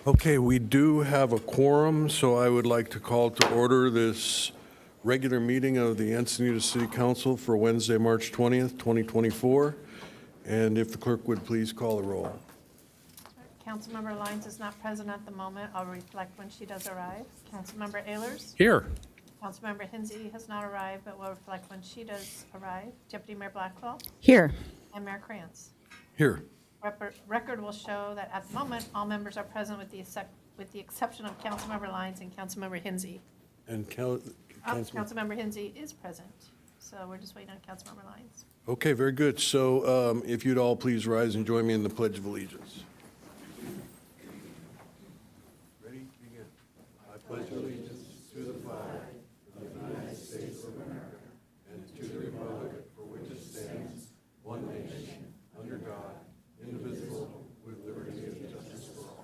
Okay, we do have a quorum, so I would like to call to order this regular meeting of the Encinitas City Council for Wednesday, March 20th, 2024. And if the clerk would please call the roll. Councilmember Lyons is not present at the moment. I'll reflect when she does arrive. Councilmember Ehlers? Here. Councilmember Hinsey has not arrived, but will reflect when she does arrive. Deputy Mayor Blackwell? Here. And Mayor Krantz. Here. Record will show that at the moment, all members are present with the exception of Councilmember Lyons and Councilmember Hinsey. And Councilmember Hinsey is present, so we're just waiting on Councilmember Lyons. Okay, very good. So if you'd all please rise and join me in the Pledge of Allegiance. Ready? Begin. I pledge allegiance to the flag of the United States of America and to the republic for which it stands, one nation, under God, indivisible, with liberty and justice for all.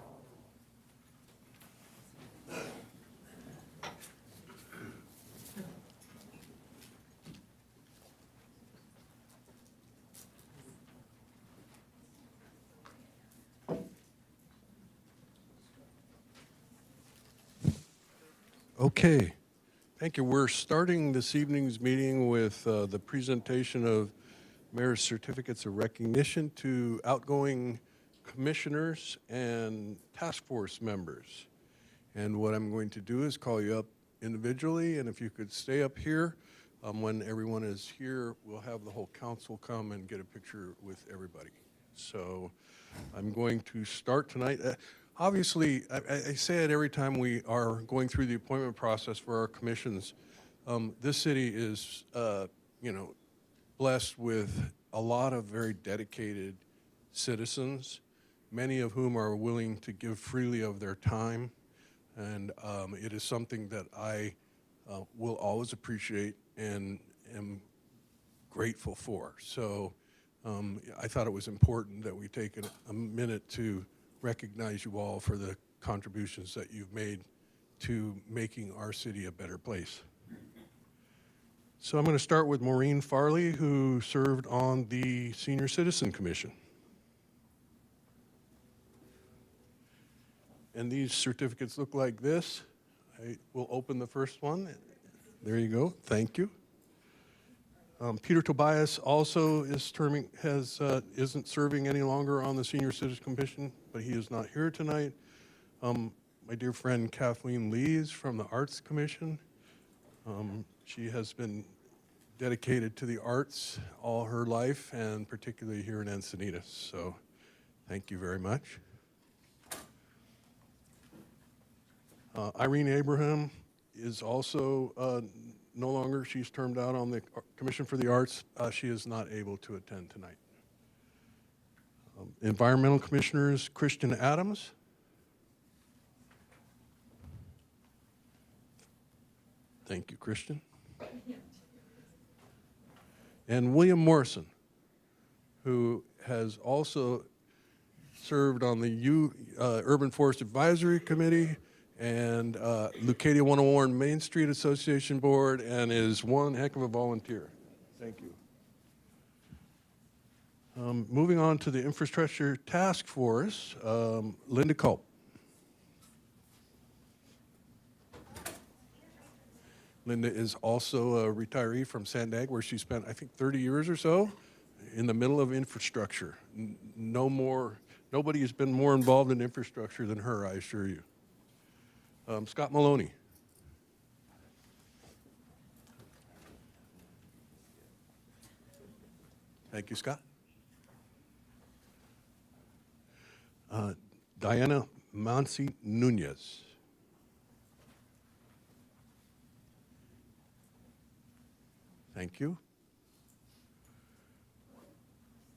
Okay, thank you. We're starting this evening's meeting with the presentation of Mayor's Certificates of Recognition to outgoing commissioners and task force members. And what I'm going to do is call you up individually, and if you could stay up here, when everyone is here, we'll have the whole council come and get a picture with everybody. So I'm going to start tonight. Obviously, I say it every time we are going through the appointment process for our commissions. This city is, blessed with a lot of very dedicated citizens, many of whom are willing to give freely of their time. And it is something that I will always appreciate and am grateful for. So I thought it was important that we take a minute to recognize you all for the contributions that you've made to making our city a better place. So I'm going to start with Maureen Farley, who served on the Senior Citizen Commission. And these certificates look like this. I will open the first one. There you go. Thank you. Peter Tobias also is isn't serving any longer on the Senior Citizen Commission, but he is not here tonight. My dear friend Kathleen Lees from the Arts Commission. She has been dedicated to the arts all her life, and particularly here in Encinitas. So thank you very much. Irene Abraham is also no longer, she's termed out on the Commission for the Arts. She is not able to attend tonight. Environmental Commissioners, Christian Adams. Thank you, Christian. And William Morrison, who has also served on the Urban Forest Advisory Committee and Leucadia 101 Main Street Association Board, and is one heck of a volunteer. Thank you. Moving on to the Infrastructure Task Force, Linda Culp. Linda is also a retiree from Sandag, where she spent, I think, 30 years or so in the middle of infrastructure. Nobody has been more involved in infrastructure than her, I assure you. Scott Maloney. Thank you, Scott. Diana Mansi Nunez. Thank you.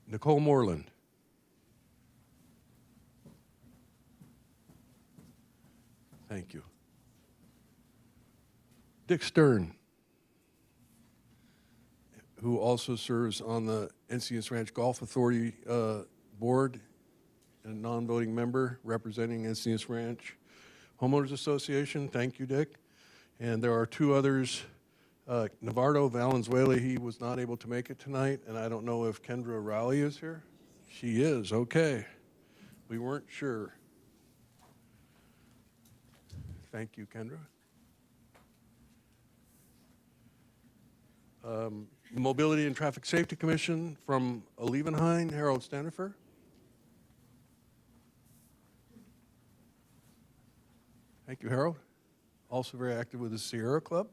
Nicole Moreland. Thank you. Dick Stern, who also serves on the Encinitas Ranch Golf Authority board and a non-voting member representing Encinitas Ranch Homeowners Association. Thank you, Dick. And there are two others. Navarro Valenzuela, he was not able to make it tonight, and I don't know if Kendra Rowley is here. She is, okay. We weren't sure. Thank you, Kendra. Mobility and Traffic Safety Commission from Olevenheim, Harold Standifer. Thank you, Harold. Also very active with the Sierra Club.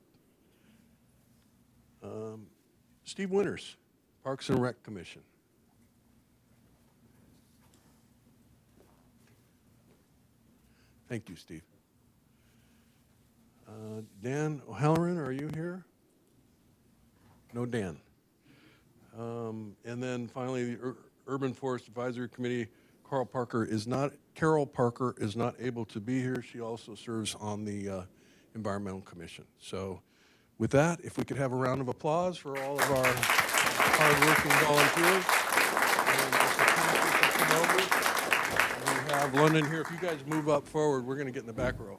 Steve Winters, Parks and Rec Commission. Thank you, Steve. Dan O'Halloran, are you here? No Dan. And then finally, the Urban Forest Advisory Committee, Carol Parker is not able to be here. She also serves on the Environmental Commission. So with that, if we could have a round of applause for all of our hard-working volunteers. And we have London here. If you guys move up forward, we're going to get in the back row.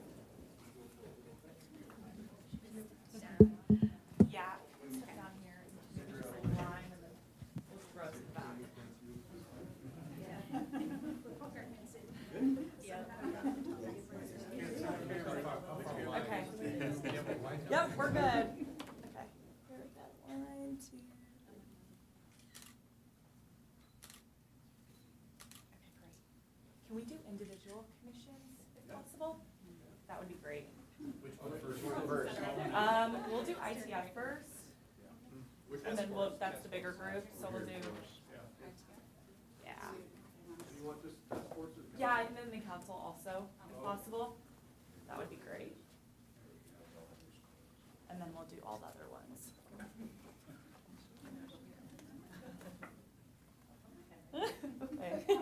Yep, we're good. Okay. Here we go. 1, 2. Okay, great. Can we do individual commissions if possible? That would be great. Which one first? We'll do ITF first. And then that's the bigger group, so we'll do. Yeah. Yeah, and then the council also, if possible. That would be great. And then we'll do all the other ones. Okay. Thank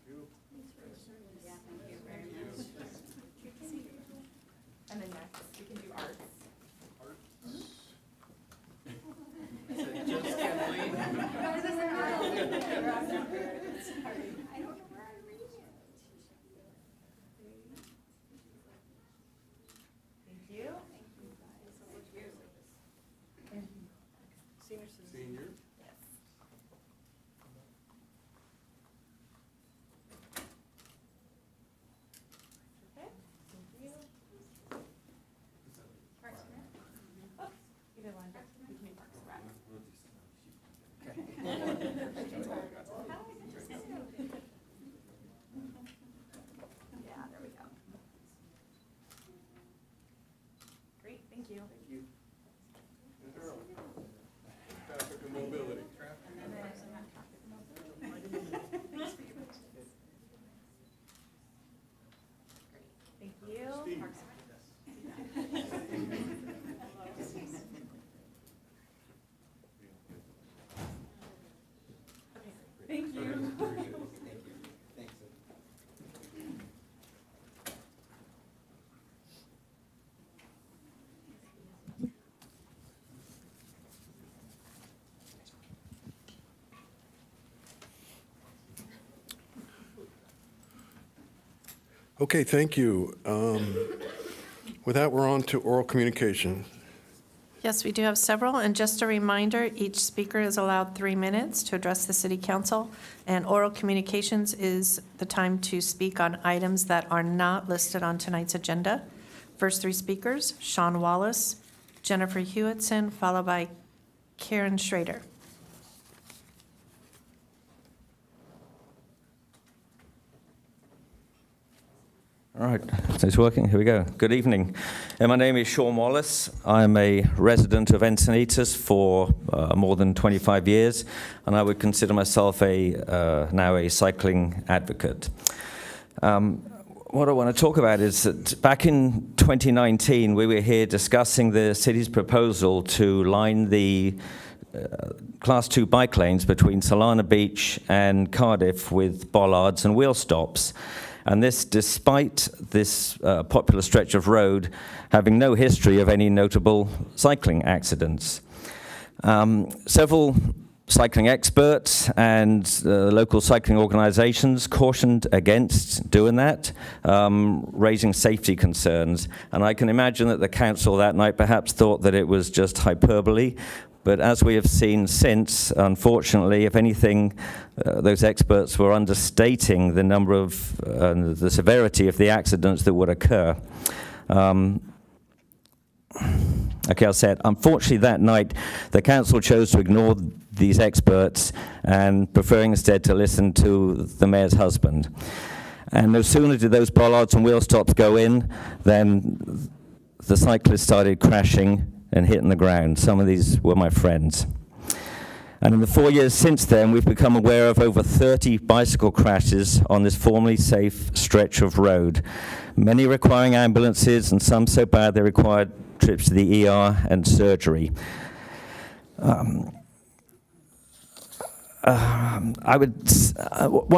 you. And then next, we can do arts. Senior. Yes. Okay, thank you. Parks and Rec? Oh, either one, we can do Parks and Rec. Yeah, there we go. Great, thank you. Thank you. And Harold. Traffic and mobility. Thank you. Steve. Parks and Rec. Okay, thank you. Okay, thank you. With that, we're on to oral communication. Yes, we do have several, and just a reminder, each speaker is allowed 3 minutes to address the city council, and oral communications is the time to speak on items that are not listed on tonight's agenda. First 3 speakers, Sean Wallace, Jennifer Hewitson, followed by Karen Schrader. All right, so it's working. Here we go. Good evening. My name is Sean Wallace. I'm a resident of Encinitas for more than 25 years, and I would consider myself now a cycling advocate. What I want to talk about is that back in 2019, we were here discussing the city's proposal to line the Class 2 bike lanes between Solana Beach and Cardiff with bollards and wheel stops. And this despite this popular stretch of road having no history of any notable cycling accidents. Several cycling experts and local cycling organizations cautioned against doing that, raising safety concerns. And I can imagine that the council that night perhaps thought that it was just hyperbole, But as we have seen since, unfortunately, if anything, those experts were understating the number of, the severity of the accidents that would occur. Okay, I'll say it. Unfortunately, that night, the council chose to ignore these experts and preferring instead to listen to the mayor's husband. And no sooner did those bollards and wheel stops go in, than the cyclists started crashing and hitting the ground. Some of these were my friends. And in the 4 years since then, we've become aware of over 30 bicycle crashes on this formerly safe stretch of road, many requiring ambulances and some so bad they required trips to the ER and surgery. One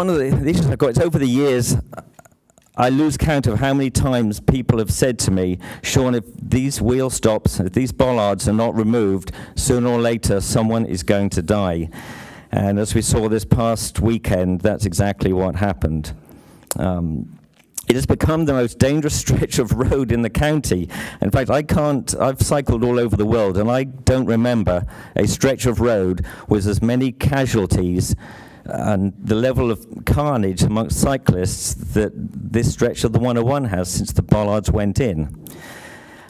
of the issues I've got is over the years, I lose count of how many times people have said to me, Sean, if these wheel stops, if these bollards are not removed, sooner or later someone is going to die. And as we saw this past weekend, that's exactly what happened. It has become the most dangerous stretch of road in the county. In fact, I've cycled all over the world, and I don't remember a stretch of road with as many casualties and the level of carnage amongst cyclists that this stretch of the 101 has since the bollards went in.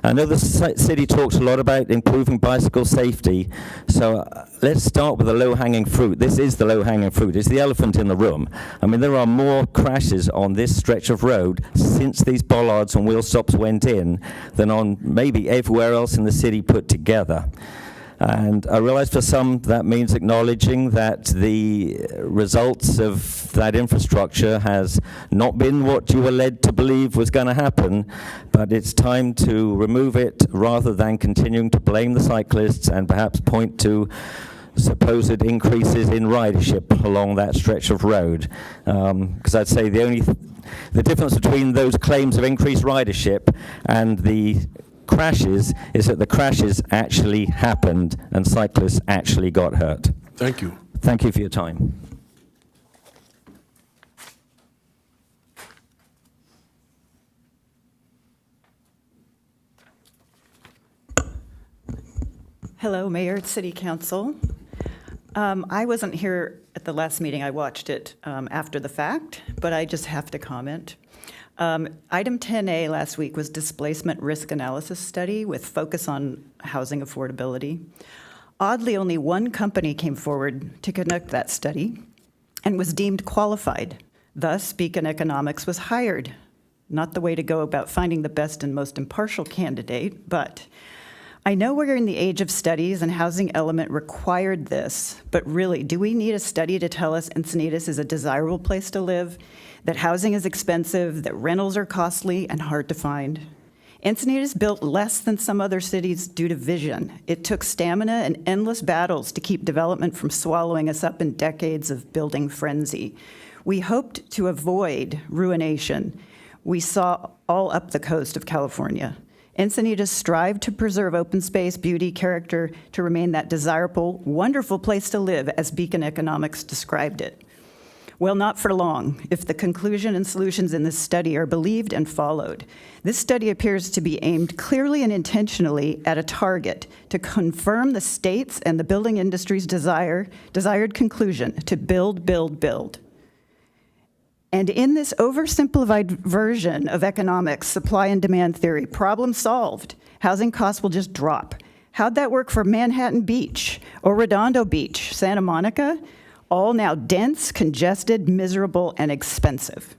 I know the city talks a lot about improving bicycle safety, so let's start with the low-hanging fruit. This is the low-hanging fruit. It's the elephant in the room. I mean, there are more crashes on this stretch of road since these bollards and wheel stops went in than on maybe everywhere else in the city put together. And I realize for some that means acknowledging that the results of that infrastructure has not been what you were led to believe was going to happen, but it's time to remove it rather than continuing to blame the cyclists and perhaps point to supposed increases in ridership along that stretch of road. Because I'd say the difference between those claims of increased ridership and the crashes is that the crashes actually happened and cyclists actually got hurt. Thank you. Thank you for your time. Hello, Mayor, City Council. I wasn't here at the last meeting. I watched it after the fact, but I just have to comment. Item 10A last week was displacement risk analysis study with focus on housing affordability. Oddly, only one company came forward to conduct that study and was deemed qualified. Thus, Beacon Economics was hired. Not the way to go about finding the best and most impartial candidate, but I know we're in the age of studies and Housing Element required this, but really, do we need a study to tell us Encinitas is a desirable place to live, that housing is expensive, that rentals are costly and hard to find? Encinitas built less than some other cities due to vision. It took stamina and endless battles to keep development from swallowing us up in decades of building frenzy. We hoped to avoid ruination. We saw all up the coast of California. Encinitas strived to preserve open space, beauty, character, to remain that desirable, wonderful place to live as Beacon Economics described it. Well, not for long, if the conclusion and solutions in this study are believed and followed. This study appears to be aimed clearly and intentionally at a target to confirm the state's and the building industry's desired conclusion to build, build, build. And in this oversimplified version of economics, supply and demand theory, problem solved. Housing costs will just drop. How'd that work for Manhattan Beach or Redondo Beach, Santa Monica? All now dense, congested, miserable, and expensive.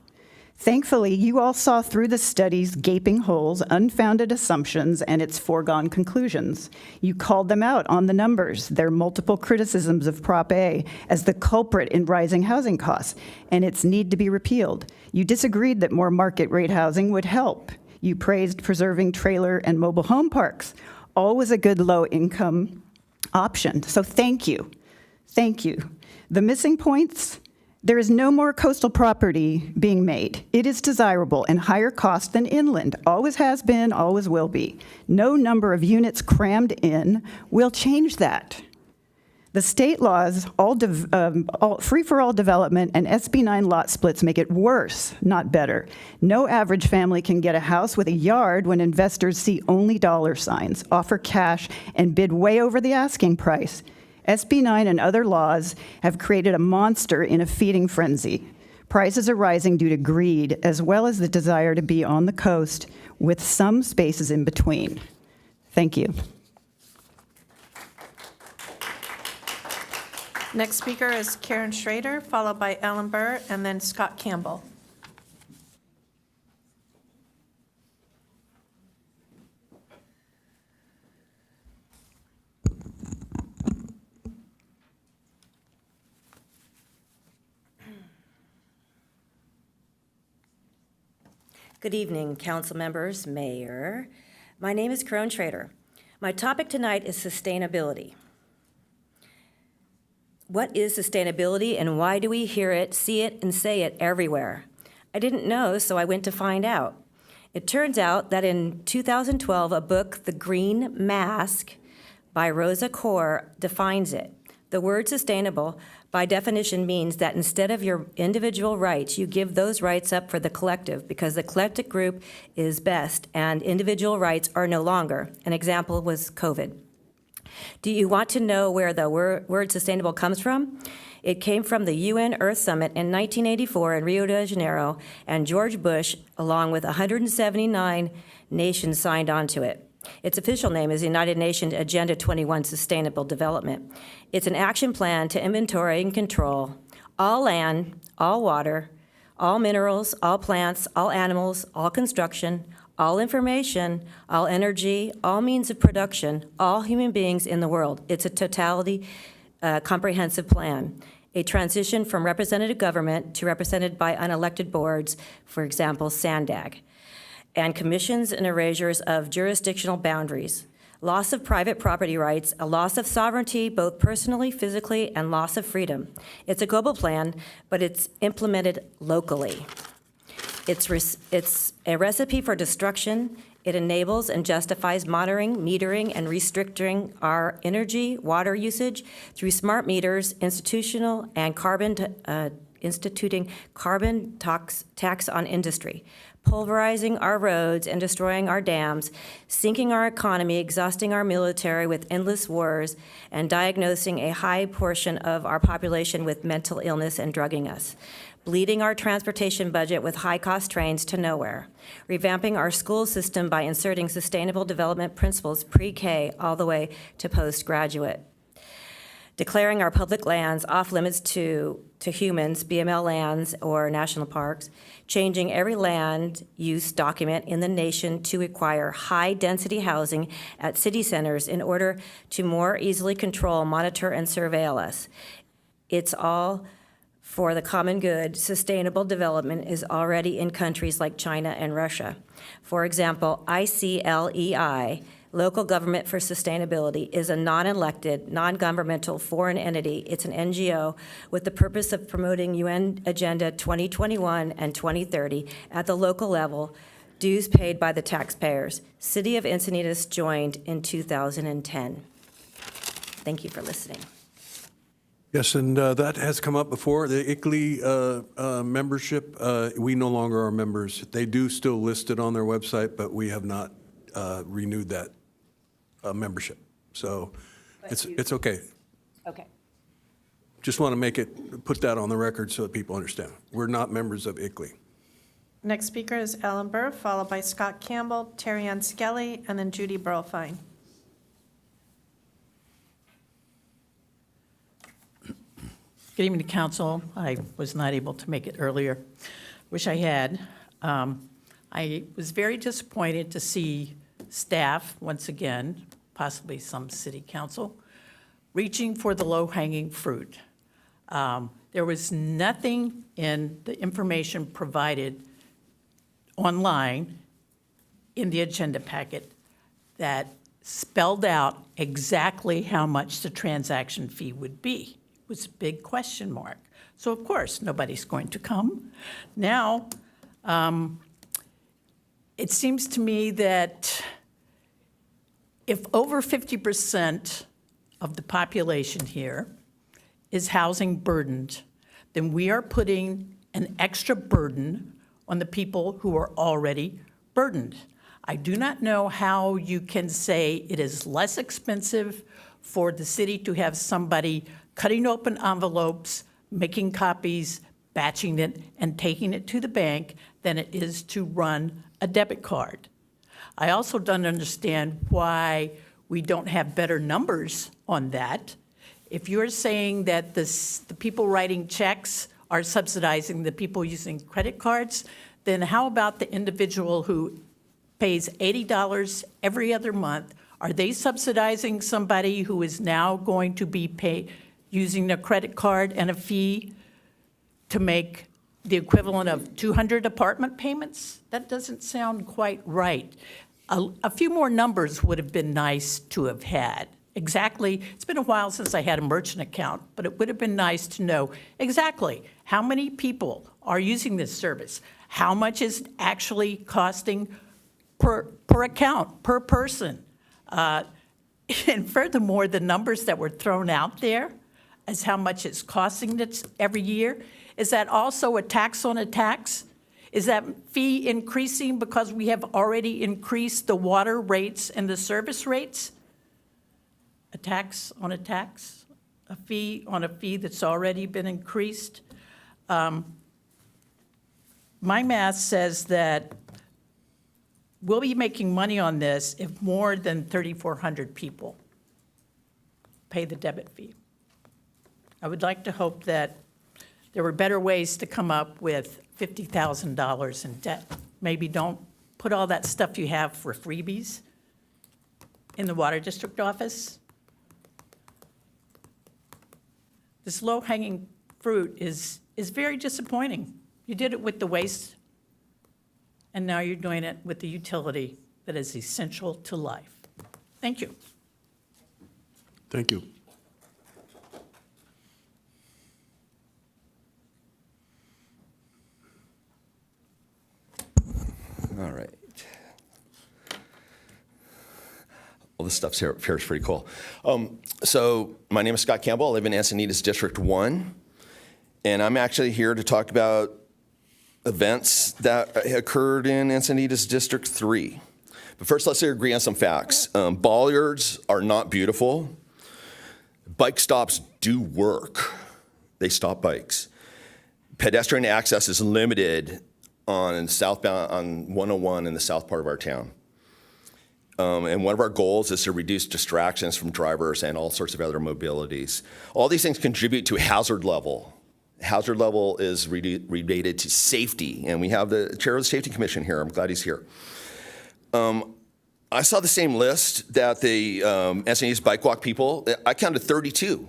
Thankfully, you all saw through the study's gaping holes, unfounded assumptions, and its foregone conclusions. You called them out on the numbers, their multiple criticisms of Prop A as the culprit in rising housing costs, and its need to be repealed. You disagreed that more market rate housing would help. You praised preserving trailer and mobile home parks. Always a good low-income option. So thank you. Thank you. The missing points? There is no more coastal property being made. It is desirable and higher cost than inland. Always has been, always will be. No number of units crammed in will change that. The state laws, all free-for-all development and SB 9 lot splits make it worse, not better. No average family can get a house with a yard when investors see only dollar signs, offer cash, and bid way over the asking price. SB 9 and other laws have created a monster in a feeding frenzy. Prices are rising due to greed, as well as the desire to be on the coast, with some spaces in between. Thank you. Next speaker is Karen Schrader, followed by Ellen Burr, and then Scott Campbell. Good evening, council members, mayor. My name is Karen Schrader. My topic tonight is sustainability. What is sustainability and why do we hear it, see it, and say it everywhere? I didn't know, so I went to find out. It turns out that in 2012, a book, The Green Mask, by Rosa Kohr, defines it. The word sustainable, by definition, means that instead of your individual rights, you give those rights up for the collective, because the collective group is best and individual rights are no longer. An example was COVID. Do you want to know where the word sustainable comes from? It came from the UN Earth Summit in 1984 in Rio de Janeiro, and George Bush, along with 179 nations, signed on to it. Its official name is the United Nations Agenda 21 Sustainable Development. It's an action plan to inventory and control all land, all water, all minerals, all plants, all animals, all construction, all information, all energy, all means of production, all human beings in the world. It's a totality, comprehensive plan. A transition from representative government to represented by unelected boards, for example, SANDAG, and commissions and erasures of jurisdictional boundaries, loss of private property rights, a loss of sovereignty, both personally, physically, and loss of freedom. It's a global plan, but it's implemented locally. It's a recipe for destruction. It enables and justifies monitoring, metering, and restricting our energy, water usage through smart meters, institutional and instituting carbon tax on industry, pulverizing our roads and destroying our dams, sinking our economy, exhausting our military with endless wars, and diagnosing a high portion of our population with mental illness and drugging us, bleeding our transportation budget with high-cost trains to nowhere, revamping our school system by inserting sustainable development principles pre-K all the way to postgraduate, declaring our public lands off limits to humans, BML lands or national parks, changing every land use document in the nation to require high-density housing at city centers in order to more easily control, monitor, and surveil us. It's all for the common good. Sustainable development is already in countries like China and Russia. For example, ICLEI, Local Government for Sustainability, is a non-elected, non-governmental foreign entity. It's an NGO with the purpose of promoting UN Agenda 2021 and 2030 at the local level, dues paid by the taxpayers. City of Encinitas joined in 2010. Thank you for listening. Yes, and that has come up before. The ICLEI membership, we no longer are members. They do still list it on their website, but we have not renewed that membership. So it's okay. Okay. Just want to put that on the record so that people understand. We're not members of ICLEI. Next speaker is Ellen Burr, followed by Scott Campbell, Terry Ann Skelly, and then Judy Burlfine. Good evening, Council. I was not able to make it earlier. Wish I had. I was very disappointed to see staff, once again, possibly some city council, reaching for the low-hanging fruit. There was nothing in the information provided online in the agenda packet that spelled out exactly how much the transaction fee would be. It was a big question mark. So of course, nobody's going to come. Now, it seems to me that if over 50% of the population here is housing burdened, then we are putting an extra burden on the people who are already burdened. I do not know how you can say it is less expensive for the city to have somebody cutting open envelopes, making copies, batching it, and taking it to the bank than it is to run a debit card. I also don't understand why we don't have better numbers on that. If you're saying that the people writing checks are subsidizing the people using credit cards, then how about the individual who pays $80 every other month? Are they subsidizing somebody who is now going to be using a credit card and a fee to make the equivalent of 200 apartment payments? That doesn't sound quite right. A few more numbers would have been nice to have had. Exactly, it's been a while since I had a merchant account, but it would have been nice to know exactly how many people are using this service, how much is it actually costing per account, per person. And furthermore, the numbers that were thrown out there as how much it's costing us every year, is that also a tax on a tax? Is that fee increasing because we have already increased the water rates and the service rates? A tax on a tax? A fee on a fee that's already been increased? My math says that we'll be making money on this if more than 3,400 people pay the debit fee. I would like to hope that there were better ways to come up with $50,000 in debt. Maybe don't put all that stuff you have for freebies in the Water District office. This low-hanging fruit is very disappointing. You did it with the waste, and now you're doing it with the utility that is essential to life. Thank you. Thank you. All right. Well, this stuff's here is pretty cool. So my name is Scott Campbell. I live in Encinitas District 1. And I'm actually here to talk about events that occurred in Encinitas District 3. But first, let's agree on some facts. Bollards are not beautiful. Bike stops do work. They stop bikes. Pedestrian access is limited on southbound on 101 in the south part of our town. And one of our goals is to reduce distractions from drivers and all sorts of other mobilities. All these things contribute to hazard level. Hazard level is related to safety, and we have the chair of the Safety Commission here. I'm glad he's here. I saw the same list that the Encinitas Bike Walk people, I counted 32.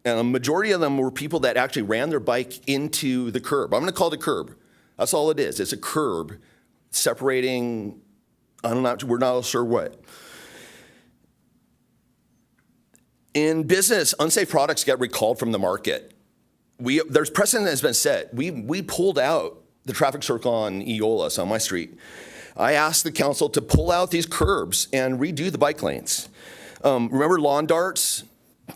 And a majority of them were people that actually ran their bike into the curb. I'm gonna call it a curb. That's all it is. It's a curb separating, we're not sure what. In business, unsafe products get recalled from the market. There's precedent has been set. We pulled out the traffic circle on Eolas on my street. I asked the council to pull out these curbs and redo the bike lanes. Remember lawn darts?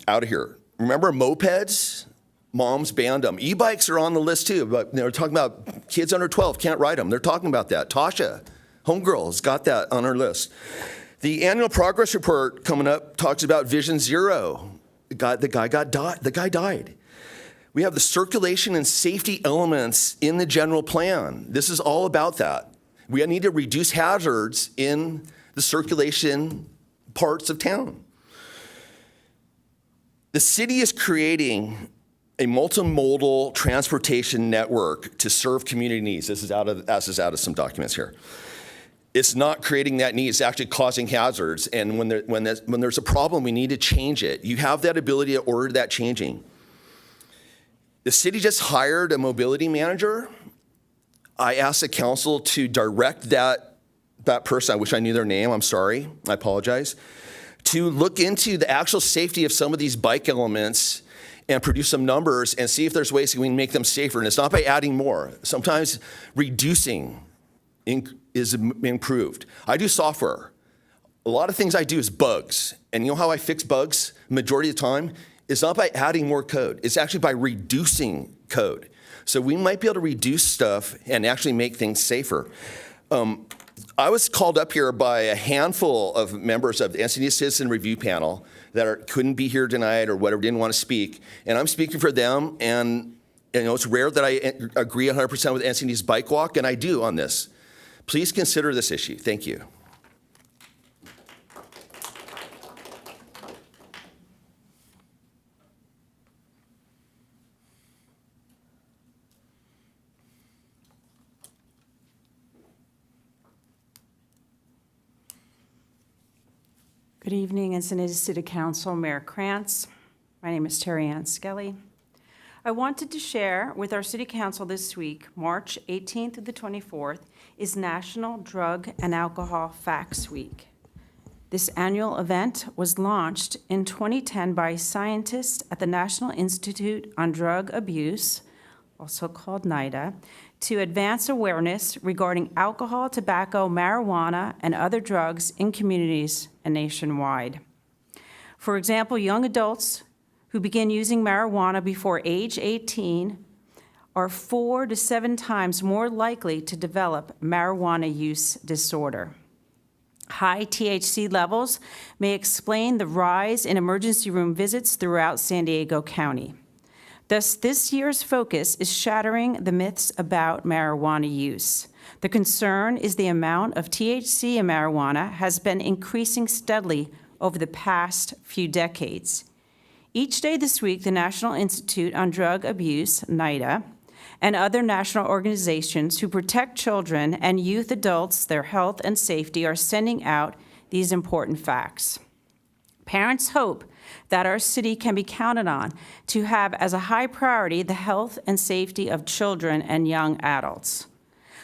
Out of here. Remember mopeds? Moms banned them. E-bikes are on the list too, but they're talking about kids under 12 can't ride them. They're talking about that. Tasha, homegirl, has got that on her list. The annual progress report coming up talks about Vision Zero. The guy died. We have the circulation and safety elements in the general plan. This is all about that. We need to reduce hazards in the circulation parts of town. The city is creating a multimodal transportation network to serve community needs. This is out of some documents here. It's not creating that need, it's actually causing hazards. And when there's a problem, we need to change it. You have that ability to order that changing. The city just hired a mobility manager. I asked the council to direct that person, I wish I knew their name, I'm sorry, I apologize, to look into the actual safety of some of these bike elements and produce some numbers and see if there's ways we can make them safer. And it's not by adding more. Sometimes reducing is improved. I do software. A lot of things I do is bugs. And you know how I fix bugs majority of the time? It's not by adding more code. It's actually by reducing code. So we might be able to reduce stuff and actually make things safer. I was called up here by a handful of members of the Encinitas Citizen Review Panel that couldn't be here tonight or whatever, didn't want to speak. And I'm speaking for them. And it's rare that I agree 100% with Encinitas Bike Walk, and I do on this. Please consider this issue. Thank you. Good evening, Encinitas City Council, Mayor Krantz. My name is Terry Ann Skelly. I wanted to share with our City Council this week, March 18th to the 24th, is National Drug and Alcohol Facts Week. This annual event was launched in 2010 by scientists at the National Institute on Drug Abuse, also called NIDA, to advance awareness regarding alcohol, tobacco, marijuana, and other drugs in communities and nationwide. For example, young adults who begin using marijuana before age 18 are 4 to 7 times more likely to develop marijuana use disorder. High THC levels may explain the rise in emergency room visits throughout San Diego County. Thus, this year's focus is shattering the myths about marijuana use. The concern is the amount of THC in marijuana has been increasing steadily over the past few decades. Each day this week, the National Institute on Drug Abuse, NIDA, and other national organizations who protect children and youth adults, their health and safety, are sending out these important facts. Parents hope that our city can be counted on to have as a high priority the health and safety of children and young adults.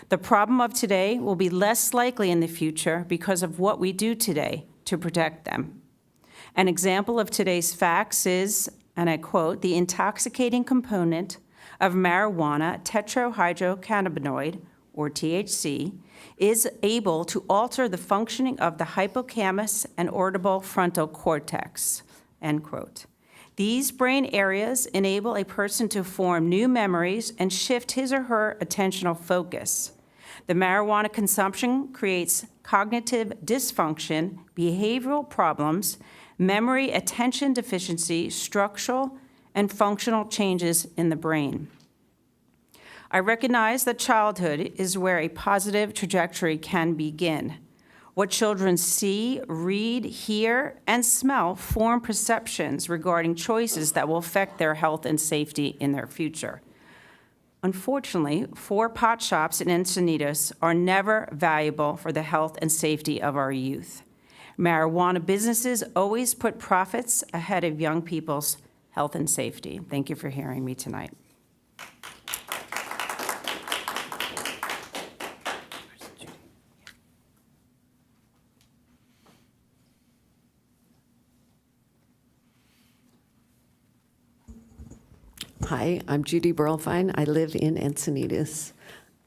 The problem of today will be less likely in the future because of what we do today to protect them. An example of today's facts is, and I quote, "The intoxicating component of marijuana, tetrahydrocannabinoid, or THC, is able to alter the functioning of the hippocampus and orbital frontal cortex," end quote. These brain areas enable a person to form new memories and shift his or her attentional focus. The marijuana consumption creates cognitive dysfunction, behavioral problems, memory attention deficiency, structural and functional changes in the brain. I recognize that childhood is where a positive trajectory can begin. What children see, read, hear, and smell form perceptions regarding choices that will affect their health and safety in their future. Unfortunately, 4 pot shops in Encinitas are never valuable for the health and safety of our youth. Marijuana businesses always put profits ahead of young people's health and safety. Thank you for hearing me tonight. Hi, I'm Judy Burlfine. I live in Encinitas.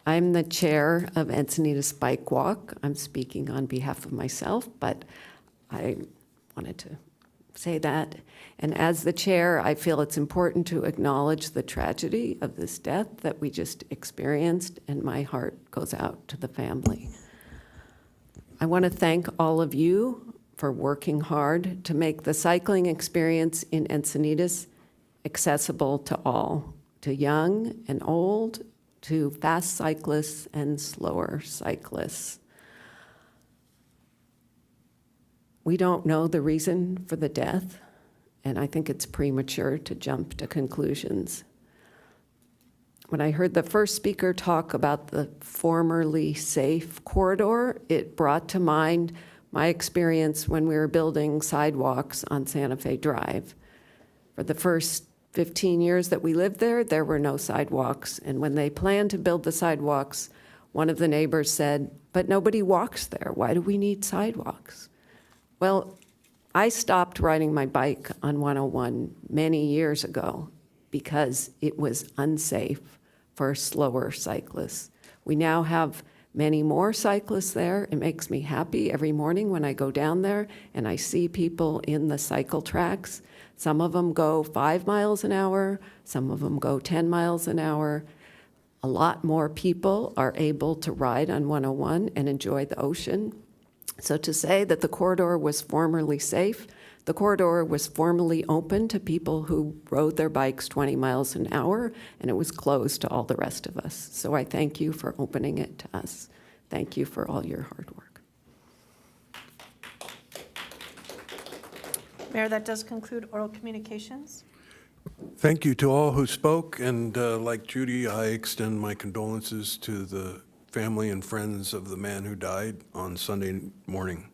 I'm the chair of Encinitas Bike Walk. I'm speaking on behalf of myself, but I wanted to say that. And as the chair, I feel it's important to acknowledge the tragedy of this death that we just experienced, and my heart goes out to the family. I want to thank all of you for working hard to make the cycling experience in Encinitas accessible to all, to young and old, to fast cyclists and slower cyclists. We don't know the reason for the death, and I think it's premature to jump to conclusions. When I heard the first speaker talk about the formerly safe corridor, it brought to mind my experience when we were building sidewalks on Santa Fe Drive. For the first 15 years that we lived there, there were no sidewalks. And when they planned to build the sidewalks, one of the neighbors said, "But nobody walks there. Why do we need sidewalks?" Well, I stopped riding my bike on 101 many years ago because it was unsafe for slower cyclists. We now have many more cyclists there. It makes me happy every morning when I go down there and I see people in the cycle tracks. Some of them go 5 miles an hour, some of them go 10 miles an hour. A lot more people are able to ride on 101 and enjoy the ocean. So to say that the corridor was formerly safe, the corridor was formerly open to people who rode their bikes 20 miles an hour, and it was closed to all the rest of us. So I thank you for opening it to us. Thank you for all your hard work. Mayor, that does conclude oral communications. Thank you to all who spoke, and like Judy, I extend my condolences to the family and friends of the man who died on Sunday morning.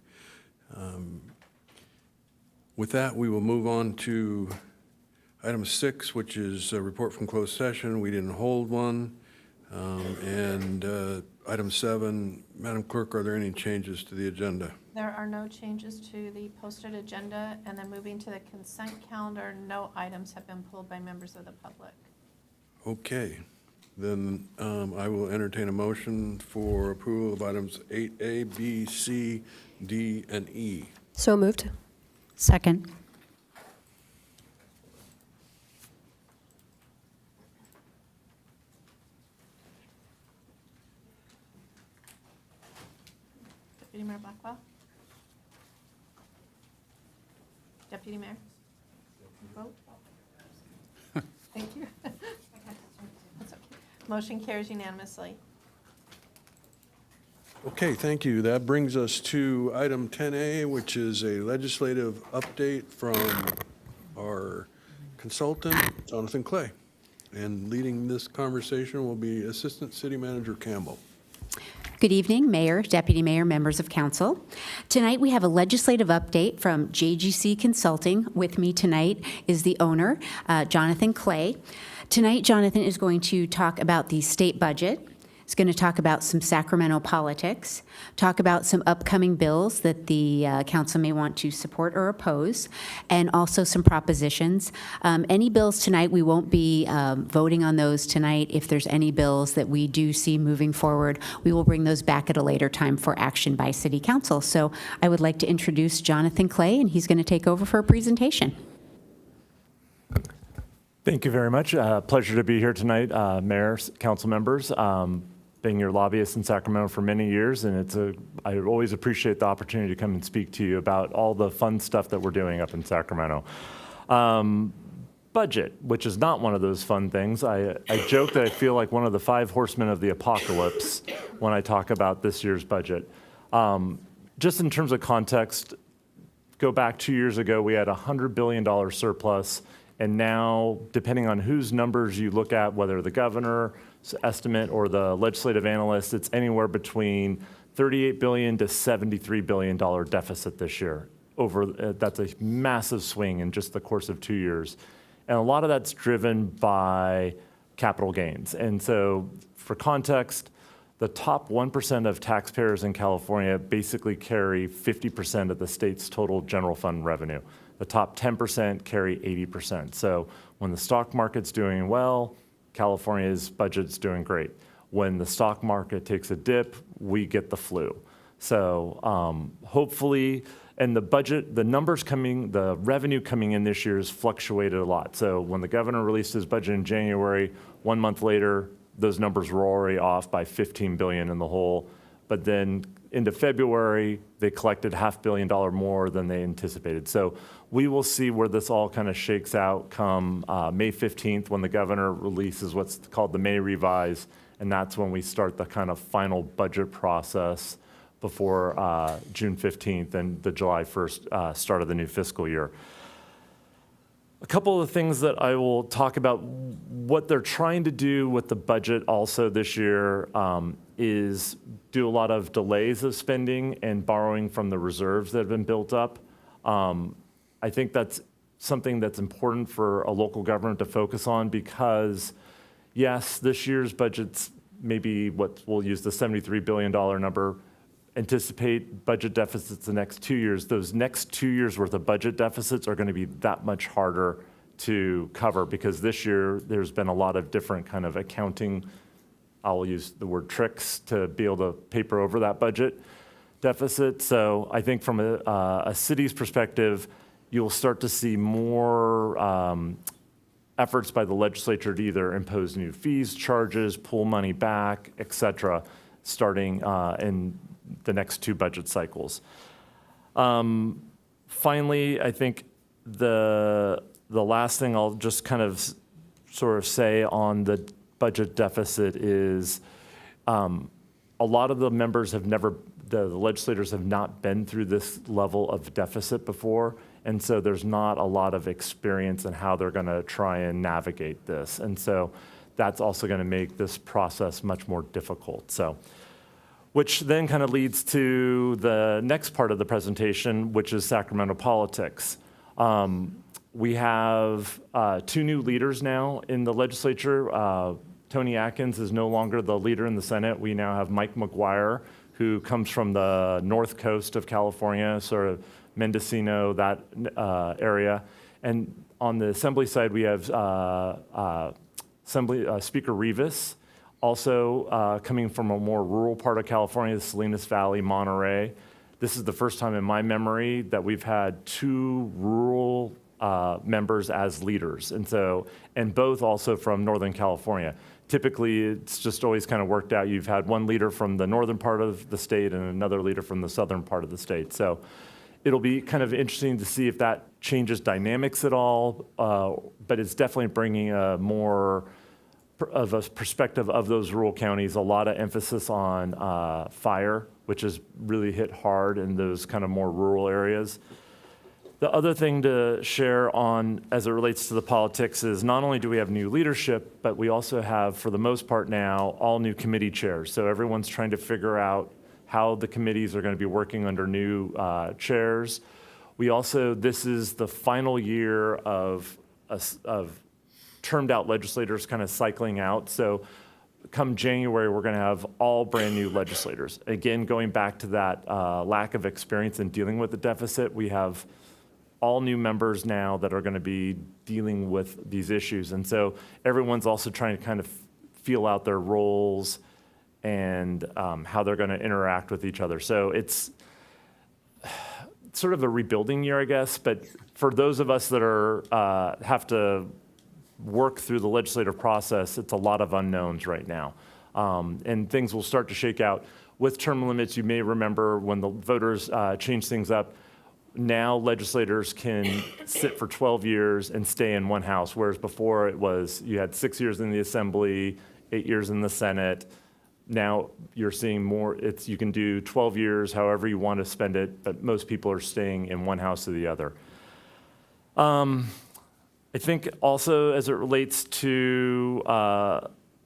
With that, we will move on to item 6, which is a report from closed session. We didn't hold one. And item 7, Madam Clerk, are there any changes to the agenda? There are no changes to the posted agenda, and then moving to the consent calendar, no items have been pulled by members of the public. Okay, then I will entertain a motion for approval of items 8A, B, C, D, and E. So moved. Second. Deputy Mayor Blackwell? Deputy Mayor? Vote? Thank you. That's okay. Motion carries unanimously. Okay, thank you. That brings us to item 10A, which is a legislative update from our consultant, Jonathan Clay. And leading this conversation will be Assistant City Manager Campbell. Good evening, Mayor, Deputy Mayor, members of council. Tonight we have a legislative update from JGC Consulting. With me tonight is the owner, Jonathan Clay. Tonight, Jonathan is going to talk about the state budget. He's going to talk about some Sacramento politics, talk about some upcoming bills that the council may want to support or oppose, and also some propositions. Any bills tonight, we won't be voting on those tonight. If there's any bills that we do see moving forward, we will bring those back at a later time for action by City Council. So I would like to introduce Jonathan Clay, and he's going to take over for a presentation. Thank you very much. Pleasure to be here tonight, Mayor, council members. Being your lobbyist in Sacramento for many years, and I always appreciate the opportunity to come and speak to you about all the fun stuff that we're doing up in Sacramento. Budget, which is not one of those fun things. I joke that I feel like one of the 5 horsemen of the apocalypse when I talk about this year's budget. Just in terms of context, go back 2 years ago, we had a $100 billion surplus, and now, depending on whose numbers you look at, whether the governor's estimate or the legislative analyst, it's anywhere between $38 billion to $73 billion deficit this year. That's a massive swing in just the course of 2 years. And a lot of that's driven by capital gains. And so, for context, the top 1% of taxpayers in California basically carry 50% of the state's total general fund revenue. The top 10% carry 80%. So when the stock market's doing well, California's budget's doing great. When the stock market takes a dip, we get the flu. So hopefully, and the budget, the numbers coming, the revenue coming in this year has fluctuated a lot. So when the governor released his budget in January, 1 month later, those numbers were already off by $15 billion in the hole. But then into February, they collected $500 million more than they anticipated. So we will see where this all kind of shakes out come May 15th when the governor releases what's called the May Revise, and that's when we start the kind of final budget process before June 15th and the July 1st start of the new fiscal year. A couple of things that I will talk about, what they're trying to do with the budget also this year is do a lot of delays of spending and borrowing from the reserves that have been built up. I think that's something that's important for a local government to focus on because, yes, this year's budget's maybe what we'll use the $73 billion number, anticipate budget deficits the next 2 years. Those next 2 years worth of budget deficits are going to be that much harder to cover because this year there's been a lot of different kind of accounting I'll use the word tricks to be able to paper over that budget deficit. So I think from a city's perspective, you'll start to see more efforts by the legislature to either impose new fees, charges, pull money back, et cetera, starting in the next 2 budget cycles. Finally, I think the last thing I'll just kind of sort of say on the budget deficit is a lot of the members have never, the legislators have not been through this level of deficit before. And so there's not a lot of experience in how they're going to try and navigate this. And so that's also going to make this process much more difficult. So, which then kind of leads to the next part of the presentation, which is Sacramento politics. We have 2 new leaders now in the legislature. Tony Atkins is no longer the leader in the Senate. We now have Mike McGuire, who comes from the north coast of California, sort of Mendocino, that area. And on the Assembly side, we have Speaker Rivas, also coming from a more rural part of California, the Salinas Valley, Monterey. This is the first time in my memory that we've had 2 rural members as leaders, and both also from Northern California. Typically, it's just always kind of worked out. You've had one leader from the northern part of the state and another leader from the southern part of the state. So it'll be kind of interesting to see if that changes dynamics at all, but it's definitely bringing a more of a perspective of those rural counties, a lot of emphasis on fire, which has really hit hard in those kind of more rural areas. The other thing to share on as it relates to the politics is not only do we have new leadership, but we also have, for the most part now, all new committee chairs. So everyone's trying to figure out how the committees are going to be working under new chairs. We also, this is the final year of termed out legislators kind of cycling out. So come January, we're going to have all brand new legislators. Again, going back to that lack of experience in dealing with the deficit, we have all new members now that are going to be dealing with these issues. And so everyone's also trying to kind of feel out their roles and how they're going to interact with each other. So it's sort of a rebuilding year, I guess. But for those of us that are have to work through the legislative process, it's a lot of unknowns right now. And things will start to shake out. With term limits, you may remember when the voters changed things up, now legislators can sit for 12 years and stay in one house, whereas before it was you had 6 years in the Assembly, 8 years in the Senate. Now you're seeing more, you can do 12 years however you want to spend it, but most people are staying in one house or the other. I think also as it relates to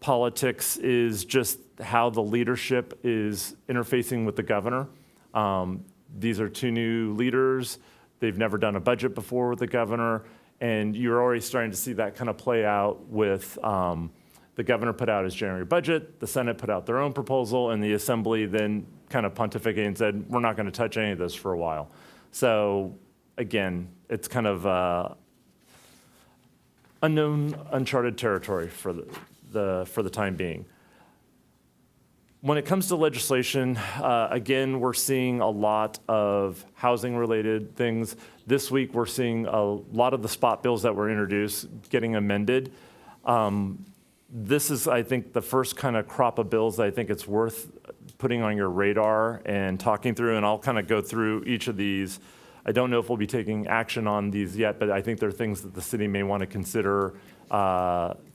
politics is just how the leadership is interfacing with the governor. These are 2 new leaders. They've never done a budget before with the governor, and you're already starting to see that kind of play out with the governor put out his January budget, the Senate put out their own proposal, and the Assembly then kind of pontificated and said, we're not going to touch any of this for a while. So again, it's kind of unknown, uncharted territory for the time being. When it comes to legislation, again, we're seeing a lot of housing-related things. This week, we're seeing a lot of the spot bills that were introduced getting amended. This is, I think, the first kind of crop of bills that I think it's worth putting on your radar and talking through, and I'll kind of go through each of these. I don't know if we'll be taking action on these yet, but I think they're things that the city may want to consider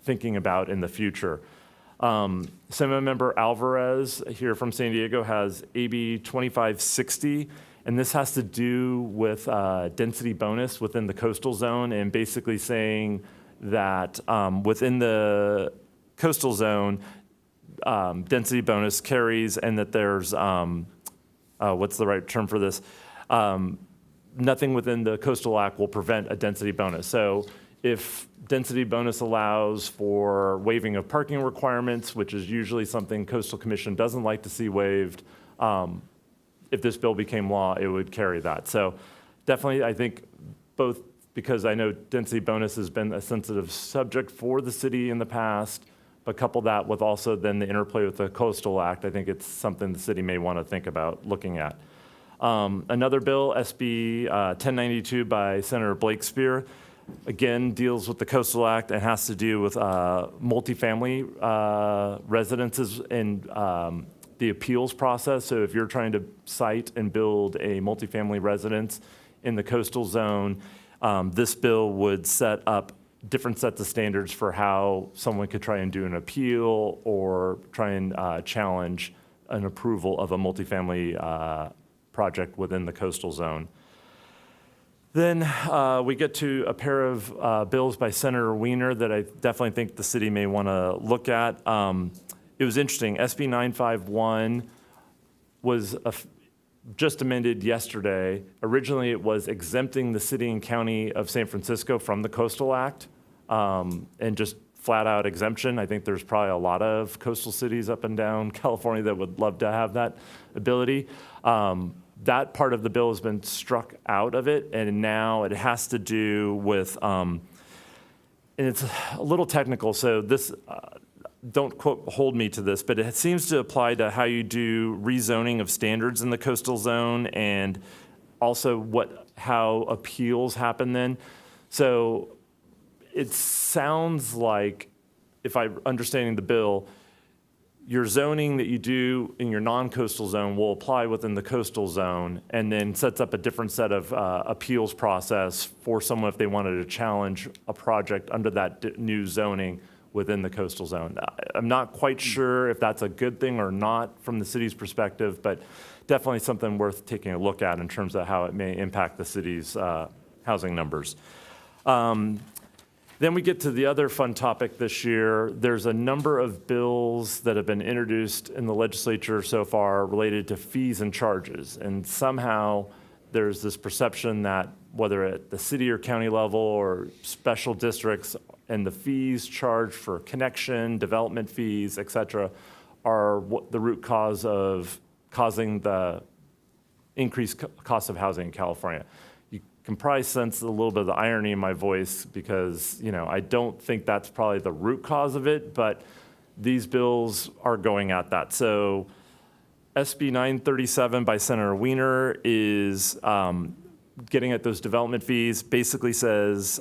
thinking about in the future. Member Alvarez here from San Diego has AB 2560, and this has to do with density bonus within the coastal zone, and basically saying that within the coastal zone, density bonus carries, and that there's, what's the right term for this? Nothing within the Coastal Act will prevent a density bonus. So if density bonus allows for waiving of parking requirements, which is usually something Coastal Commission doesn't like to see waived, if this bill became law, it would carry that. So definitely, I think both because I know density bonus has been a sensitive subject for the city in the past, but couple that with also then the interplay with the Coastal Act, I think it's something the city may want to think about looking at. Another bill, SB 1092 by Senator Blakespear, again, deals with the Coastal Act and has to do with multifamily residences and the appeals process. So if you're trying to site and build a multifamily residence in the coastal zone, this bill would set up different sets of standards for how someone could try and do an appeal or try and challenge an approval of a multifamily project within the coastal zone. Then we get to a pair of bills by Senator Wiener that I definitely think the city may want to look at. It was interesting. SB 951 was just amended yesterday. Originally, it was exempting the city and county of San Francisco from the Coastal Act and just flat out exemption. I think there's probably a lot of coastal cities up and down California that would love to have that ability. That part of the bill has been struck out of it, and now it has to do with, and it's a little technical, so this, don't quote, hold me to this, but it seems to apply to how you do rezoning of standards in the coastal zone and also how appeals happen then. So it sounds like, if I'm understanding the bill, your zoning that you do in your non-coastal zone will apply within the coastal zone and then sets up a different set of appeals process for someone if they wanted to challenge a project under that new zoning within the coastal zone. I'm not quite sure if that's a good thing or not from the city's perspective, but definitely something worth taking a look at in terms of how it may impact the city's housing numbers. Then we get to the other fun topic this year. There's a number of bills that have been introduced in the legislature so far related to fees and charges. And somehow there's this perception that whether at the city or county level or special districts and the fees charged for connection, development fees, et cetera, are the root cause of causing the increased cost of housing in California. Can probably sense a little bit of the irony in my voice because, I don't think that's probably the root cause of it, but these bills are going at that. So SB 937 by Senator Wiener is getting at those development fees, basically says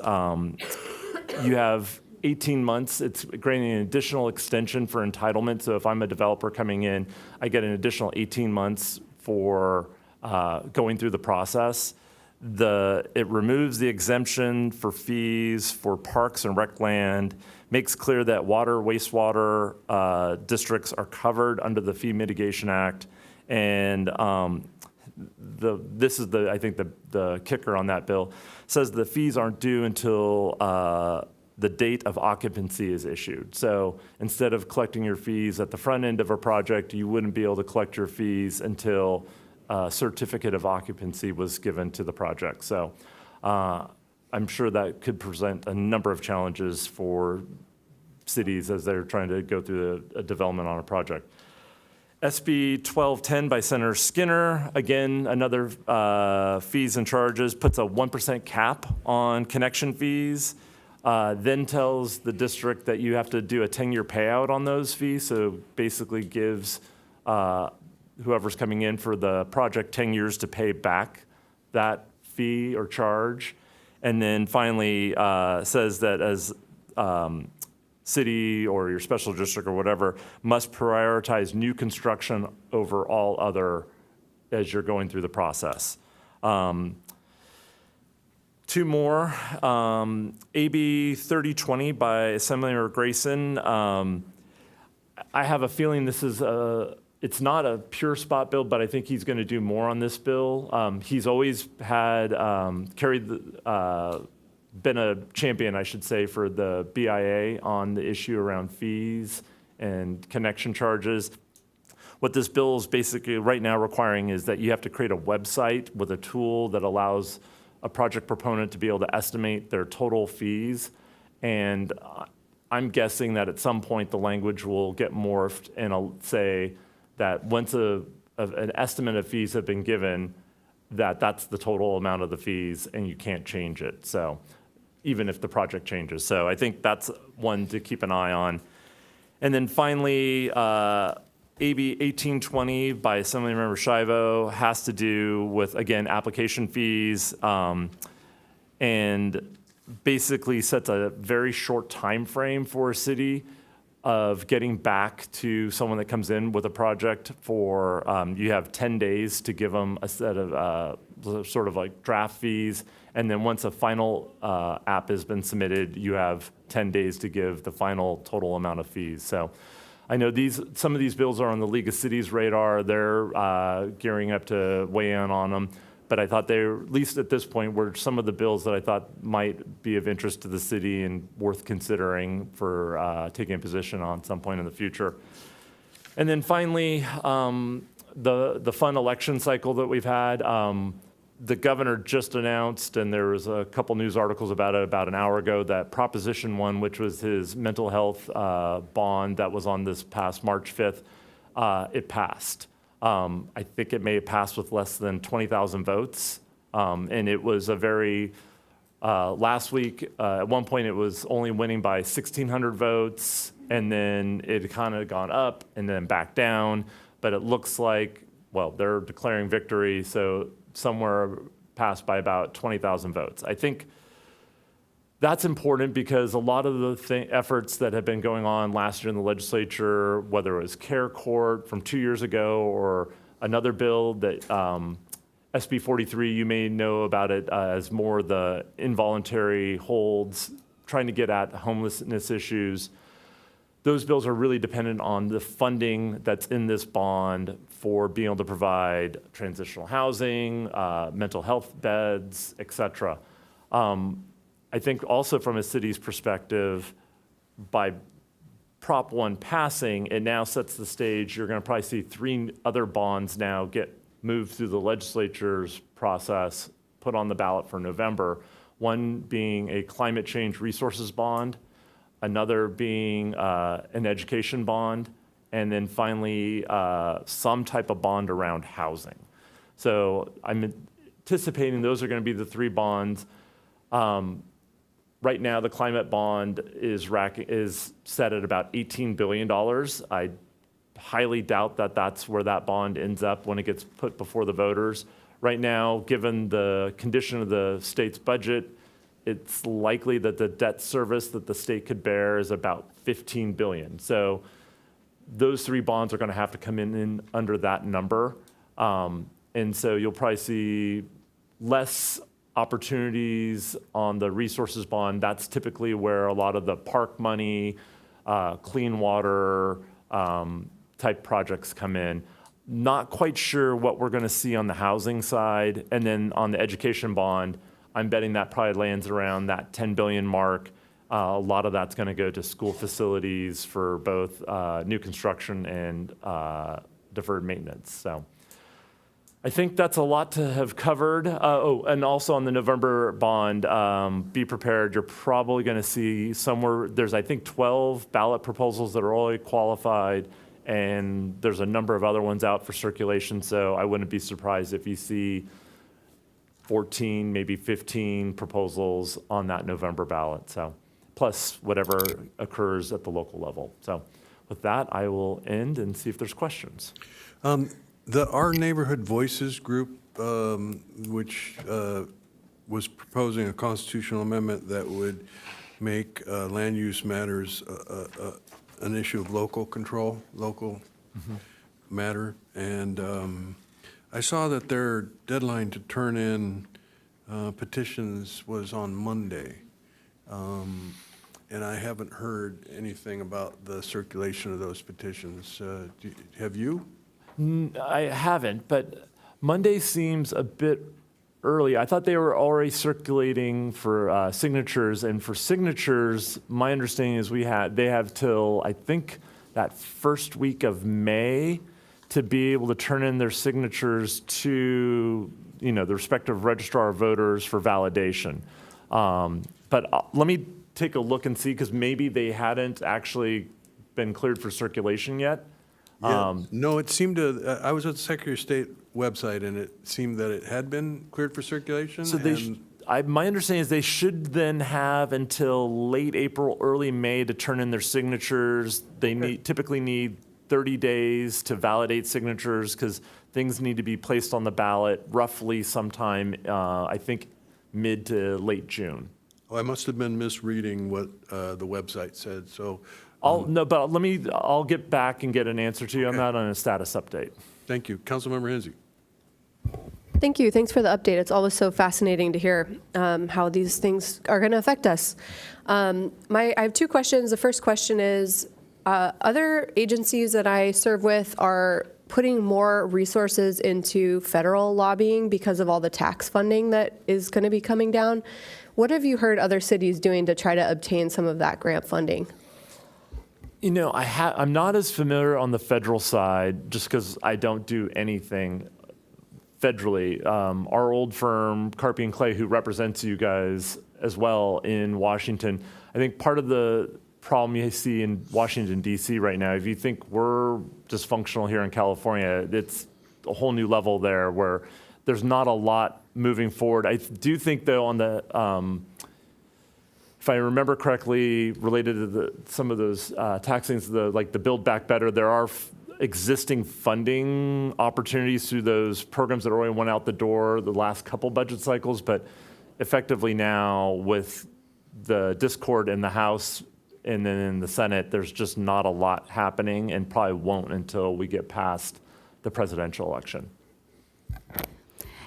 you have 18 months. It's granting an additional extension for entitlement. So if I'm a developer coming in, I get an additional 18 months for going through the process. It removes the exemption for fees for parks and rec land, makes clear that water, wastewater districts are covered under the Fee Mitigation Act, and this is I think the kicker on that bill, says the fees aren't due until the date of occupancy is issued. So instead of collecting your fees at the front end of a project, you wouldn't be able to collect your fees until certificate of occupancy was given to the project. So I'm sure that could present a number of challenges for cities as they're trying to go through a development on a project. SB 1210 by Senator Skinner, again, another fees and charges, puts a 1% cap on connection fees, then tells the district that you have to do a 10-year payout on those fees, so basically gives whoever's coming in for the project 10 years to pay back that fee or charge. And then finally says that as city or your special district or whatever must prioritize new construction over all other as you're going through the process. Two more, AB 3020 by Assemblymember Grayson. I have a feeling this is it's not a pure spot bill, but I think he's going to do more on this bill. He's always had been a champion, I should say, for the BIA on the issue around fees and connection charges. What this bill is basically right now requiring is that you have to create a website with a tool that allows a project proponent to be able to estimate their total fees. And I'm guessing that at some point the language will get morphed and I'll say that once an estimate of fees have been given, that's the total amount of the fees and you can't change it. So even if the project changes. So I think that's one to keep an eye on. And then finally, AB 1820 by Assemblymember Shivo has to do with, again, application fees, and basically sets a very short time frame for a city of getting back to someone that comes in with a project for, you have 10 days to give them a set of sort of like draft fees. And then once a final app has been submitted, you have 10 days to give the final total amount of fees. So I know some of these bills are on the League of Cities radar. They're gearing up to weigh in on them. But I thought they, at least at this point, were some of the bills that I thought might be of interest to the city and worth considering for taking a position on some point in the future. And then finally, the fun election cycle that we've had. The governor just announced, and there was a couple news articles about it about an hour ago, that Proposition 1, which was his mental health bond that was on this past March 5th, it passed. I think it may have passed with less than 20,000 votes. And it was a very, last week, at one point it was only winning by 1,600 votes, and then it had kind of gone up and then back down. But it looks like, well, they're declaring victory, so somewhere passed by about 20,000 votes. I think that's important because a lot of the efforts that have been going on last year in the legislature, whether it was Care Court from 2 years ago or another bill that SB 43, you may know about it as more the involuntary holds, trying to get at homelessness issues. Those bills are really dependent on the funding that's in this bond for being able to provide transitional housing, mental health beds, et cetera. I think also from a city's perspective, by Prop 1 passing, it now sets the stage. You're going to probably see 3 other bonds now get moved through the legislature's process, put on the ballot for November. One being a climate change resources bond, another being an education bond, and then finally some type of bond around housing. So I'm anticipating those are going to be the 3 bonds. Right now, the climate bond is set at about $18 billion. I highly doubt that that's where that bond ends up when it gets put before the voters. Right now, given the condition of the state's budget, it's likely that the debt service that the state could bear is about $15 billion. So those 3 bonds are going to have to come in under that number. And so you'll probably see less opportunities on the resources bond. That's typically where a lot of the park money, clean water type projects come in. Not quite sure what we're going to see on the housing side. And then on the education bond, I'm betting that probably lands around that 10 billion mark. A lot of that's going to go to school facilities for both new construction and deferred maintenance. So I think that's a lot to have covered. And also on the November bond, be prepared. You're probably going to see somewhere, there's I think 12 ballot proposals that are already qualified, and there's a number of other ones out for circulation. So I wouldn't be surprised if you see 14, maybe 15 proposals on that November ballot. So plus whatever occurs at the local level. So with that, I will end and see if there's questions. The Our Neighborhood Voices group, which was proposing a constitutional amendment that would make land use matters an issue of local control, local matter. And I saw that their deadline to turn in petitions was on Monday. And I haven't heard anything about the circulation of those petitions. Have you? I haven't, but Monday seems a bit early. I thought they were already circulating for signatures, and for signatures, my understanding is they have till, I think, that first week of May to be able to turn in their signatures to, the respective registrar of voters for validation. But let me take a look and see, because maybe they hadn't actually been cleared for circulation yet. Yeah. No, it seemed to, I was at the Secretary of State website, and it seemed that it had been cleared for circulation. So my understanding is they should then have until late April, early May to turn in their signatures. They typically need 30 days to validate signatures because things need to be placed on the ballot roughly sometime, I think, mid to late June. Oh, I must have been misreading what the website said, so. I'll get back and get an answer to you on that on a status update. Thank you. Councilmember Hensy. Thank you. Thanks for the update. It's always so fascinating to hear how these things are going to affect us. I have two questions. The first question is, other agencies that I serve with are putting more resources into federal lobbying because of all the tax funding that is going to be coming down. What have you heard other cities doing to try to obtain some of that grant funding? You know, I'm not as familiar on the federal side just because I don't do anything federally. Our old firm, Carpy and Clay, who represents you guys as well in Washington, I think part of the problem you see in Washington, D.C. right now, if you think we're dysfunctional here in California, it's a whole new level there where there's not a lot moving forward. I do think, though, on the if I remember correctly, related to some of those tax things, like the Build Back Better, there are existing funding opportunities through those programs that already went out the door the last couple budget cycles. But effectively now, with the discord in the House and then in the Senate, there's just not a lot happening and probably won't until we get past the presidential election.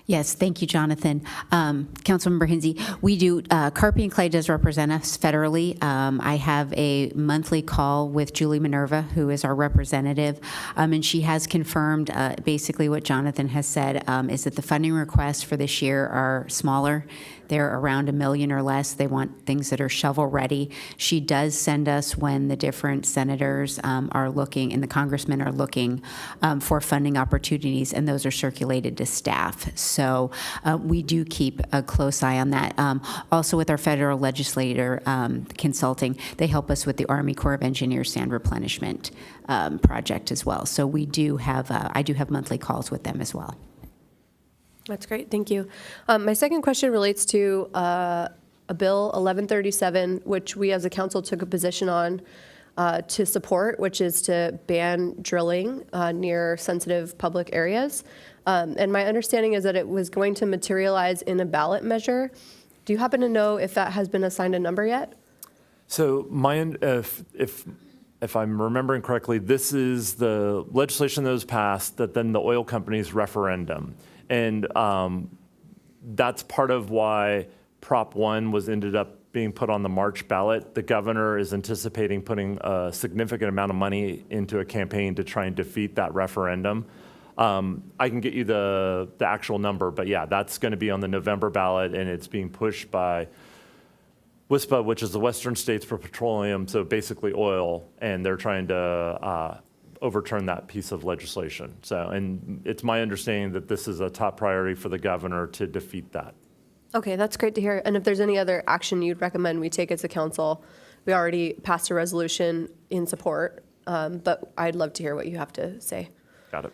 Yes, thank you, Jonathan. Councilmember Hensy, we do, Carpy and Clay does represent us federally. I have a monthly call with Julie Minerva, who is our representative, and she has confirmed basically what Jonathan has said, is that the funding requests for this year are smaller. They're around $1 million or less. They want things that are shovel-ready. She does send us when the different senators are looking and the congressmen are looking for funding opportunities, and those are circulated to staff. So we do keep a close eye on that. Also with our federal legislator consulting, they help us with the Army Corps of Engineers sand replenishment project as well. So we do have, I do have monthly calls with them as well. That's great. Thank you. My second question relates to a bill 1137, which we as a council took a position on to support, which is to ban drilling near sensitive public areas. And my understanding is that it was going to materialize in a ballot measure. Do you happen to know if that has been assigned a number yet? So if I'm remembering correctly, this is the legislation that was passed that then the oil companies referendum. And that's part of why Prop 1 ended up being put on the March ballot. The governor is anticipating putting a significant amount of money into a campaign to try and defeat that referendum. I can get you the actual number, but yeah, that's going to be on the November ballot, and it's being pushed by WSPA, which is the Western States for Petroleum, so basically oil, and they're trying to overturn that piece of legislation. So, and it's my understanding that this is a top priority for the governor to defeat that. Okay, that's great to hear. And if there's any other action you'd recommend we take as a council, we already passed a resolution in support, but I'd love to hear what you have to say. Got it.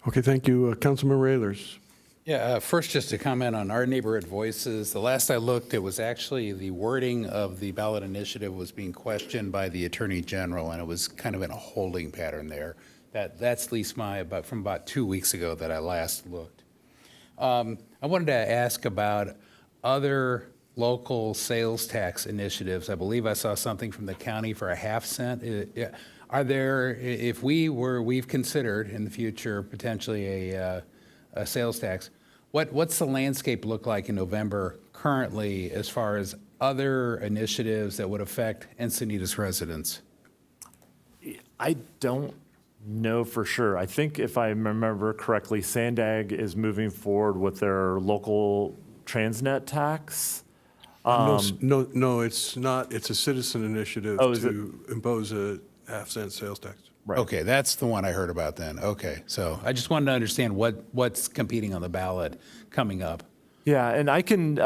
Okay, thank you. Councilmember Ehlers. Yeah, first just to comment on our neighborhood voices. The last I looked, it was actually the wording of the ballot initiative was being questioned by the Attorney General, and it was kind of in a holding pattern there. That's at least from about 2 weeks ago that I last looked. I wanted to ask about other local sales tax initiatives. I believe I saw something from the county for a half cent. Are there, if we've considered in the future potentially a sales tax, what's the landscape look like in November currently as far as other initiatives that would affect Encinitas residents? I don't know for sure. I think if I remember correctly, Sandag is moving forward with their local Transnet tax. No, it's not. It's a citizen initiative to impose a half-cent sales tax. Right. Okay, that's the one I heard about then. Okay, so I just wanted to understand what's competing on the ballot coming up. Yeah, and I can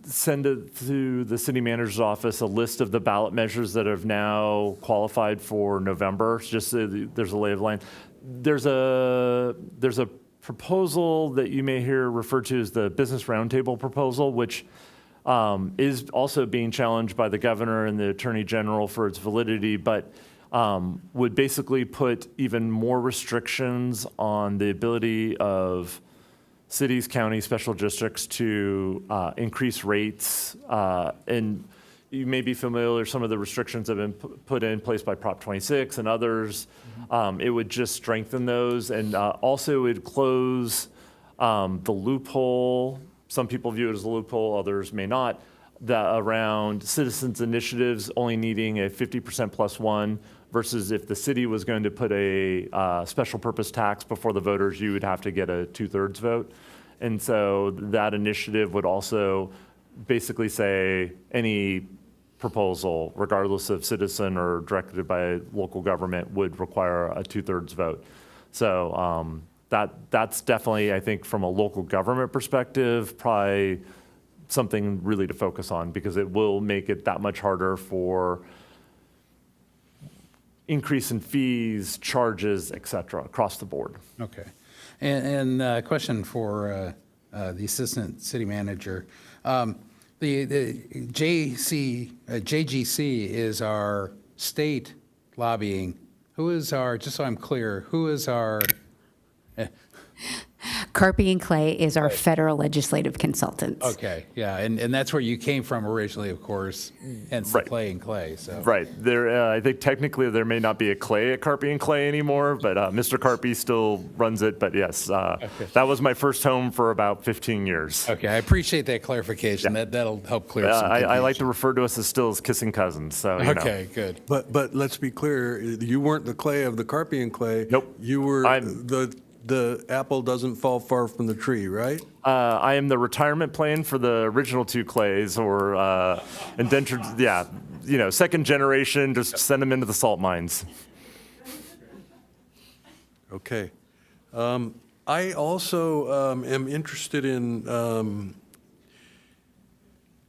send it to the city manager's office a list of the ballot measures that have now qualified for November. Just so there's a lay of the land. There's a proposal that you may hear referred to as the Business Roundtable proposal, which is also being challenged by the governor and the attorney general for its validity, but would basically put even more restrictions on the ability of cities, counties, special districts to increase rates. And you may be familiar with some of the restrictions that have been put in place by Prop 26 and others. It would just strengthen those, and also it would close the loophole. Some people view it as a loophole, others may not, that around citizens initiatives only needing a 50% plus one, versus if the city was going to put a special purpose tax before the voters, you would have to get a 2/3 vote. And so that initiative would also basically say any proposal, regardless of citizen or directed by local government, would require a 2/3 vote. So that's definitely, I think, from a local government perspective, probably something really to focus on, because it will make it that much harder for increase in fees, charges, et cetera, across the board. Okay. And a question for the assistant city manager. The JGC is our state lobbying. Who is our, just so I'm clear, who is our? Carpy and Clay is our federal legislative consultants. Okay, yeah, and that's where you came from originally, of course, hence the Right. Clay and Clay, so. Right. There, I think technically there may not be a Clay at Carpy and Clay anymore, but Mr. Carpy still runs it. But yes, that was my first home for about 15 years. Okay, I appreciate that clarification. Yeah. That'll help clear some I like to confusion. refer to us as still as kissing cousins. So you know. Okay, good. But let's be clear, you weren't the Clay of the Carpian Clay. Nope. You were I'm- the apple doesn't fall far from the tree, right? I am the retirement plan for the original two Clays, or indentured, yeah, you know, second generation, just send them into the salt mines. Okay. I also am interested in an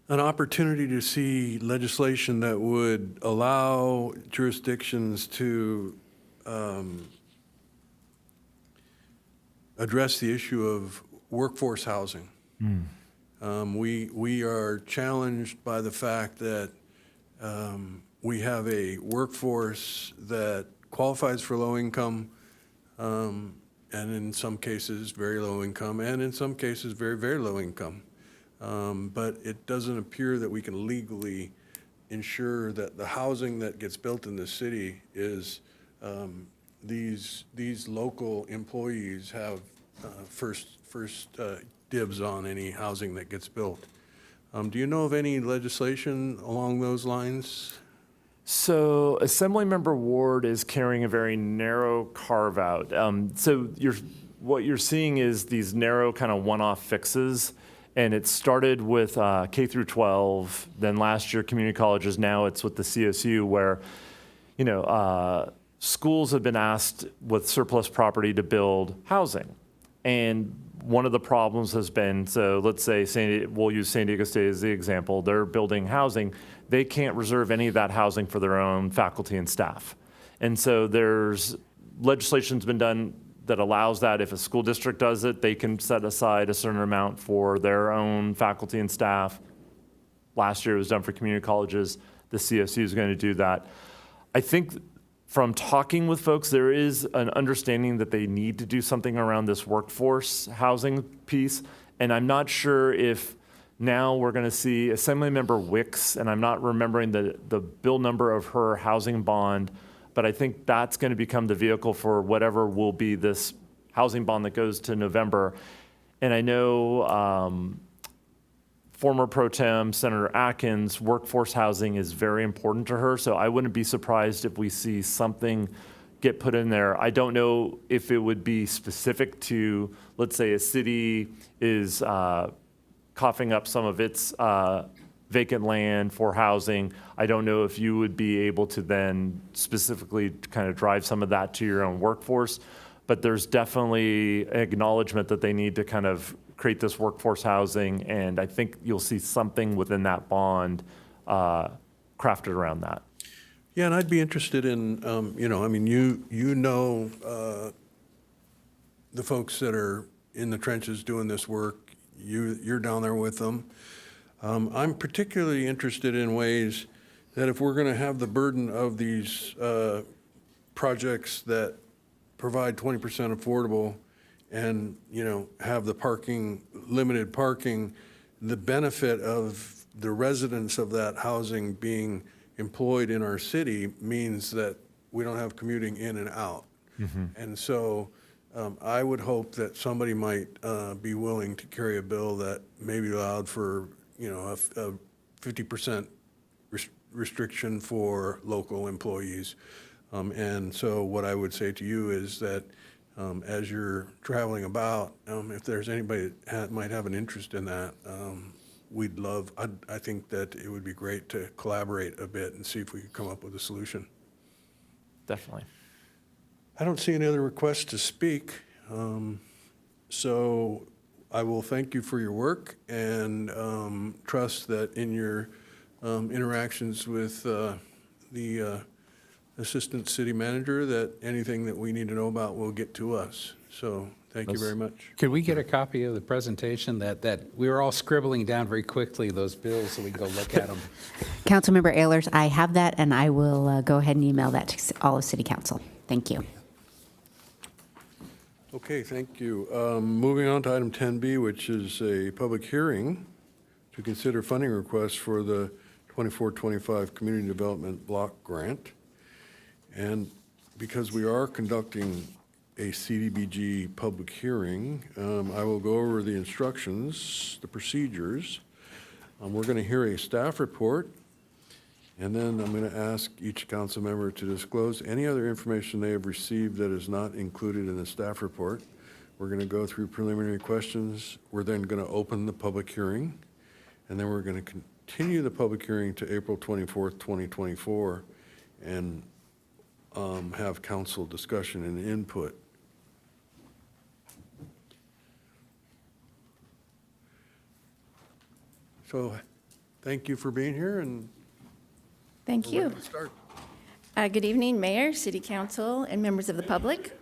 opportunity to see legislation that would allow jurisdictions to address the issue of workforce housing. We are challenged by the fact that we have a workforce that qualifies for low income, and in some cases very low income, and in some cases very, very low income. But it doesn't appear that we can legally ensure that the housing that gets built in the city is these local employees have first dibs on any housing that gets built. Do you know of any legislation along those lines? So Assemblymember Ward is carrying a very narrow carve out. So what you're seeing is these narrow kind of one-off fixes. And it started with K through 12, then last year community colleges, now it's with the CSU, where, you know, schools have been asked with surplus property to build housing. And one of the problems has been, so let's say we'll use San Diego State as the example, they're building housing. They can't reserve any of that housing for their own faculty and staff. And so there's legislation's been done that allows that. If a school district does it, they can set aside a certain amount for their own faculty and staff. Last year it was done for community colleges. The CSU is going to do that. I think from talking with folks, there is an understanding that they need to do something around this workforce housing piece. And I'm not sure if now we're going to see Assemblymember Wicks, and I'm not remembering the bill number of her housing bond, but I think that's going to become the vehicle for whatever will be this housing bond that goes to November. And I know former Pro Tem Senator Atkins, workforce housing is very important to her, so I wouldn't be surprised if we see something get put in there. I don't know if it would be specific to, let's say a city is coughing up some of its vacant land for housing. I don't know if you would be able to then specifically kind of drive some of that to your own workforce, but there's definitely acknowledgement that they need to kind of create this workforce housing, and I think you'll see something within that bond crafted around that. Yeah, and I'd be interested in, you know, I mean, you know the folks that are in the trenches doing this work. You're down there with them. I'm particularly interested in ways that if we're going to have the burden of these projects that provide 20% affordable and, have the parking, limited parking, the benefit of the residents of that housing being employed in our city means that we don't have commuting in and out. And so I would hope that somebody might be willing to carry a bill that maybe allowed for, a 50% restriction for local employees. And so what I would say to you is that as you're traveling about, if there's anybody that might have an interest in that, we'd love, I think that it would be great to collaborate a bit and see if we could come up with a solution. Definitely. I don't see any other requests to speak. So I will thank you for your work and trust that in your interactions with the Assistant City Manager that anything that we need to know about will get to us. So thank you very much. Could we get a copy of the presentation that we were all scribbling down very quickly, those bills, so we can go look at them? Councilmember Ehlers, I have that, and I will go ahead and email that to all of City Council. Thank you. Okay, thank you. Moving on to item 10B, which is a public hearing to consider funding requests for the 24-25 Community Development Block Grant. And because we are conducting a CDBG public hearing, I will go over the instructions, the procedures. We're going to hear a staff report, and then I'm going to ask each council member to disclose any other information they have received that is not included in the staff report. We're going to go through preliminary questions. We're then going to open the public hearing, and then we're going to continue the public hearing to April 24th, 2024, and have council discussion and input. So thank you for being here, and Thank we're you. ready to start. Good evening, Mayor, City Council, and members of the public.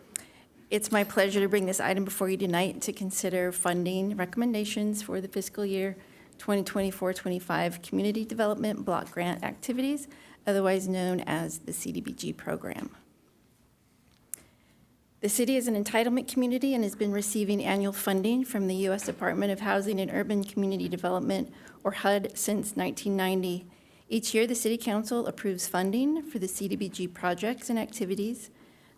It's my pleasure to bring this item before you tonight to consider funding recommendations for the fiscal year 2024-25 Community Development Block Grant activities, otherwise known as the CDBG program. The city is an entitlement community and has been receiving annual funding from the U.S. Department of Housing and Urban Community Development, or HUD, since 1990. Each year, the City Council approves funding for the CDBG projects and activities.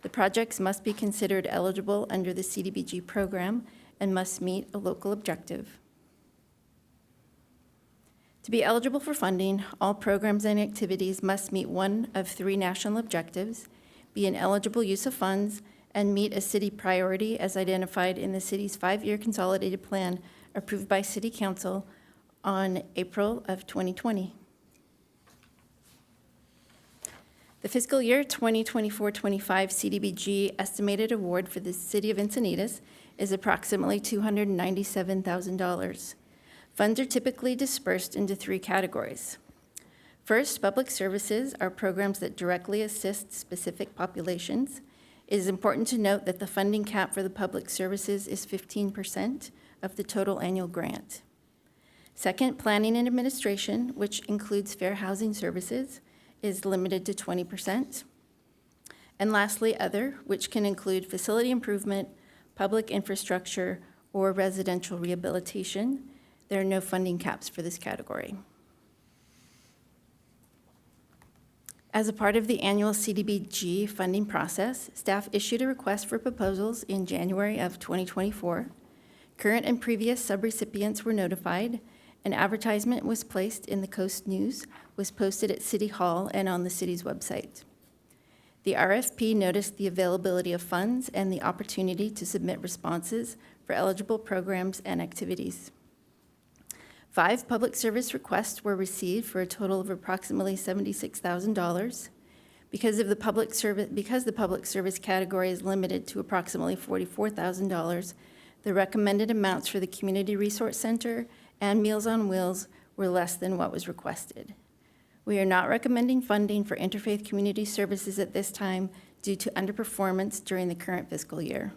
The projects must be considered eligible under the CDBG program and must meet a local objective. To be eligible for funding, all programs and activities must meet one of three national objectives, be an eligible use of funds, and meet a city priority as identified in the city's 5-year consolidated plan approved by City Council on April of 2020. The fiscal year 2024-25 CDBG estimated award for the city of Encinitas is approximately $297,000. Funds are typically dispersed into three categories. First, public services are programs that directly assist specific populations. It is important to note that the funding cap for the public services is 15% of the total annual grant. Second, planning and administration, which includes fair housing services, is limited to 20%. And lastly, other, which can include facility improvement, public infrastructure, or residential rehabilitation. There are no funding caps for this category. As a part of the annual CDBG funding process, staff issued a request for proposals in January of 2024. Current and previous subrecipients were notified. An advertisement was placed in the Coast News, was posted at City Hall and on the city's website. The RFP noticed the availability of funds and the opportunity to submit responses for eligible programs and activities. 5 public service requests were received for a total of approximately $76,000. Because the public service category is limited to approximately $44,000, the recommended amounts for the Community Resource Center and Meals on Wheels were less than what was requested. We are not recommending funding for interfaith community services at this time due to underperformance during the current fiscal year.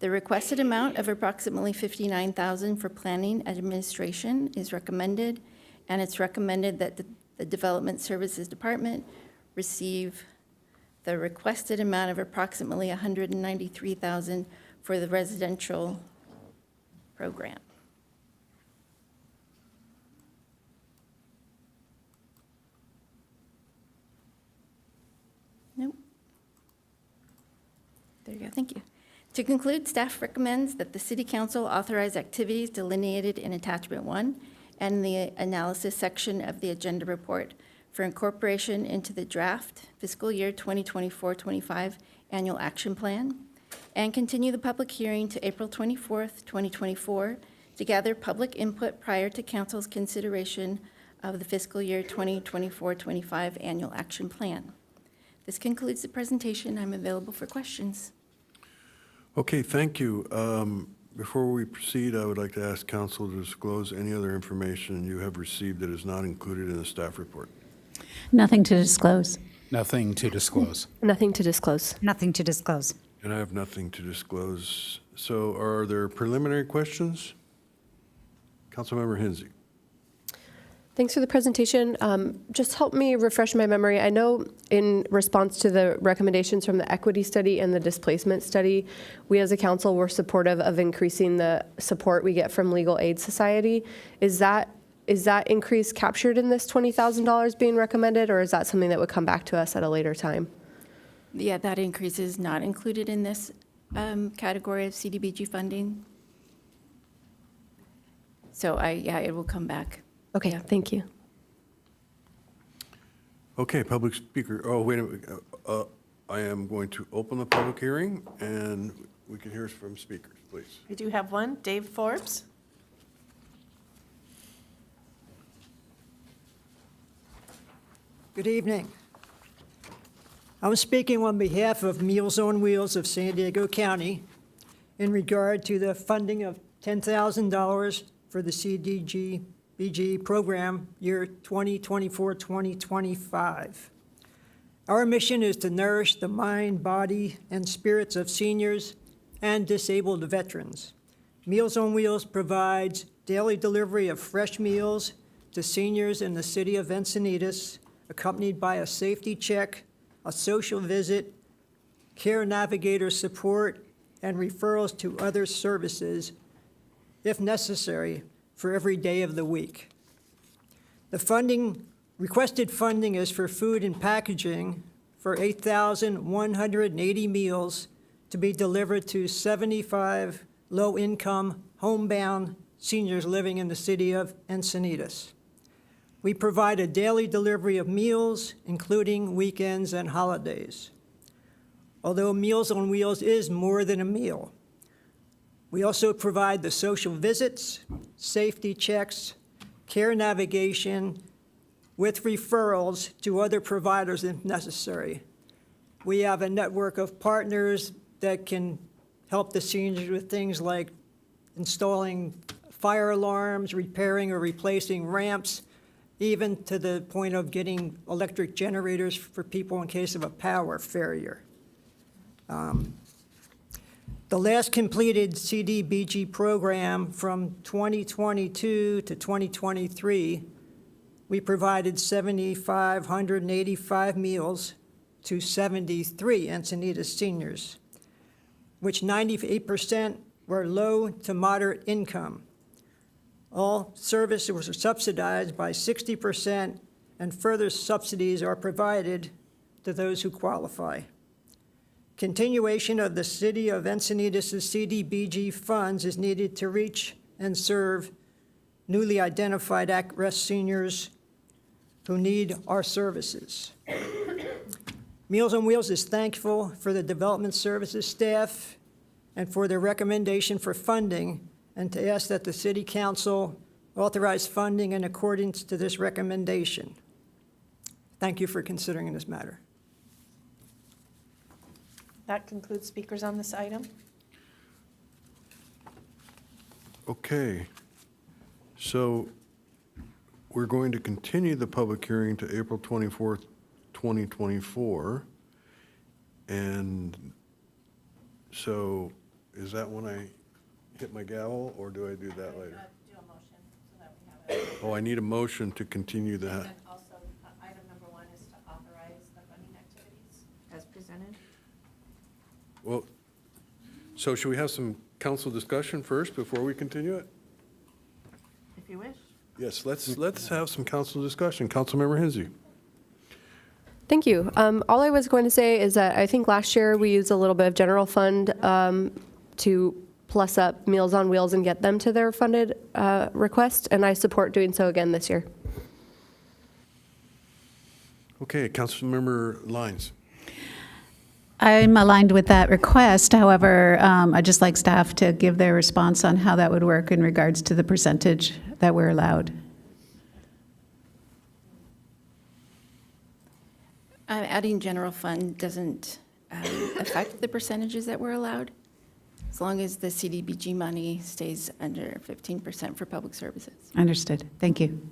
The requested amount of approximately $59,000 for planning administration is recommended, and it's recommended that the Development Services Department receive the requested amount of approximately $193,000 for the residential program. Nope. There you go, thank you. To conclude, staff recommends that the City Council authorize activities delineated in Attachment 1 and the analysis section of the agenda report for incorporation into the draft fiscal year 2024-25 annual action plan, and continue the public hearing to April 24th, 2024, to gather public input prior to Council's consideration of the fiscal year 2024-25 annual action plan. This concludes the presentation. I'm available for questions. Okay, thank you. Before we proceed, I would like to ask council to disclose any other information you have received that is not included in the staff report. Nothing to disclose. Nothing to disclose. Nothing to disclose. Nothing to disclose. And I have nothing to disclose. So are there preliminary questions? Councilmember Hensy. Thanks for the presentation. Just help me refresh my memory. I know in response to the recommendations from the equity study and the displacement study, we as a council were supportive of increasing the support we get from Legal Aid Society. Is that increase captured in this $20,000 being recommended, or is that something that would come back to us at a later time? Yeah, that increase is not included in this category of CDBG funding. So yeah, it will come back. Okay, Yeah. thank you. Okay, public speaker. Oh, wait a minute. I am going to open the public hearing, and we can hear from speakers, please. We do have one, Dave Forbes. Good evening. I'm speaking on behalf of Meals on Wheels of San Diego County in regard to the funding of $10,000 for the CDBG program year 2024-2025. Our mission is to nourish the mind, body, and spirits of seniors and disabled veterans. Meals on Wheels provides daily delivery of fresh meals to seniors in the city of Encinitas, accompanied by a safety check, a social visit, care navigator support, and referrals to other services, if necessary, for every day of the week. The requested funding is for food and packaging for 8,180 meals to be delivered to 75 low-income, homebound seniors living in the city of Encinitas. We provide a daily delivery of meals, including weekends and holidays. Although Meals on Wheels is more than a meal, we also provide the social visits, safety checks, care navigation, with referrals to other providers if necessary. We have a network of partners that can help the seniors with things like installing fire alarms, repairing or replacing ramps, even to the point of getting electric generators for people in case of a power failure. The last completed CDBG program from 2022 to 2023, we provided 7,585 meals to 73 Encinitas seniors, which 98% were low to moderate income. All services were subsidized by 60%, and further subsidies are provided to those who qualify. Continuation of the City of Encinitas' CDBG funds is needed to reach and serve newly identified at-risk seniors who need our services. Meals on Wheels is thankful for the Development Services staff and for their recommendation for funding, and to ask that the City Council authorize funding in accordance to this recommendation. Thank you for considering this matter. That concludes speakers on this item. Okay. So we're going to continue the public hearing to April 24th, 2024. And so is that when I hit my gavel, or do I do that later? Do a motion so that we have it. Oh, I need a motion to continue that. And also, item number 1 is to authorize the funding activities as presented. Well, so should we have some council discussion first before we continue it? If you wish. Yes, let's have some council discussion. Councilmember Hensy. Thank you. All I was going to say is that I think last year we used a little bit of general fund to plus up Meals on Wheels and get them to their funded request, and I support doing so again this year. Okay, Councilmember Lyons. I'm aligned with that request. However, I'd just like staff to give their response on how that would work in regards to the percentage that we're allowed. Adding general fund doesn't affect the percentages that we're allowed, as long as the CDBG money stays under 15% for public services. Understood. Thank you.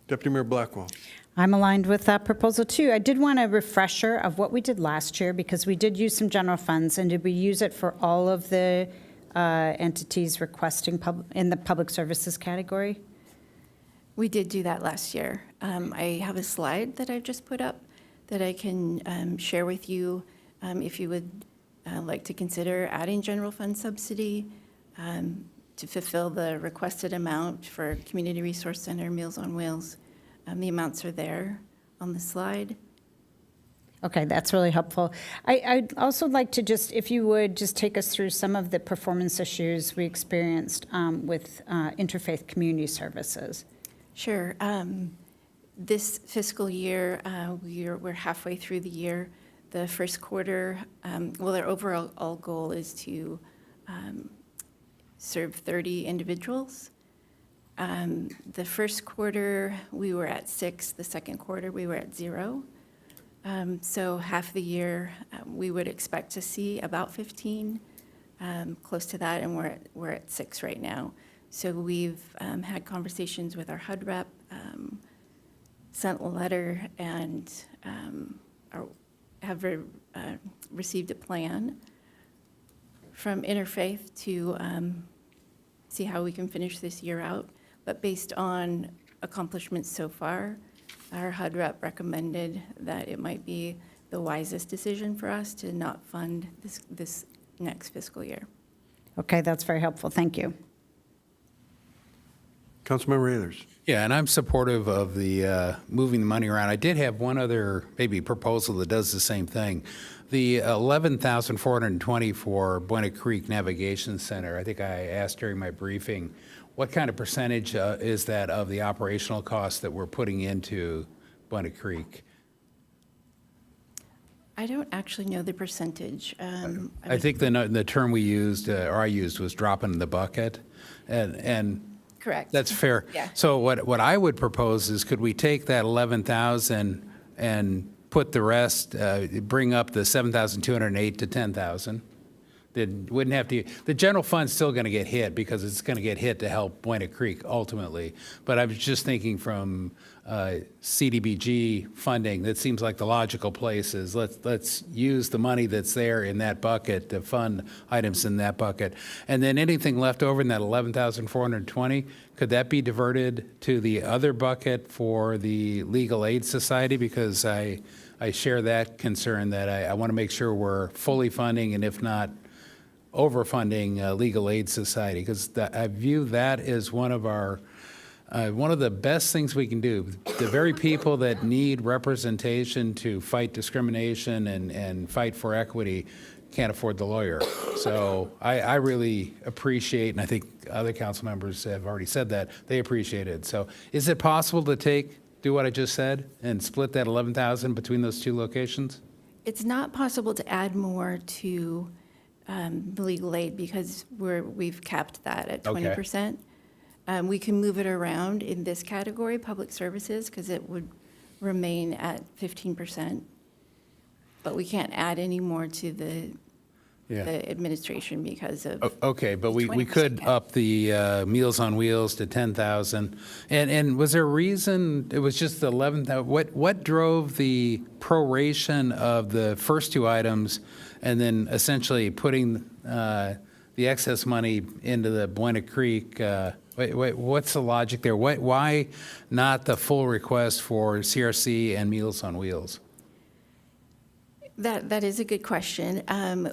Deputy Mayor Blackwell. I'm aligned with that proposal too. I did want a refresher of what we did last year, because we did use some general funds, and did we use it for all of the entities requesting in the public services category? We did do that last year. I have a slide that I've just put up that I can share with you if you would like to consider adding general fund subsidy to fulfill the requested amount for Community Resource Center, Meals on Wheels. The amounts are there on the slide. Okay, that's really helpful. I'd also like to just, if you would, just take us through some of the performance issues we experienced with interfaith community services. Sure. This fiscal year, we're halfway through the year. The first quarter, well, their overall goal is to serve 30 individuals. The first quarter, we were at 6. The second quarter, we were at 0. So half the year, we would expect to see about 15, close to that, and we're at 6 right now. So we've had conversations with our HUD rep, sent a letter, and have received a plan from Interfaith to see how we can finish this year out. But based on accomplishments so far, our HUD rep recommended that it might be the wisest decision for us to not fund this next fiscal year. Okay, that's very helpful. Thank you. Councilmember Ayers. Yeah, and I'm supportive of the moving the money around. I did have one other maybe proposal that does the same thing. The $11,420 for Buena Creek Navigation Center, I think I asked during my briefing, what kind of percentage is that of the operational costs that we're putting into Buena Creek? I don't actually know the percentage. I think the term we used, or I used, was drop in the bucket, and Correct. that's fair. Yeah. So what I would propose is, could we take that 11,000 and put the rest, bring up the 7,208 to 10,000? Wouldn't have to. The general fund's still going to get hit because it's going to get hit to help Buena Creek ultimately. But I was just thinking from CDBG funding, that seems like the logical place is let's use the money that's there in that bucket to fund items in that bucket, and then anything left over in that 11,420, could that be diverted to the other bucket for the Legal Aid Society? Because I share that concern that I want to make sure we're fully funding, and if not, overfunding Legal Aid Society, because I view that as one of the best things we can do. The very people that need representation to fight discrimination and fight for equity can't afford the lawyer. So I really appreciate, and I think other council members have already said that, they appreciate it. So is it possible to do what I just said and split that 11,000 between those two locations? It's not possible to add more to the legal aid because we've capped that at 20%. We can move it around in this category, public services, because it would remain at 15%. But we can't add any more to the administration because of Okay, but we 20% could cap. up the Meals on Wheels to 10,000. And was there a reason, it was just the 11,000, what drove the proration of the first two items and then essentially putting the excess money into the Buena Creek. What's the logic there? Why not the full request for CRC and Meals on Wheels? That is a good question.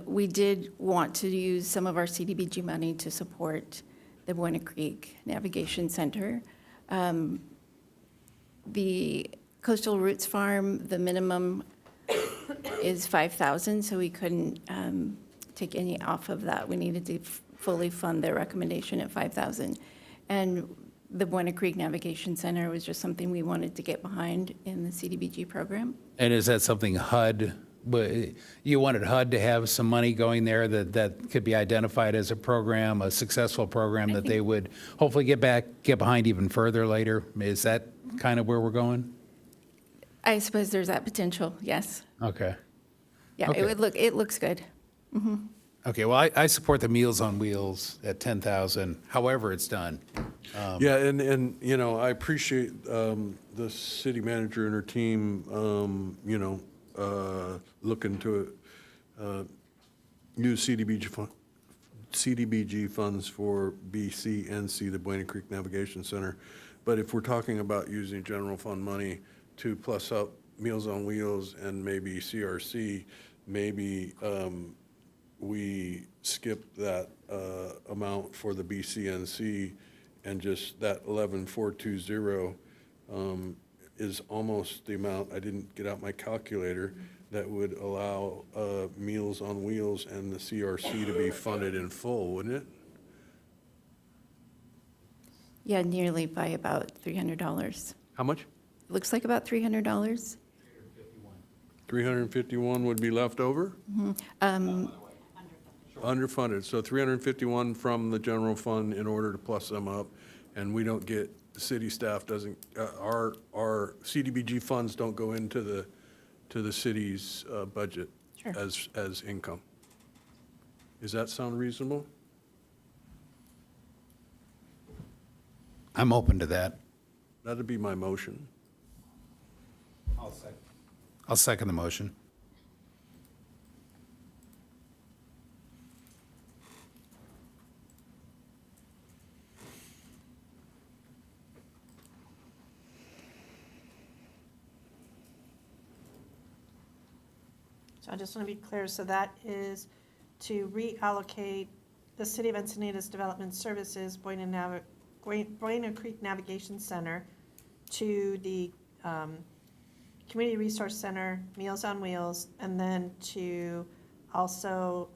We did want to use some of our CDBG money to support the Buena Creek Navigation Center. The Coastal Roots Farm, the minimum is $5,000, so we couldn't take any off of that. We needed to fully fund their recommendation at $5,000. And the Buena Creek Navigation Center was just something we wanted to get behind in the CDBG program. And is that something HUD, but you wanted HUD to have some money going there that could be identified as a program, a successful program that they would hopefully get behind even further later? Is that kind of where we're going? I suppose there's that potential, yes. Okay. Yeah, Okay. it looks good. Mhm. Okay, well, I support the Meals on Wheels at 10,000, however it's done. Yeah, and, you know, I appreciate the city manager and her team, looking to use CDBG funds for BCNC, the Buena Creek Navigation Center. But if we're talking about using general fund money to plus up Meals on Wheels and maybe CRC, maybe we skip that amount for the BCNC, and just that 11,420 is almost the amount, I didn't get out my calculator, that would allow Meals on Wheels and the CRC to be funded in full, wouldn't it? Yeah, nearly by about $300. How much? Looks like about $300. 351 would be left over? Mhm. Underfunded, so 351 from the general fund in order to plus them up, and we don't get, the city staff doesn't, our CDBG funds don't go into the city's budget Sure. as income. Does that sound reasonable? I'm open to that. That'd be my motion. I'll second the motion. So I just want to be clear, so that is to reallocate the City of Encinitas Development Services, Buena Creek Navigation Center, to the Community Resource Center, Meals on Wheels, and then to also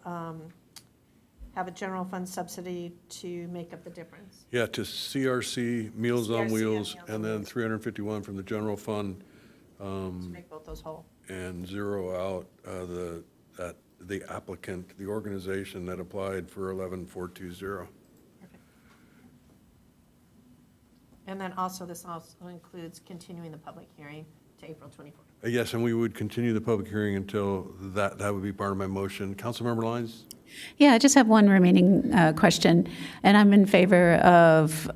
have a general fund subsidy to make up the difference. Yeah, to CRC, Meals on CRC and Wheels, Meals on and then Wheels. 351 from the general fund, To make both those whole. and zero out the applicant, the organization that applied for 11,420. And then also, this also includes continuing the public hearing to April 24th. Yes, and we would continue the public hearing until that would be part of my motion. Councilmember Lyons? Yeah, I just have one remaining question, and I'm in favor of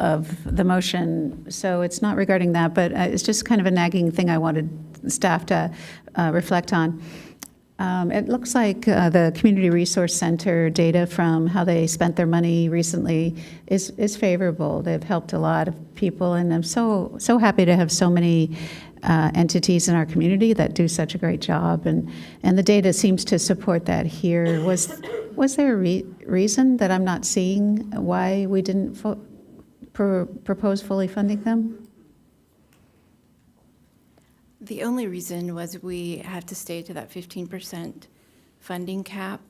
the motion, so it's not regarding that, but it's just kind of a nagging thing I wanted staff to reflect on. It looks like the Community Resource Center data from how they spent their money recently is favorable. They've helped a lot of people, and I'm so happy to have so many entities in our community that do such a great job, and the data seems to support that here. Was there a reason that I'm not seeing why we didn't propose fully funding them? The only reason was we have to stay to that 15% funding cap,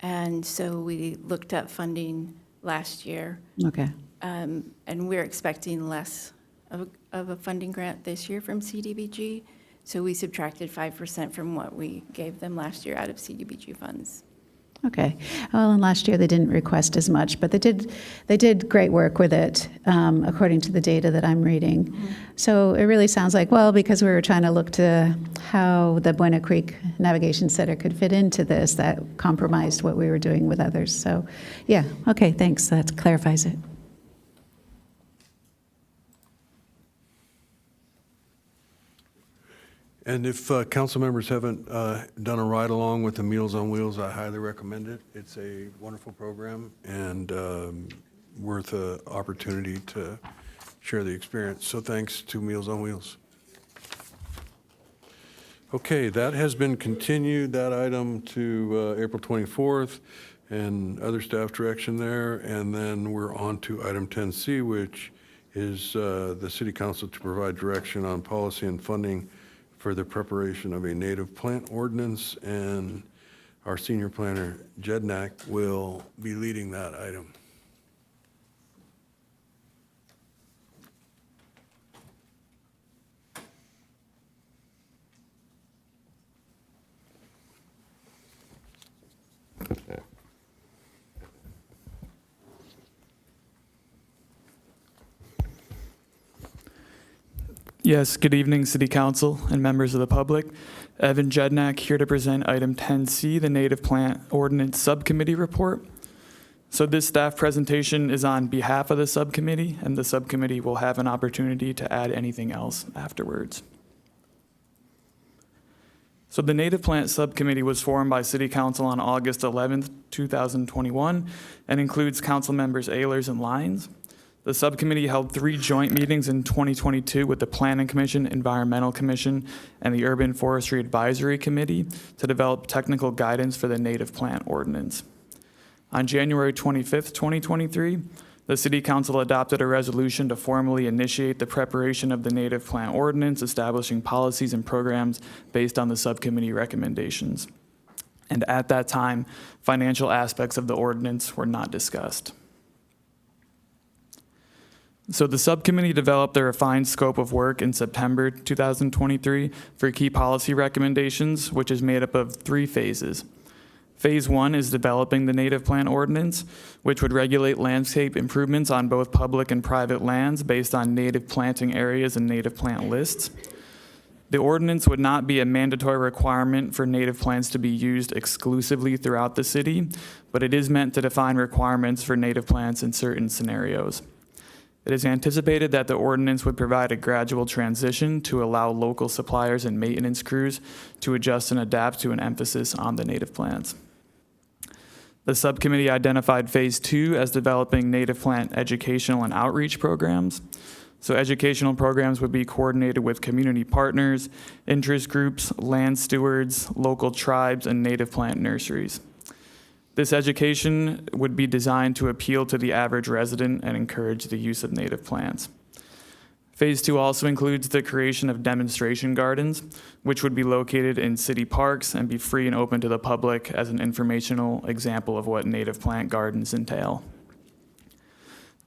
and so we looked at funding last year. Okay. And we're expecting less of a funding grant this year from CDBG, so we subtracted 5% from what we gave them last year out of CDBG funds. Okay. Well, and last year they didn't request as much, but they did great work with it, according to the data that I'm reading. Mm-hmm. So it really sounds like, well, because we were trying to look to how the Buena Creek Navigation Center could fit into this, that compromised what we were doing with others. So, yeah, okay, thanks. That clarifies it. And if council members haven't done a ride along with the Meals on Wheels, I highly recommend it. It's a wonderful program and worth an opportunity to share the experience. So thanks to Meals on Wheels. Okay, that has been continued, that item, to April 24th and other staff direction there. And then we're on to item 10C, which is the city council to provide direction on policy and funding for the preparation of a native plant ordinance, and our senior planner, Jednak, will be leading that item. Yes, good evening, City Council and members of the public. Evan Jednak here to present item 10C, the Native Plant Ordinance Subcommittee Report. So this staff presentation is on behalf of the subcommittee, and the subcommittee will have an opportunity to add anything else afterwards. So the Native Plant Subcommittee was formed by City Council on August 11th, 2021, and includes council members Ehlers and Lyons. The subcommittee held 3 joint meetings in 2022 with the Planning Commission, Environmental Commission, and the Urban Forestry Advisory Committee to develop technical guidance for the native plant ordinance. On January 25th, 2023, the City Council adopted a resolution to formally initiate the preparation of the native plant ordinance, establishing policies and programs based on the subcommittee recommendations. And at that time, financial aspects of the ordinance were not discussed. So the subcommittee developed a refined scope of work in September 2023 for key policy recommendations, which is made up of 3 phases. Phase 1 is developing the native plant ordinance, which would regulate landscape improvements on both public and private lands based on native planting areas and native plant lists. The ordinance would not be a mandatory requirement for native plants to be used exclusively throughout the city, but it is meant to define requirements for native plants in certain scenarios. It is anticipated that the ordinance would provide a gradual transition to allow local suppliers and maintenance crews to adjust and adapt to an emphasis on the native plants. The subcommittee identified Phase 2 as developing native plant educational and outreach programs. So educational programs would be coordinated with community partners, interest groups, land stewards, local tribes, and native plant nurseries. This education would be designed to appeal to the average resident and encourage the use of native plants. Phase 2 also includes the creation of demonstration gardens, which would be located in city parks and be free and open to the public as an informational example of what native plant gardens entail.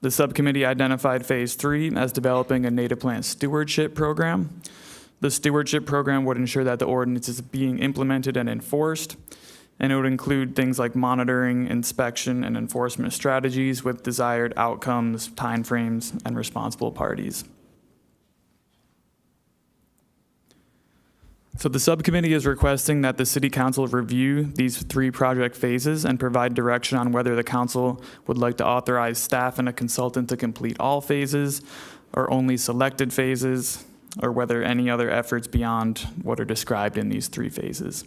The subcommittee identified Phase 3 as developing a native plant stewardship program. The stewardship program would ensure that the ordinance is being implemented and enforced, and it would include things like monitoring, inspection, and enforcement strategies with desired outcomes, timeframes, and responsible parties. So the subcommittee is requesting that the City Council review these 3 project phases and provide direction on whether the council would like to authorize staff and a consultant to complete all phases or only selected phases, or whether any other efforts beyond what are described in these 3 phases.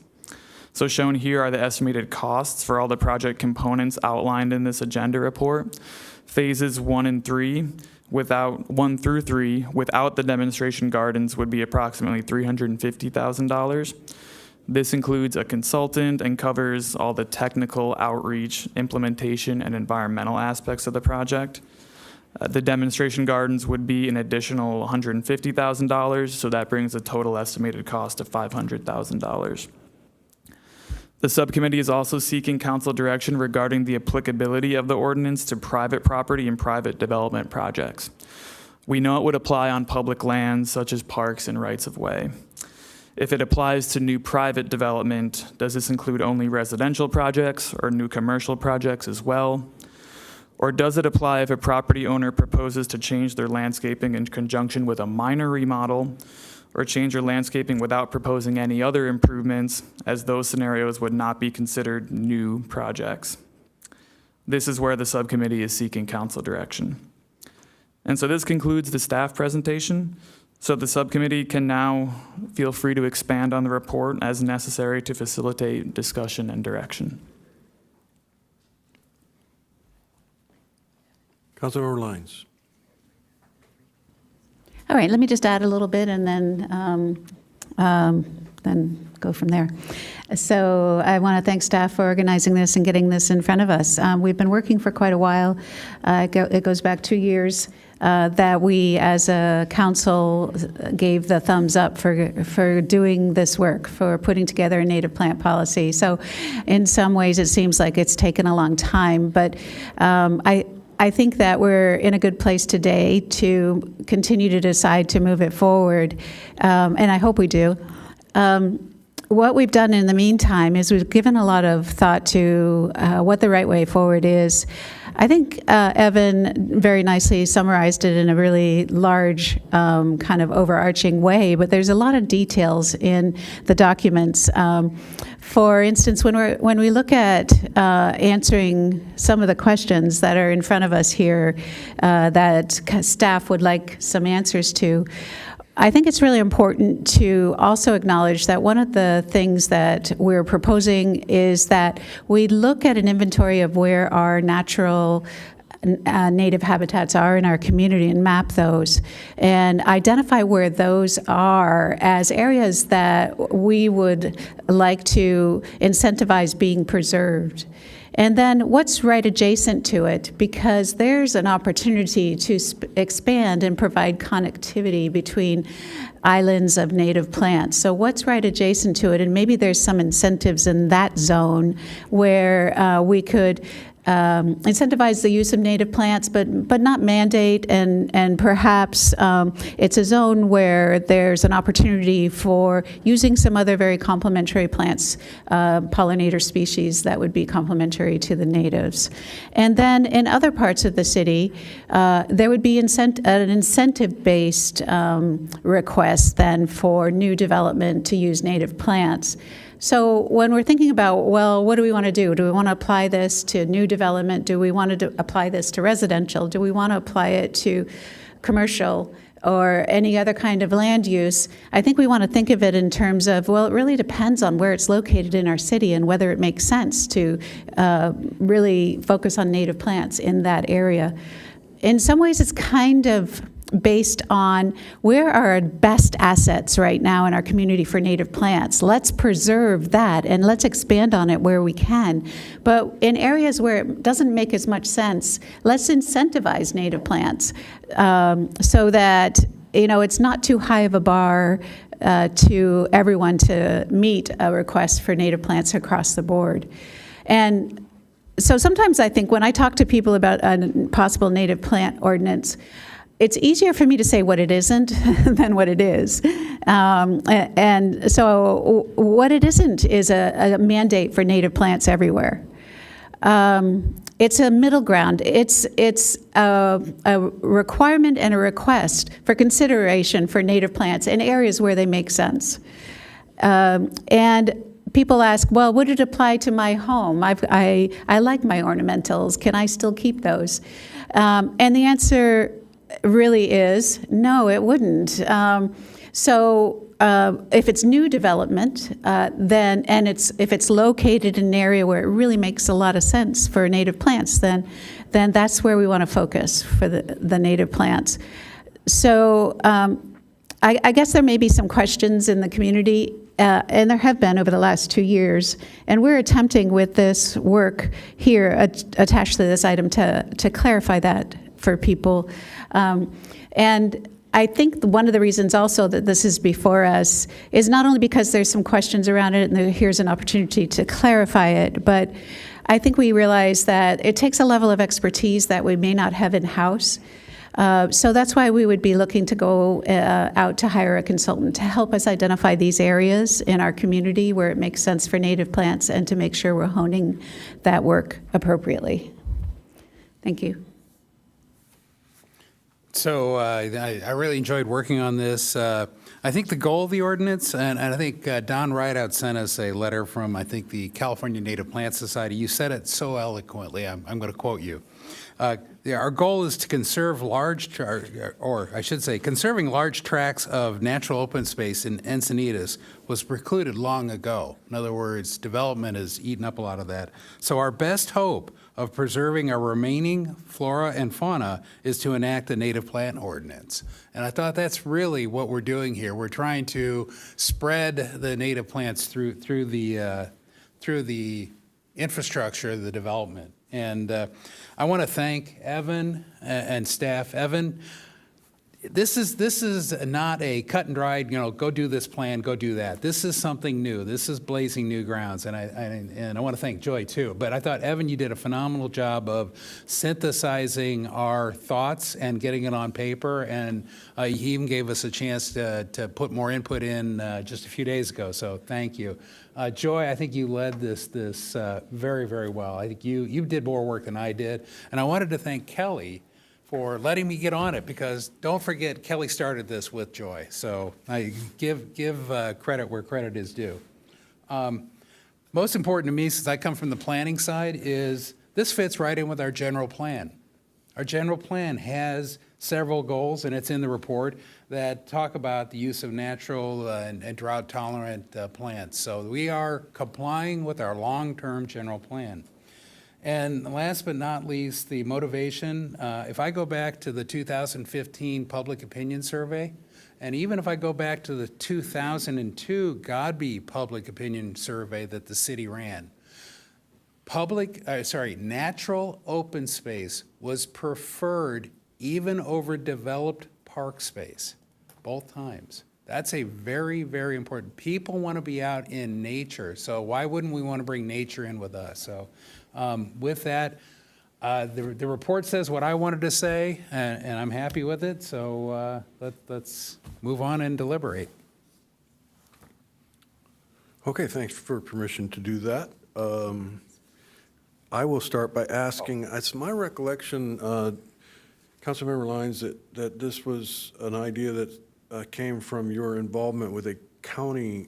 So shown here are the estimated costs for all the project components outlined in this agenda report. Phases 1 through 3, without the demonstration gardens, would be approximately $350,000. This includes a consultant and covers all the technical, outreach, implementation, and environmental aspects of the project. The demonstration gardens would be an additional $150,000, so that brings the total estimated cost to $500,000. The subcommittee is also seeking council direction regarding the applicability of the ordinance to private property and private development projects. We know it would apply on public lands such as parks and rights of way. If it applies to new private development, does this include only residential projects or new commercial projects as well? Or does it apply if a property owner proposes to change their landscaping in conjunction with a minor remodel, or change their landscaping without proposing any other improvements, as those scenarios would not be considered new projects? This is where the subcommittee is seeking council direction. And so this concludes the staff presentation. So the subcommittee can now feel free to expand on the report as necessary to facilitate discussion and direction. Councilmember Lyons. All right, let me just add a little bit and then go from there. So I want to thank staff for organizing this and getting this in front of us. We've been working for quite a while. It goes back 2 years that we, as a council, gave the thumbs up for doing this work, for putting together a native plant policy. So in some ways, it seems like it's taken a long time, but I think that we're in a good place today to continue to decide to move it forward, and I hope we do. What we've done in the meantime is we've given a lot of thought to what the right way forward is. I think Evan very nicely summarized it in a really large kind of overarching way, but there's a lot of details in the documents. For instance, when we look at answering some of the questions that are in front of us here that staff would like some answers to, I think it's really important to also acknowledge that one of the things that we're proposing is that we look at an inventory of where our natural native habitats are in our community and map those and identify where those are as areas that we would like to incentivize being preserved. And then what's right adjacent to it, because there's an opportunity to expand and provide connectivity between islands of native plants. So what's right adjacent to it, and maybe there's some incentives in that zone where we could incentivize the use of native plants, but not mandate, and perhaps it's a zone where there's an opportunity for using some other very complementary plants, pollinator species that would be complementary to the natives. And then in other parts of the city, there would be an incentive-based request then for new development to use native plants. So when we're thinking about, well, what do we want to do? Do we want to apply this to new development? Do we want to apply this to residential? Do we want to apply it to commercial or any other kind of land use? I think we want to think of it in terms of, well, it really depends on where it's located in our city and whether it makes sense to really focus on native plants in that area. In some ways, it's kind of based on where are our best assets right now in our community for native plants. Let's preserve that and let's expand on it where we can. But in areas where it doesn't make as much sense, let's incentivize native plants so that it's not too high of a bar to everyone to meet a request for native plants across the board. And so sometimes I think when I talk to people about a possible native plant ordinance, it's easier for me to say what it isn't than what it is. And so what it isn't is a mandate for native plants everywhere. It's a middle ground. It's a requirement and a request for consideration for native plants in areas where they make sense. And people ask, well, would it apply to my home? I like my ornamentals. Can I still keep those? And the answer really is no, it wouldn't. So if it's new development, then if it's located in an area where it really makes a lot of sense for native plants, then that's where we want to focus for the native plants. So I guess there may be some questions in the community, and there have been over the last 2 years, and we're attempting with this work here attached to this item to clarify that for people. And I think one of the reasons also that this is before us is not only because there's some questions around it and here's an opportunity to clarify it, but I think we realize that it takes a level of expertise that we may not have in-house. So that's why we would be looking to go out to hire a consultant to help us identify these areas in our community where it makes sense for native plants and to make sure we're honing that work appropriately. Thank you. So I really enjoyed working on this. I think the goal of the ordinance, and I think Don Rideout sent us a letter from, I think, the California Native Plant Society. You said it so eloquently. I'm going to quote you. Our goal is to conserve conserving large tracts of natural open space in Encinitas was precluded long ago. In other words, development has eaten up a lot of that. So our best hope of preserving our remaining flora and fauna is to enact the native plant ordinance. And I thought that's really what we're doing here. We're trying to spread the native plants through the infrastructure, the development. And I want to thank Evan and staff. Evan, this is not a cut and dried, go do this plan, go do that. This is something new. This is blazing new grounds, and I want to thank Joy too. But I thought, Evan, you did a phenomenal job of synthesizing our thoughts and getting it on paper, and he even gave us a chance to put more input in just a few days ago. So thank you. Joy, I think you led this very, very well. I think you did more work than I did, and I wanted to thank Kelly for letting me get on it, because don't forget, Kelly started this with Joy. So I give credit where credit is due. Most important to me, since I come from the planning side, is this fits right in with our general plan. Our general plan has several goals, and it's in the report, that talk about the use of natural and drought-tolerant plants. So we are complying with our long-term general plan. And last but not least, the motivation. If I go back to the 2015 public opinion survey, and even if I go back to the 2002 Godby public opinion survey that the city ran, natural open space was preferred even over developed park space, both times. That's a very, very important. People want to be out in nature, so why wouldn't we want to bring nature in with us? So with that, the report says what I wanted to say, and I'm happy with it, so let's move on and deliberate. Okay, thanks for permission to do that. I will start by asking, it's my recollection, Councilmember Lyons, that this was an idea that came from your involvement with a county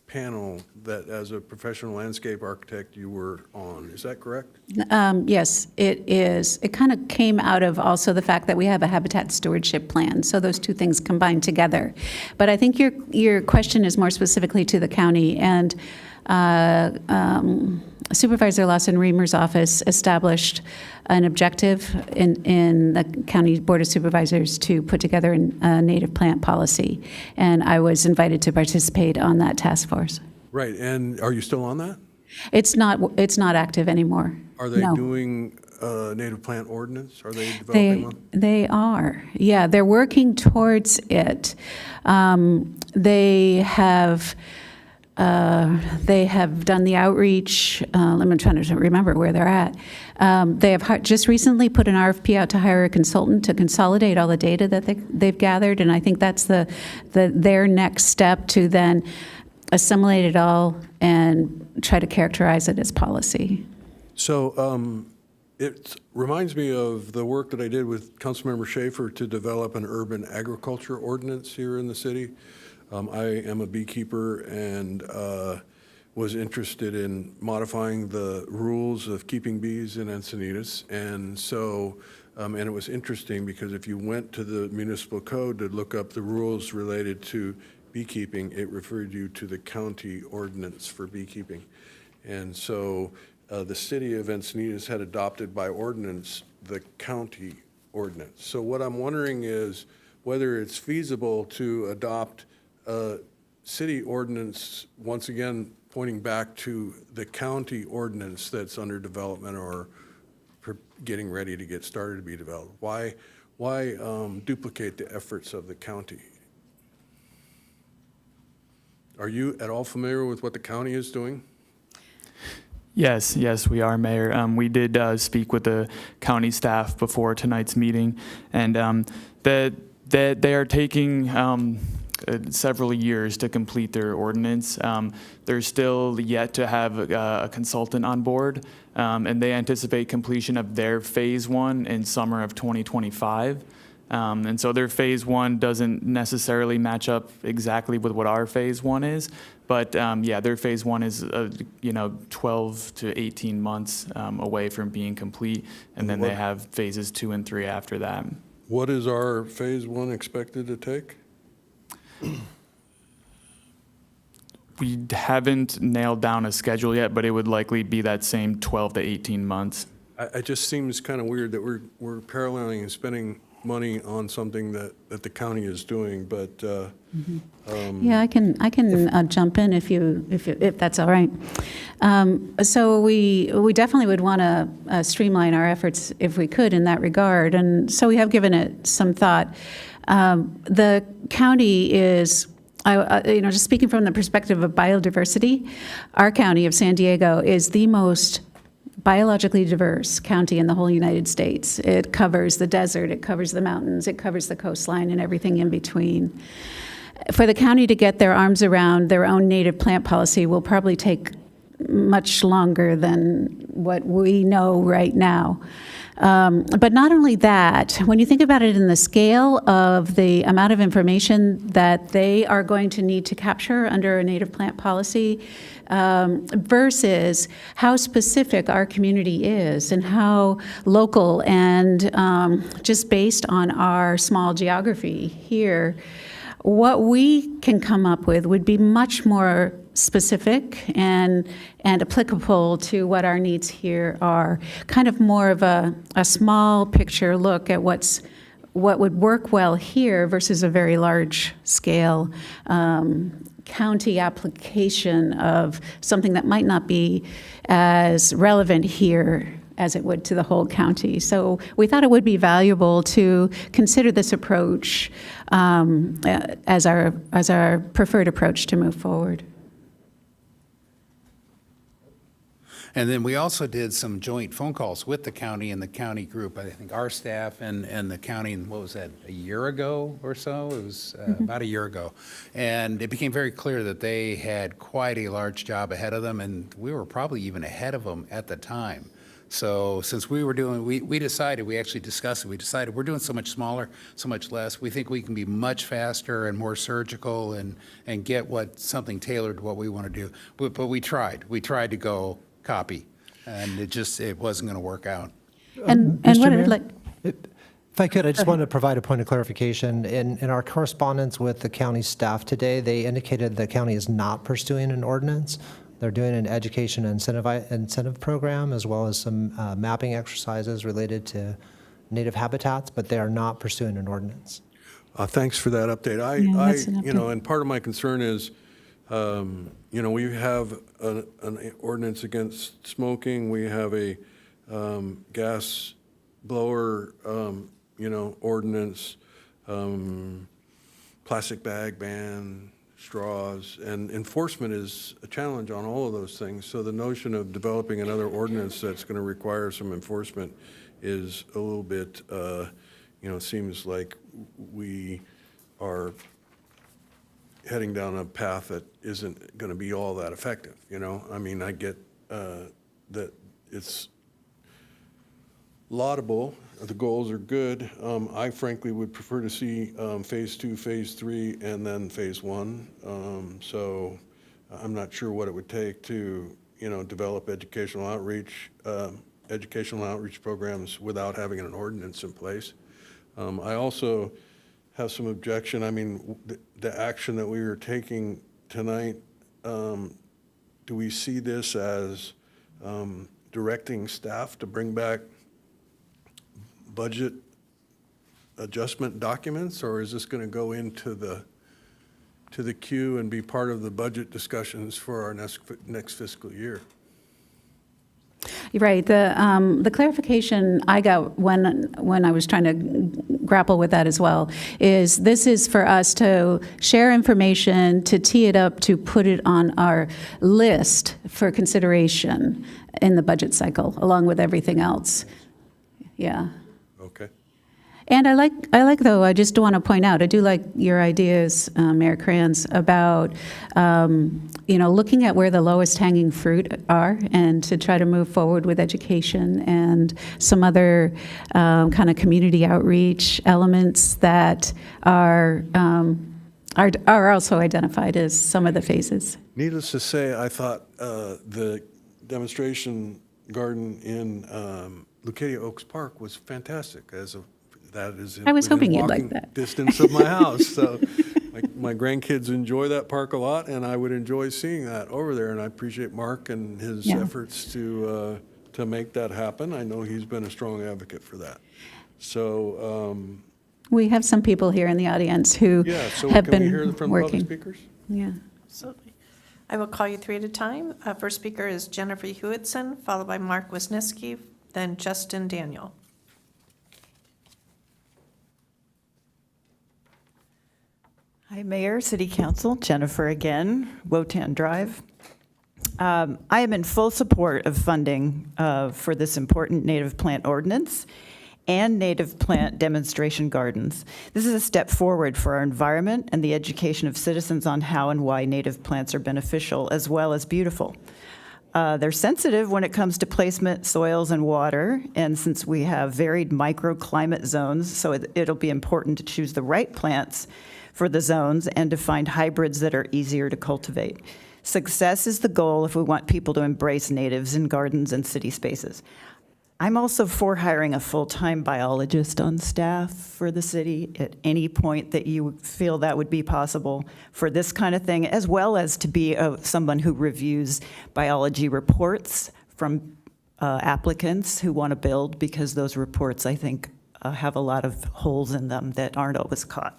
panel that, as a professional landscape architect, you were on. Is that correct? Yes, it is. It kind of came out of also the fact that we have a habitat stewardship plan, so those two things combined together. But I think your question is more specifically to the county, and Supervisor Lawson-Reamer's office established an objective in the County Board of Supervisors to put together a native plant policy, and I was invited to participate on that task force. Right, and are you still on that? It's not active anymore. Are they No. doing native plant ordinance? Are they developing one? They are. Yeah, they're working towards it. They have done the outreach. I'm trying to remember where they're at. They have just recently put an RFP out to hire a consultant to consolidate all the data that they've gathered, and I think that's their next step, to then assimilate it all and try to characterize it as policy. So it reminds me of the work that I did with Councilmember Schaefer to develop an urban agriculture ordinance here in the city. I am a beekeeper and was interested in modifying the rules of keeping bees in Encinitas. And so, and it was interesting because if you went to the municipal code to look up the rules related to beekeeping, it referred you to the county ordinance for beekeeping. And so the city of Encinitas had adopted by ordinance the county ordinance. So what I'm wondering is whether it's feasible to adopt city ordinance, once again, pointing back to the county ordinance that's under development or getting ready to get started to be developed. Why duplicate the efforts of the county? Are you at all familiar with what the county is doing? Yes, we are, Mayor. We did speak with the county staff before tonight's meeting, and that they are taking several years to complete their ordinance. They're still yet to have a consultant on board, and they anticipate completion of their phase one in summer of 2025. And so their phase one doesn't necessarily match up exactly with what our phase one is. But yeah, their phase one is, 12 to 18 months away from being complete. And then they have phases 2 and 3 after that. What is our phase one expected to take? We haven't nailed down a schedule yet, but it would likely be that same 12 to 18 months. It just seems kind of weird that we're paralleling and spending money on something that the county is doing, but. Yeah, I can jump in if that's all right. So we definitely would want to streamline our efforts if we could in that regard, and so we have given it some thought. The county is, just speaking from the perspective of biodiversity, our county of San Diego is the most biologically diverse county in the whole United States. It covers the desert, it covers the mountains, it covers the coastline and everything in between. For the county to get their arms around their own native plant policy will probably take much longer than what we know right now. But not only that, when you think about it in the scale of the amount of information that they are going to need to capture under a native plant policy, versus how specific our community is and how local and just based on our small geography here, what we can come up with would be much more specific and applicable to what our needs here are. Kind of more of a small picture look at what would work well here versus a very large scale county application of something that might not be as relevant here as it would to the whole county. So we thought it would be valuable to consider this approach as our preferred approach to move forward. And then we also did some joint phone calls with the county and the county group. I think our staff and the county, what was that, a year ago or so? It was about a year ago. And it became very clear that they had quite a large job ahead of them, and we were probably even ahead of them at the time. So since we actually discussed it, we decided we're doing so much smaller, so much less. We think we can be much faster and more surgical and get something tailored to what we want to do. But we tried to go copy, and it wasn't going to work out. And Mr. what Mayor, I'd like, if I could, I just wanted to provide a point of clarification. In our correspondence with the county staff today, they indicated the county is not pursuing an ordinance. They're doing an education incentive program as well as some mapping exercises related to native habitats, but they are not pursuing an ordinance. Thanks for that update. that's an update. And part of my concern is, we have an ordinance against smoking. We have a gas blower, ordinance, plastic bag ban, straws, and enforcement is a challenge on all of those things. So the notion of developing another ordinance that's going to require some enforcement is a little bit, seems like we are heading down a path that isn't going to be all that effective, I get that it's laudable, the goals are good. I frankly would prefer to see phase 2, phase 3, and then phase 1. So I'm not sure what it would take to, develop educational outreach programs without having an ordinance in place. I also have some objection. The action that we are taking tonight, do we see this as directing staff to bring back budget adjustment documents, or is this going to go into the queue and be part of the budget discussions for our next fiscal year? right, the clarification I got when I was trying to grapple with that as well is this is for us to share information, to tee it up, to put it on our list for consideration in the budget cycle, along with everything else. Yeah. Okay. And I like though, I just want to point out, I do like your ideas, Mayor Kranz, about, looking at where the lowest hanging fruit are and to try to move forward with education and some other kind of community outreach elements that are also identified as some of the phases. Needless to say, I thought the demonstration garden in Leucadia Oaks Park was fantastic. That is I was hoping within you'd like walking that. distance of my house. So my grandkids enjoy that park a lot, and I would enjoy seeing that over there. And I appreciate Mark and his efforts to make that happen. I know he's been a strong advocate for that. So We have some people here in the audience who so have can been we hear from the working. public speakers? Yeah. Absolutely. I will call you three at a time. First speaker is Jennifer Hewitson, followed by Mark Wisniewski, then Justin Daniel. Hi, Mayor, City Council, Jennifer again, Wotan Drive. I am in full support of funding for this important native plant ordinance and native plant demonstration gardens. This is a step forward for our environment and the education of citizens on how and why native plants are beneficial as well as beautiful. They're sensitive when it comes to placement, soils, and water, and since we have varied microclimate zones, so it'll be important to choose the right plants for the zones and to find hybrids that are easier to cultivate. Success is the goal if we want people to embrace natives in gardens and city spaces. I'm also for hiring a full-time biologist on staff for the city at any point that you feel that would be possible for this kind of thing, as well as to be someone who reviews biology reports from applicants who want to build, because those reports, I think, have a lot of holes in them that aren't always caught.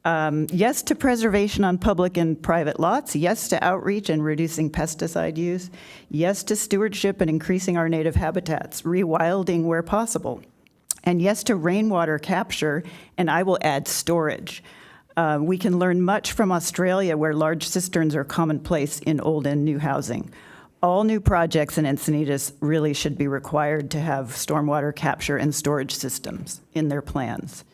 Yes to preservation on public and private lots. Yes to outreach and reducing pesticide use. Yes to stewardship and increasing our native habitats, rewilding where possible. And yes to rainwater capture, and I will add storage. We can learn much from Australia, where large cisterns are commonplace in old and new housing. All new projects in Encinitas really should be required to have stormwater capture and storage systems in their plans.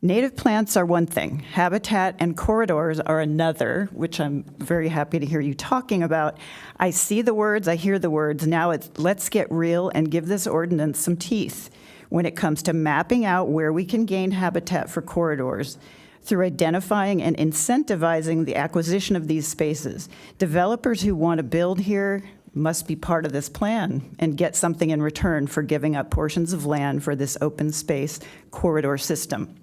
Native plants are one thing. Habitat and corridors are another, which I'm very happy to hear you talking about. I see the words, I hear the words. Now let's get real and give this ordinance some teeth when it comes to mapping out where we can gain habitat for corridors through identifying and incentivizing the acquisition of these spaces. Developers who want to build here must be part of this plan and get something in return for giving up portions of land for this open space corridor system.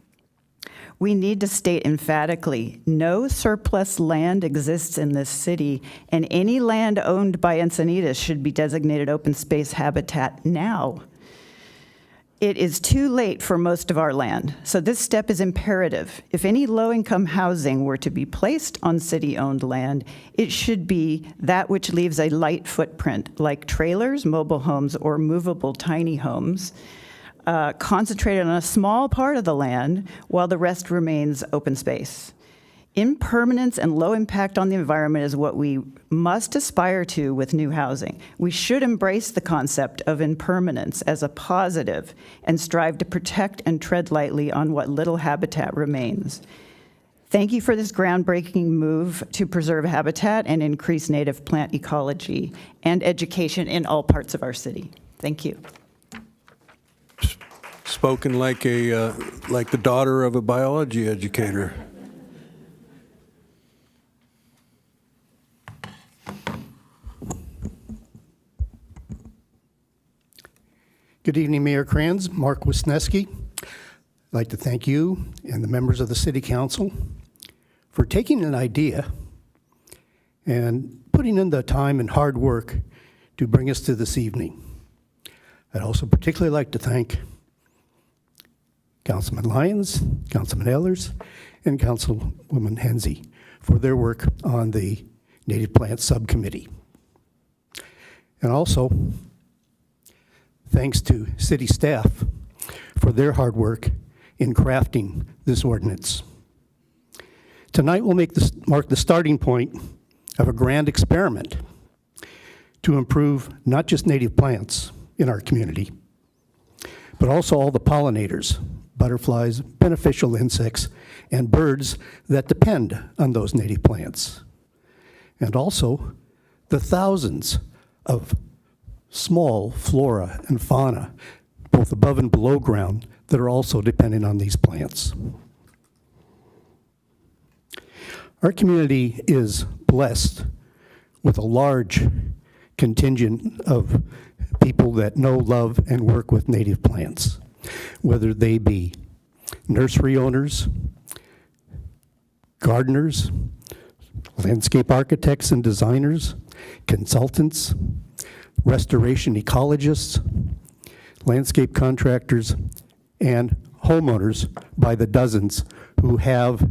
We need to state emphatically, no surplus land exists in this city, and any land owned by Encinitas should be designated open space habitat now. It is too late for most of our land, so this step is imperative. If any low-income housing were to be placed on city-owned land, it should be that which leaves a light footprint, like trailers, mobile homes, or movable tiny homes, concentrated on a small part of the land while the rest remains open space. Impermanence and low impact on the environment is what we must aspire to with new housing. We should embrace the concept of impermanence as a positive and strive to protect and tread lightly on what little habitat remains. Thank you for this groundbreaking move to preserve habitat and increase native plant ecology and education in all parts of our city. Thank you. Spoken like the daughter of a biology educator. Good evening, Mayor Kranz, Mark Wisniewski. I'd like to thank you and the members of the City Council for taking an idea and putting in the time and hard work to bring us to this evening. I'd also particularly like to thank Councilman Lyons, Councilman Ehlers, and Councilwoman Hensy for their work on the Native Plant Subcommittee. And also, thanks to city staff for their hard work in crafting this ordinance. Tonight will mark the starting point of a grand experiment to improve not just native plants in our community, but also all the pollinators, butterflies, beneficial insects, and birds that depend on those native plants. And also the thousands of small flora and fauna, both above and below ground, that are also dependent on these plants. Our community is blessed with a large contingent of people that know, love, and work with native plants, whether they be nursery owners, gardeners, landscape architects and designers, consultants, restoration ecologists, landscape contractors, and homeowners by the dozens who have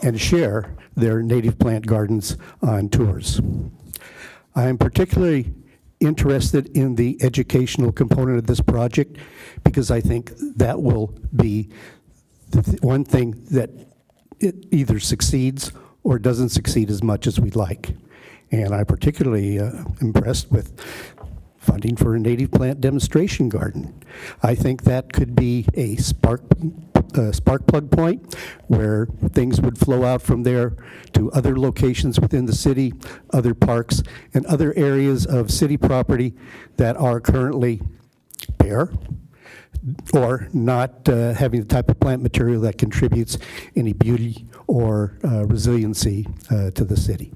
and share their native plant gardens on tours. I am particularly interested in the educational component of this project because I think that will be the one thing that it either succeeds or doesn't succeed as much as we'd like. And I'm particularly impressed with funding for a native plant demonstration garden. I think that could be a spark plug point where things would flow out from there to other locations within the city, other parks, and other areas of city property that are currently bare or not having the type of plant material that contributes any beauty or resiliency to the city.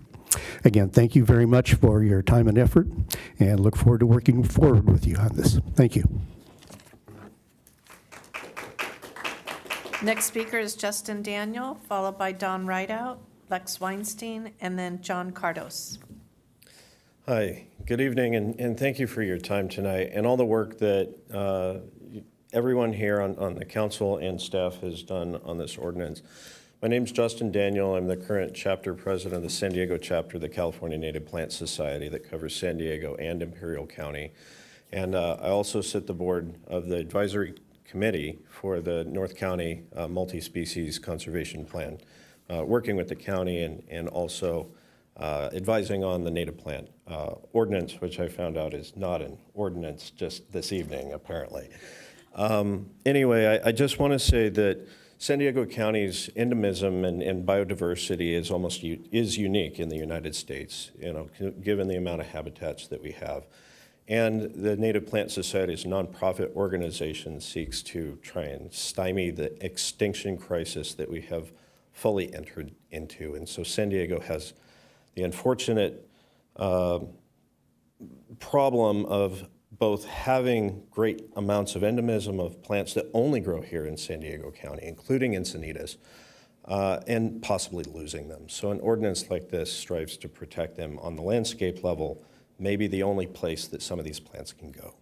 Again, thank you very much for your time and effort, and look forward to working forward with you on this. Thank you. Next speaker is Justin Daniel, followed by Don Rideout, Lex Weinstein, and then John Cardos. Hi, good evening, and thank you for your time tonight and all the work that everyone here on the council and staff has done on this ordinance. My name's Justin Daniel. I'm the current chapter president of the San Diego chapter of the California Native Plant Society that covers San Diego and Imperial County. And I also sit the board of the advisory committee for the North County Multi-Species Conservation Plan, working with the county and also advising on the native plant ordinance, which I found out is not an ordinance just this evening, apparently. Anyway, I just want to say that San Diego County's endemism and biodiversity is unique in the United States, given the amount of habitats that we have. And the Native Plant Society's nonprofit organization seeks to try and stymie the extinction crisis that we have fully entered into. And so San Diego has the unfortunate problem of both having great amounts of endemism of plants that only grow here in San Diego County, including Encinitas, and possibly losing them. So an ordinance like this strives to protect them on the landscape level, maybe the only place that some of these plants can go.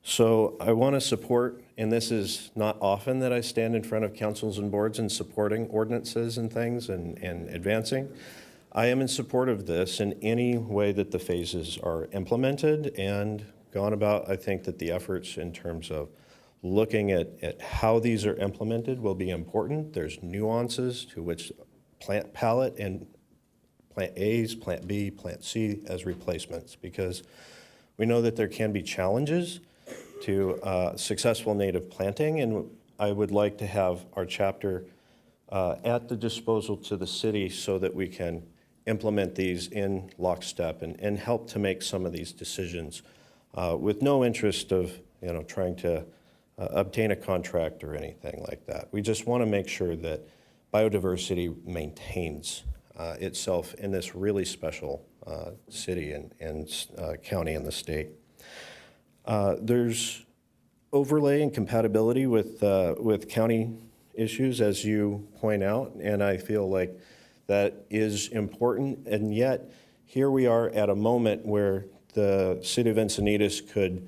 So I want to support, and this is not often that I stand in front of councils and boards and supporting ordinances and things and advancing. I am in support of this in any way that the phases are implemented and gone about. I think that the efforts in terms of looking at how these are implemented will be important. There's nuances to which plant palette and plant A's, plant B, plant C as replacements, because we know that there can be challenges to successful native planting, and I would like to have our chapter at the disposal to the city so that we can implement these in lockstep and help to make some of these decisions with no interest of trying to obtain a contract or anything like that. We just want to make sure that biodiversity maintains itself in this really special city and county in the state. There's overlay and compatibility with county issues, as you point out, and I feel like that is important. And yet, here we are at a moment where the city of Encinitas could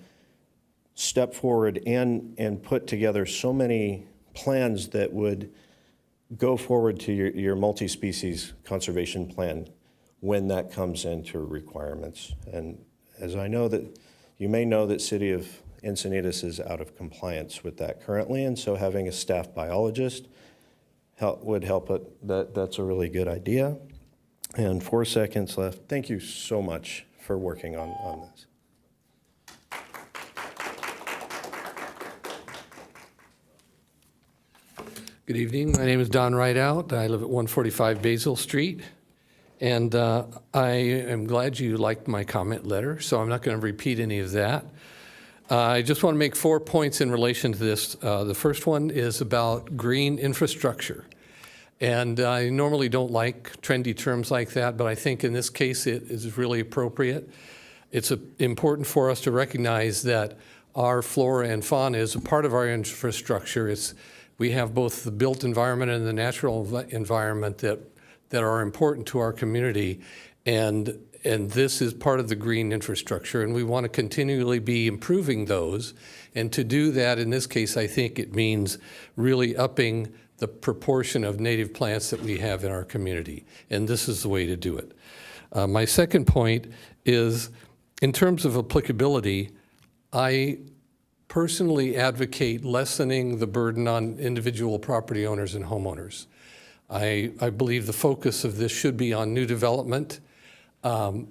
step forward and put together so many plans that would go forward to your multi-species conservation plan when that comes into requirements. And as I know that you may know that City of Encinitas is out of compliance with that currently, and so having a staff biologist would help it. That's a really good idea. And 4 seconds left. Thank you so much for working on this. Good evening. My name is Don Rideout. I live at 145 Basil Street. And I am glad you liked my comment letter, so I'm not going to repeat any of that. I just want to make 4 points in relation to this. The first one is about green infrastructure. And I normally don't like trendy terms like that, but I think in this case it is really appropriate. It's important for us to recognize that our flora and fauna is a part of our infrastructure. We have both the built environment and the natural environment that are important to our community, and this is part of the green infrastructure, and we want to continually be improving those. And to do that, in this case, I think it means really upping the proportion of native plants that we have in our community, and this is the way to do it. My second point is, in terms of applicability, I personally advocate lessening the burden on individual property owners and homeowners. I believe the focus of this should be on new development,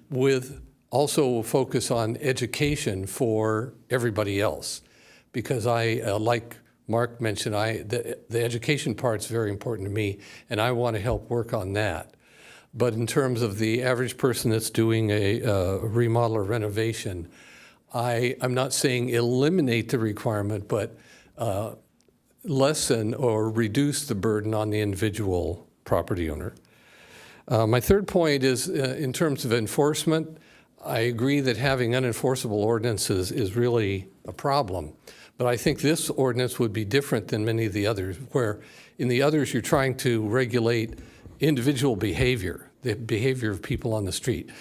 with also a focus on education for everybody else. Because like Mark mentioned, the education part's very important to me, and I want to help work on that. But in terms of the average person that's doing a remodel or renovation, I'm not saying eliminate the requirement, but lessen or reduce the burden on the individual property owner. My third point is in terms of enforcement. I agree that having unenforceable ordinances is really a problem, but I think this ordinance would be different than many of the others, where in the others you're trying to regulate individual behavior, the behavior of people on the street.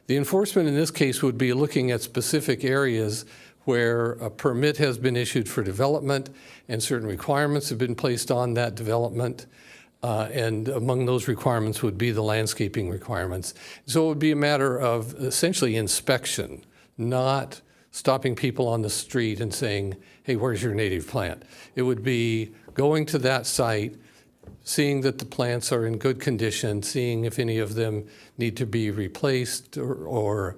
The enforcement in this case would be looking at specific areas where a permit has been issued for development and certain requirements have been placed on that development. And among those requirements would be the landscaping requirements. So it would be a matter of essentially inspection, not stopping people on the street and saying, hey, where's your native plant? It would be going to that site, seeing that the plants are in good condition, seeing if any of them need to be replaced or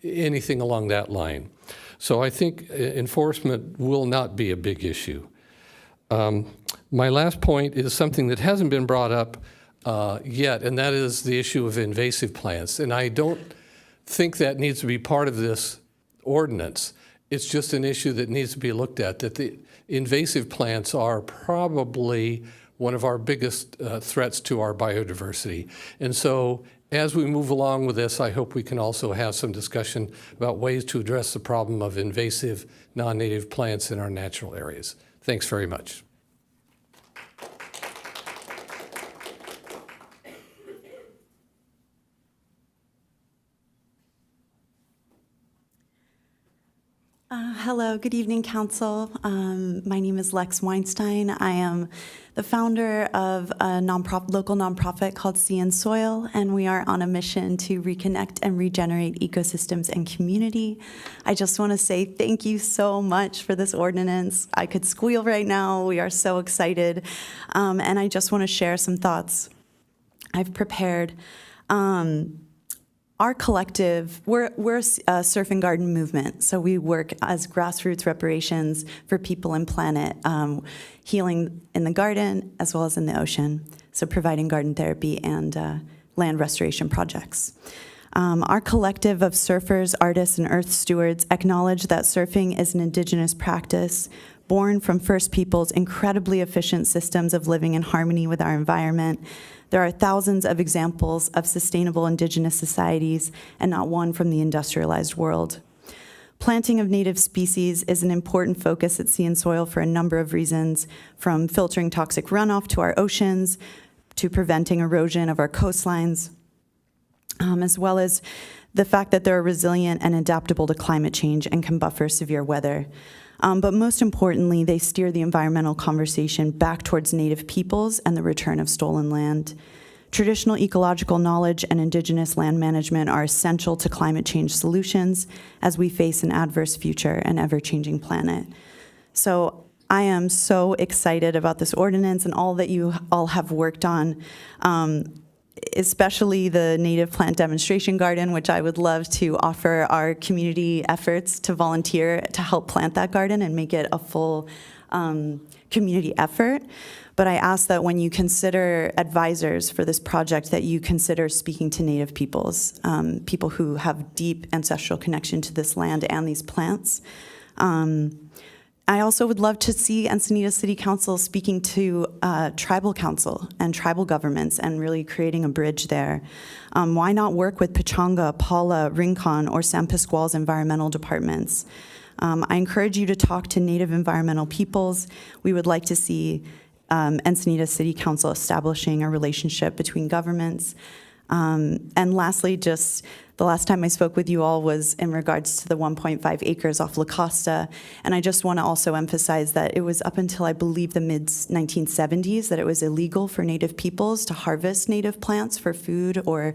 anything along that line. So I think enforcement will not be a big issue. My last point is something that hasn't been brought up yet, and that is the issue of invasive plants. And I don't think that needs to be part of this ordinance. It's just an issue that needs to be looked at, that the invasive plants are probably one of our biggest threats to our biodiversity. And so as we move along with this, I hope we can also have some discussion about ways to address the problem of invasive non-native plants in our natural areas. Thanks very much. Hello, good evening, Council. My name is Lex Weinstein. I am the founder of a local nonprofit called Sea and Soil, and we are on a mission to reconnect and regenerate ecosystems and community. I just want to say thank you so much for this ordinance. I could squeal right now. We are so excited. And I just want to share some thoughts I've prepared. Our collective, we're a surf and garden movement, so we work as grassroots reparations for people and planet, healing in the garden as well as in the ocean, so providing garden therapy and land restoration projects. Our collective of surfers, artists, and earth stewards acknowledge that surfing is an indigenous practice born from First Peoples' incredibly efficient systems of living in harmony with our environment. There are thousands of examples of sustainable indigenous societies and not one from the industrialized world. Planting of native species is an important focus at Sea and Soil for a number of reasons, from filtering toxic runoff to our oceans, to preventing erosion of our coastlines, as well as the fact that they're resilient and adaptable to climate change and can buffer severe weather. But most importantly, they steer the environmental conversation back towards native peoples and the return of stolen land. Traditional ecological knowledge and indigenous land management are essential to climate change solutions as we face an adverse future and ever-changing planet. So I am so excited about this ordinance and all that you all have worked on, especially the native plant demonstration garden, which I would love to offer our community efforts to volunteer to help plant that garden and make it a full community effort. But I ask that when you consider advisors for this project, that you consider speaking to Native peoples, people who have deep ancestral connection to this land and these plants. I also would love to see Encinitas City Council speaking to tribal council and tribal governments and really creating a bridge there. Why not work with Pechanga, Paula, Rincon, or San Pasqual's environmental departments? I encourage you to talk to Native environmental peoples. We would like to see Encinitas City Council establishing a relationship between governments. And lastly, just the last time I spoke with you all was in regards to the 1.5 acres off La Costa. And I just want to also emphasize that it was up until, I believe, the mid-1970s that it was illegal for Native peoples to harvest native plants for food or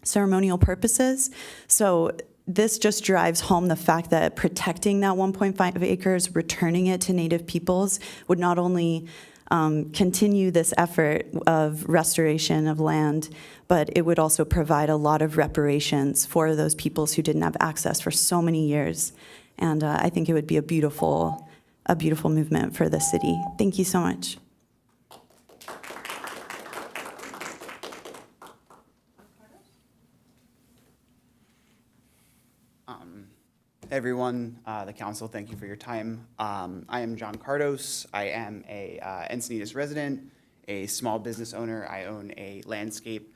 ceremonial purposes. So this just drives home the fact that protecting that 1.5 acres, returning it to Native peoples, would not only continue this effort of restoration of land, but it would also provide a lot of reparations for those peoples who didn't have access for so many years. And I think it would be a beautiful movement for the city. Thank you so much. Everyone, the council, thank you for your time. I am John Cardos. I am a Encinitas resident, a small business owner. I own a landscape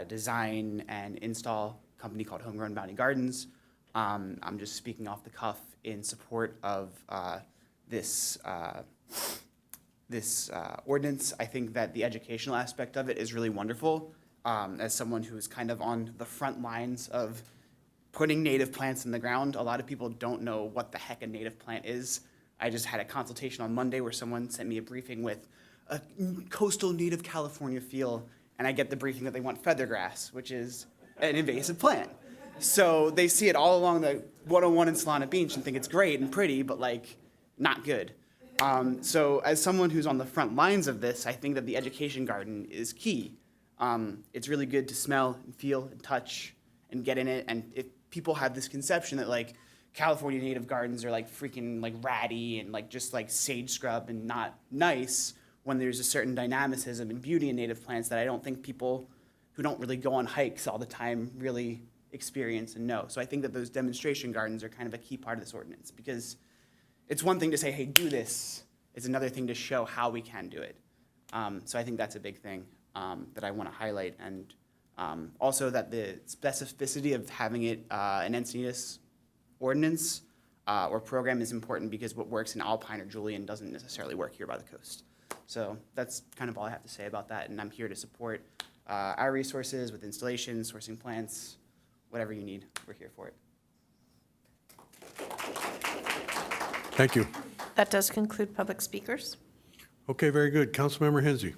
design and install company called Homegrown Bounty Gardens. I'm just speaking off the cuff in support of this ordinance. I think that the educational aspect of it is really wonderful. As someone who's kind of on the front lines of putting native plants in the ground, a lot of people don't know what the heck a native plant is. I just had a consultation on Monday where someone sent me a briefing with a coastal native California feel, and I get the briefing that they want feathergrass, which is an invasive plant. So they see it all along the 101 in Solana Beach and think it's great and pretty, but like not good. So as someone who's on the front lines of this, I think that the education garden is key. It's really good to smell and feel and touch and get in it. And if people have this conception that like California native gardens are like freaking like ratty and like just like sage scrub and not nice, when there's a certain dynamicism and beauty in native plants that I don't think people who don't really go on hikes all the time really experience and know. So I think that those demonstration gardens are kind of a key part of this ordinance, because it's one thing to say, hey, do this. It's another thing to show how we can do it. So I think that's a big thing that I want to highlight. And also that the specificity of having it an Encinitas ordinance or program is important, because what works in Alpine or Julian doesn't necessarily work here by the coast. So that's kind of all I have to say about that, and I'm here to support our resources with installations, sourcing plants, whatever you need, we're here for it. Thank you. That does conclude public speakers. Okay, very good. Councilmember Hensy.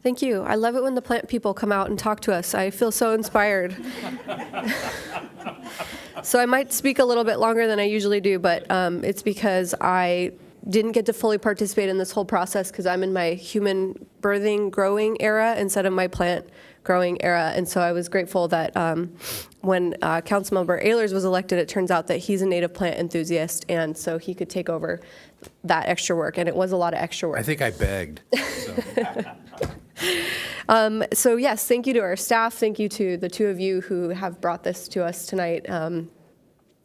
Thank you. I love it when the plant people come out and talk to us. I feel so inspired. So I might speak a little bit longer than I usually do, but it's because I didn't get to fully participate in this whole process because I'm in my human birthing, growing era instead of my plant growing era. And so I was grateful that when Councilmember Ehlers was elected, it turns out that he's a native plant enthusiast, and so he could take over that extra work, and it was a lot of extra work. I think I begged. So yes, thank you to our staff. Thank you to the two of you who have brought this to us tonight.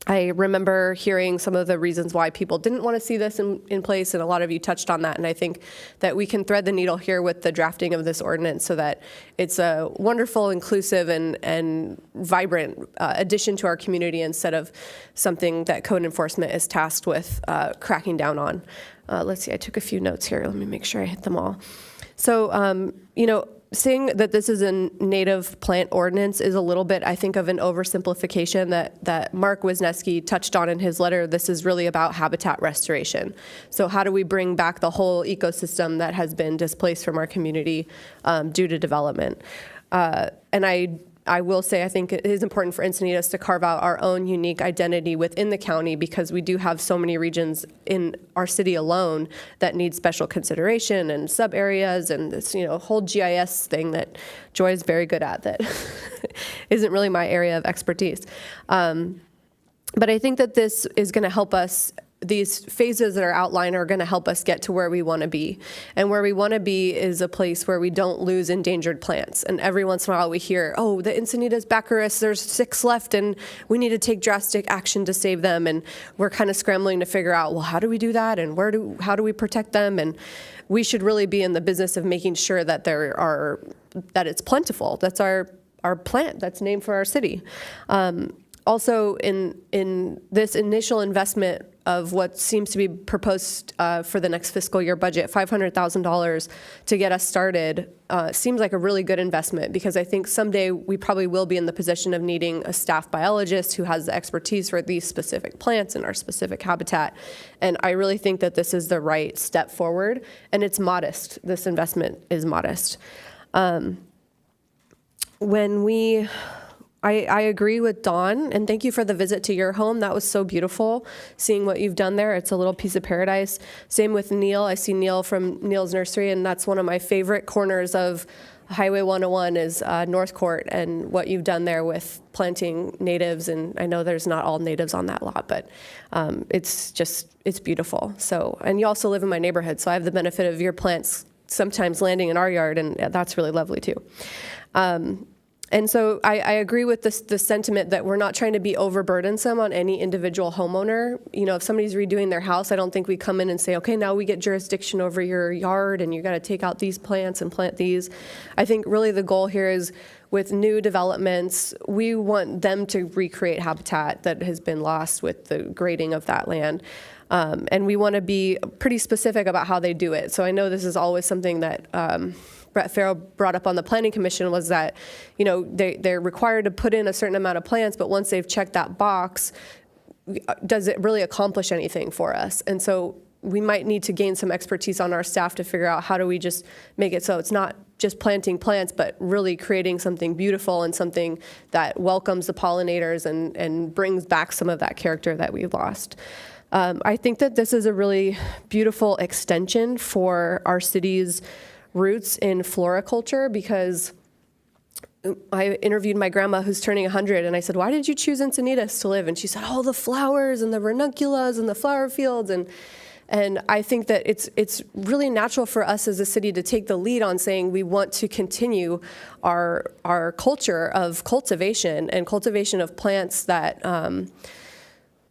I remember hearing some of the reasons why people didn't want to see this in place, and a lot of you touched on that. And I think that we can thread the needle here with the drafting of this ordinance so that it's a wonderful, inclusive, and vibrant addition to our community instead of something that code enforcement is tasked with cracking down on. Let's see, I took a few notes here. Let me make sure I hit them all. So, seeing that this is a native plant ordinance is a little bit, I think, of an oversimplification that Mark Wisniewski touched on in his letter. This is really about habitat restoration. So how do we bring back the whole ecosystem that has been displaced from our community due to development? And I will say I think it is important for Encinitas to carve out our own unique identity within the county, because we do have so many regions in our city alone that need special consideration and sub areas and this whole GIS thing that Joy is very good at that isn't really my area of expertise. But I think that this is going to help us these phases that are outlined are going to help us get to where we want to be. And where we want to be is a place where we don't lose endangered plants. And every once in a while we hear, oh, the Encinitas baccharis, there's 6 left and we need to take drastic action to save them. And we're kind of scrambling to figure out, well, how do we do that? And how do we protect them? And we should really be in the business of making sure that that it's plentiful. That's our plant that's named for our city. Also, in this initial investment of what seems to be proposed for the next fiscal year budget, $500,000 to get us started, seems like a really good investment, because I think someday we probably will be in the position of needing a staff biologist who has the expertise for these specific plants and our specific habitat. And I really think that this is the right step forward, and it's modest. This investment is modest. I agree with Dawn, and thank you for the visit to your home. That was so beautiful, seeing what you've done there. It's a little piece of paradise. Same with Neil. I see Neil from Neil's Nursery, and that's one of my favorite corners of Highway 101 is North Court, and what you've done there with planting natives. And I know there's not all natives on that lot, but it's beautiful. So, and you also live in my neighborhood, so I have the benefit of your plants sometimes landing in our yard, and that's really lovely too. And so I agree with the sentiment that we're not trying to be overburdensome on any individual homeowner. You know, if somebody's redoing their house, I don't think we come in and say, okay, now we get jurisdiction over your yard and you got to take out these plants and plant these. I think really the goal here is with new developments, we want them to recreate habitat that has been lost with the grading of that land. And we want to be pretty specific about how they do it. So I know this is always something that Brett Farrell brought up on the Planning Commission, was that, you know, they're required to put in a certain amount of plants, but once they've checked that box, does it really accomplish anything for us? And so we might need to gain some expertise on our staff to figure out how do we just make it so it's not just planting plants, but really creating something beautiful and something that welcomes the pollinators and brings back some of that character that we've lost. I think that this is a really beautiful extension for our city's roots in floriculture, because I interviewed my grandma who's turning 100, and I said, why did you choose Encinitas to live? And she said, oh, the flowers and the ranunculus and the flower fields. And I think that it's really natural for us as a city to take the lead on saying we want to continue our culture of cultivation and cultivation of plants that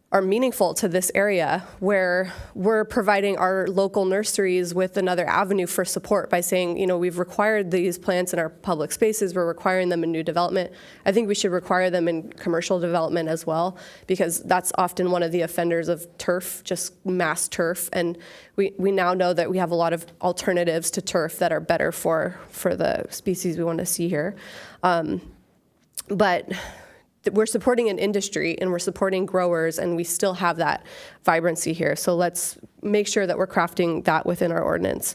are meaningful to this area, where we're providing our local nurseries with another avenue for support by saying, you know, we've required these plants in our public spaces, we're requiring them in new development. I think we should require them in commercial development as well, because that's often one of the offenders of turf, just mass turf. And we now know that we have a lot of alternatives to turf that are better for the species we want to see here. But we're supporting an industry and we're supporting growers, and we still have that vibrancy here. So let's make sure that we're crafting that within our ordinance.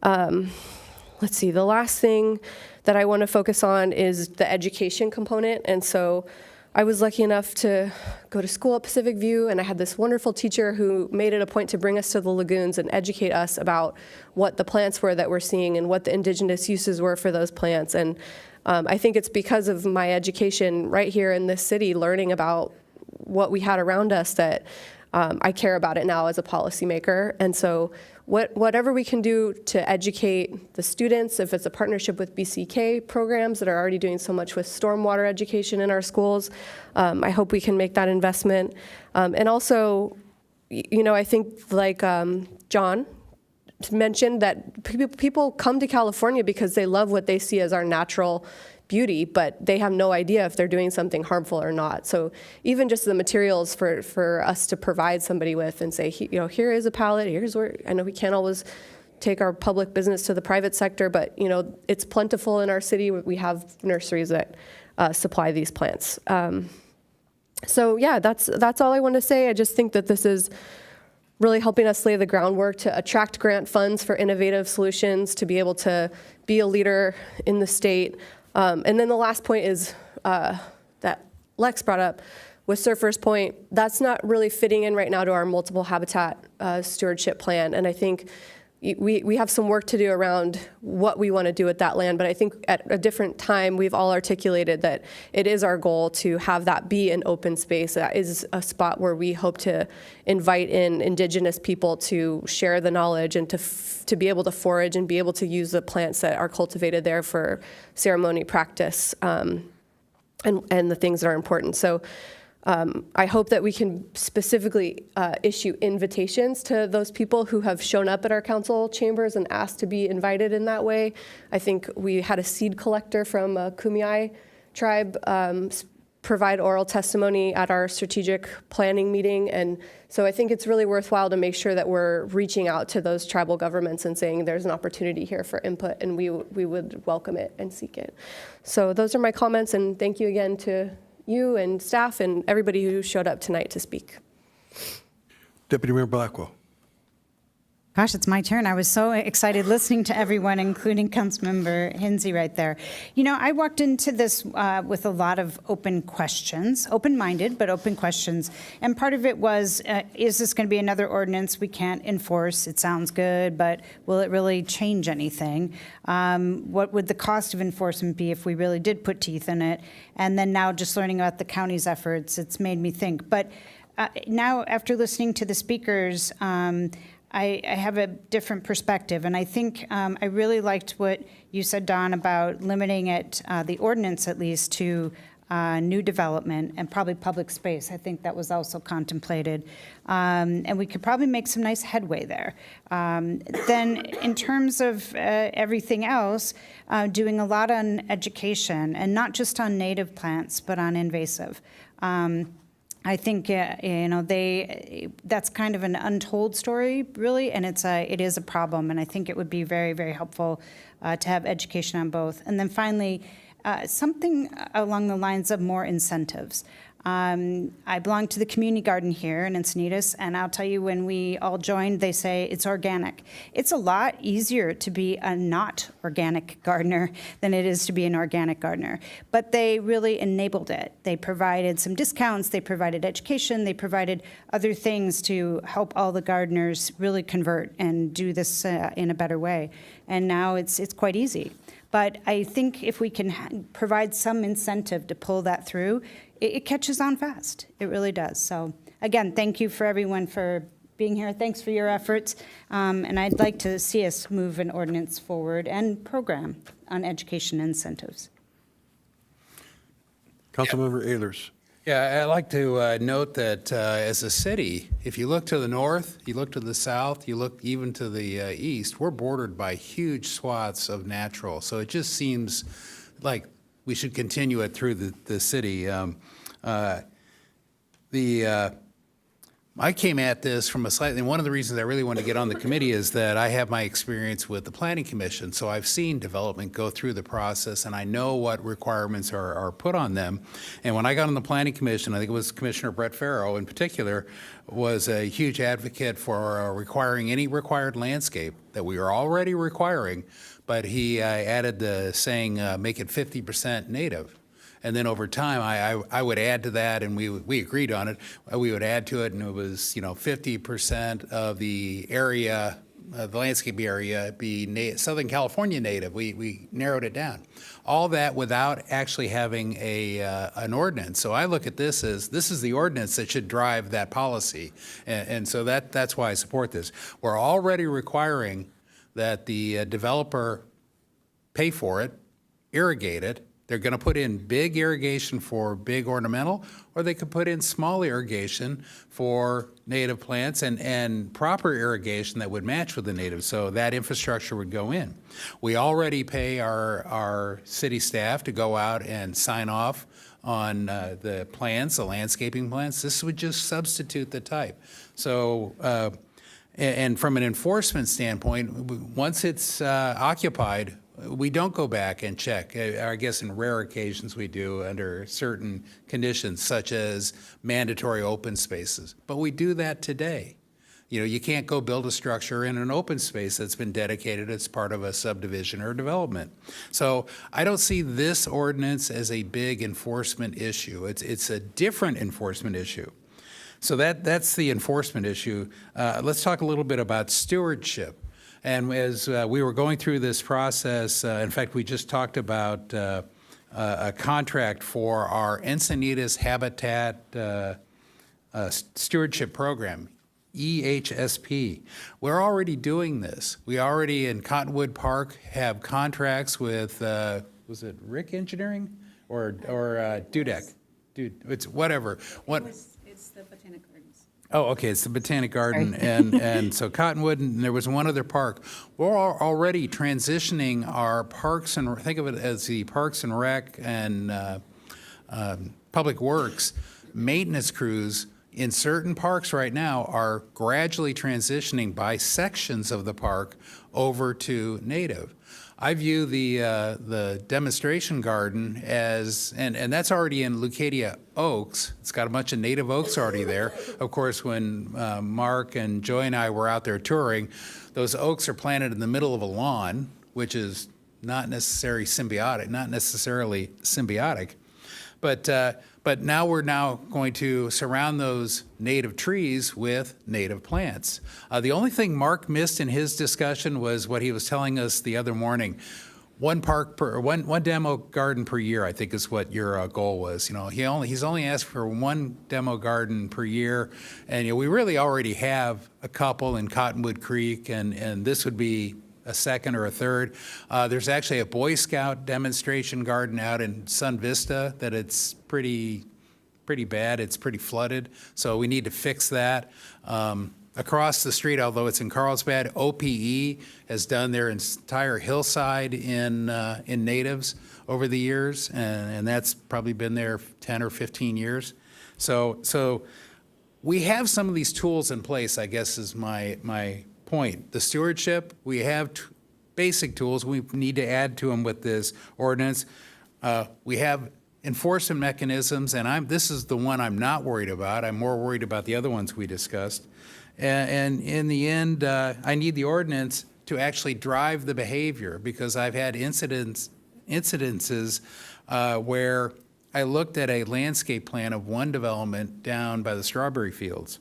Let's see, the last thing that I want to focus on is the education component. And so I was lucky enough to go to school at Pacific View, and I had this wonderful teacher who made it a point to bring us to the lagoons and educate us about what the plants were that we're seeing and what the indigenous uses were for those plants. And I think it's because of my education right here in this city, learning about what we had around us, that I care about it now as a policymaker. And so whatever we can do to educate the students, if it's a partnership with BCK programs that are already doing so much with stormwater education in our schools, I hope we can make that investment. And also, you know, I think like John mentioned, that people come to California because they love what they see as our natural beauty, but they have no idea if they're doing something harmful or not. So even just the materials for us to provide somebody with and say, you know, here is a palette, here's where, I know we can't always take our public business to the private sector, but you know, it's plentiful in our city. We have nurseries that supply these plants. So yeah, that's all I want to say. I just think that this is really helping us lay the groundwork to attract grant funds for innovative solutions, to be able to be a leader in the state. And then the last point is that Lex brought up with Surfers Point. That's not really fitting in right now to our multiple habitat stewardship plan. And I think we have some work to do around what we want to do with that land, but I think at a different time, we've all articulated that it is our goal to have that be an open space. That is a spot where we hope to invite in Indigenous people to share the knowledge and to be able to forage and be able to use the plants that are cultivated there for ceremony practice and the things that are important. So I hope that we can specifically issue invitations to those people who have shown up at our council chambers and asked to be invited in that way. I think we had a seed collector from Kumeyaay tribe provide oral testimony at our strategic planning meeting. And so I think it's really worthwhile to make sure that we're reaching out to those tribal governments and saying there's an opportunity here for input, and we would welcome it and seek it. So those are my comments, and thank you again to you and staff and everybody who showed up tonight to speak. Deputy Mayor Blackwell. Gosh, it's my turn. I was so excited listening to everyone, including Councilmember Hensy right there. You know, I walked into this with a lot of open questions, open-minded, but open questions. And part of it was, is this going to be another ordinance we can't enforce? It sounds good, but will it really change anything? What would the cost of enforcement be if we really did put teeth in it? And then now just learning about the county's efforts, it's made me think. But now, after listening to the speakers, I have a different perspective, and I think I really liked what you said, Don, about limiting it, the ordinance at least, to new development and probably public space. I think that was also contemplated, and we could probably make some nice headway there. Then in terms of everything else, doing a lot on education, and not just on native plants, but on invasive. I think that's kind of an untold story, really, and it is a problem. And I think it would be very, very helpful to have education on both. And then finally, something along the lines of more incentives. I belong to the community garden here in Encinitas, and I'll tell you, when we all joined, they say it's organic. It's a lot easier to be a not organic gardener than it is to be an organic gardener. But they really enabled it. They provided some discounts, they provided education, they provided other things to help all the gardeners really convert and do this in a better way. And now it's quite easy. But I think if we can provide some incentive to pull that through, it catches on fast. It really does. So again, thank you for everyone for being here. Thanks for your efforts. And I'd like to see us move an ordinance forward and program on education incentives. Councilmember Ehlers. Yeah, I'd like to note that as a city, if you look to the north, you look to the south, you look even to the east, we're bordered by huge swaths of natural. So it just seems like we should continue it through the city. I came at this from one of the reasons I really want to get on the committee is that I have my experience with the Planning Commission. So I've seen development go through the process, and I know what requirements are put on them. And when I got on the Planning Commission, I think it was Commissioner Brett Farrow in particular, was a huge advocate for requiring any required landscape that we are already requiring, but he added the saying, make it 50% native. And then over time, I would add to that, and we agreed on it. We would add to it, and it was 50% of the area, the landscape area, be Southern California native. We narrowed it down. All that without actually having an ordinance. So I look at this as this is the ordinance that should drive that policy, and so that's why I support this. We're already requiring that the developer pay for it, irrigate it. They're going to put in big irrigation for big ornamental, or they could put in small irrigation for native plants and proper irrigation that would match with the native. So that infrastructure would go in. We already pay our city staff to go out and sign off on the plans, the landscaping plans. This would just substitute the type. So, and from an enforcement standpoint, once it's occupied, we don't go back and check. I guess in rare occasions we do under certain conditions, such as mandatory open spaces. But we do that today. You can't go build a structure in an open space that's been dedicated as part of a subdivision or development. So I don't see this ordinance as a big enforcement issue. It's a different enforcement issue. So that's the enforcement issue. Let's talk a little bit about stewardship. And as we were going through this process, in fact, we just talked about a contract for our Encinitas Habitat Stewardship Program, EHSP. We're already doing this. We already in Cottonwood Park have contracts with, was it Rick Engineering or Dudek? Dude, it's whatever. It's the Botanic Gardens. Oh, okay, it's the Botanic Garden, and so Cottonwood, and there was one other park. We're already transitioning our parks and, think of it as the Parks and Rec and Public Works maintenance crews in certain parks right now are gradually transitioning by sections of the park over to native. I view the demonstration garden as, and that's already in Leucadia Oaks. It's got a bunch of native oaks already there. Of course, when Mark and Joy and I were out there touring, those oaks are planted in the middle of a lawn, which is not necessarily symbiotic, but now we're going to surround those native trees with native plants. The only thing Mark missed in his discussion was what he was telling us the other morning. One demo garden per year, I think, is what your goal was. You know, he's only asked for one demo garden per year, and we really already have a couple in Cottonwood Creek, and this would be a second or a third. There's actually a Boy Scout demonstration garden out in Sun Vista that it's pretty bad. It's pretty flooded, so we need to fix that. Across the street, although it's in Carlsbad, OPE has done their entire hillside in natives over the years, and that's probably been there 10 or 15 years. So we have some of these tools in place, I guess, is my point. The stewardship, we have basic tools. We need to add to them with this ordinance. We have enforcement mechanisms, and this is the one I'm not worried about. I'm more worried about the other ones we discussed. And in the end, I need the ordinance to actually drive the behavior, because I've had incidences where I looked at a landscape plan of one development down by the strawberry fields.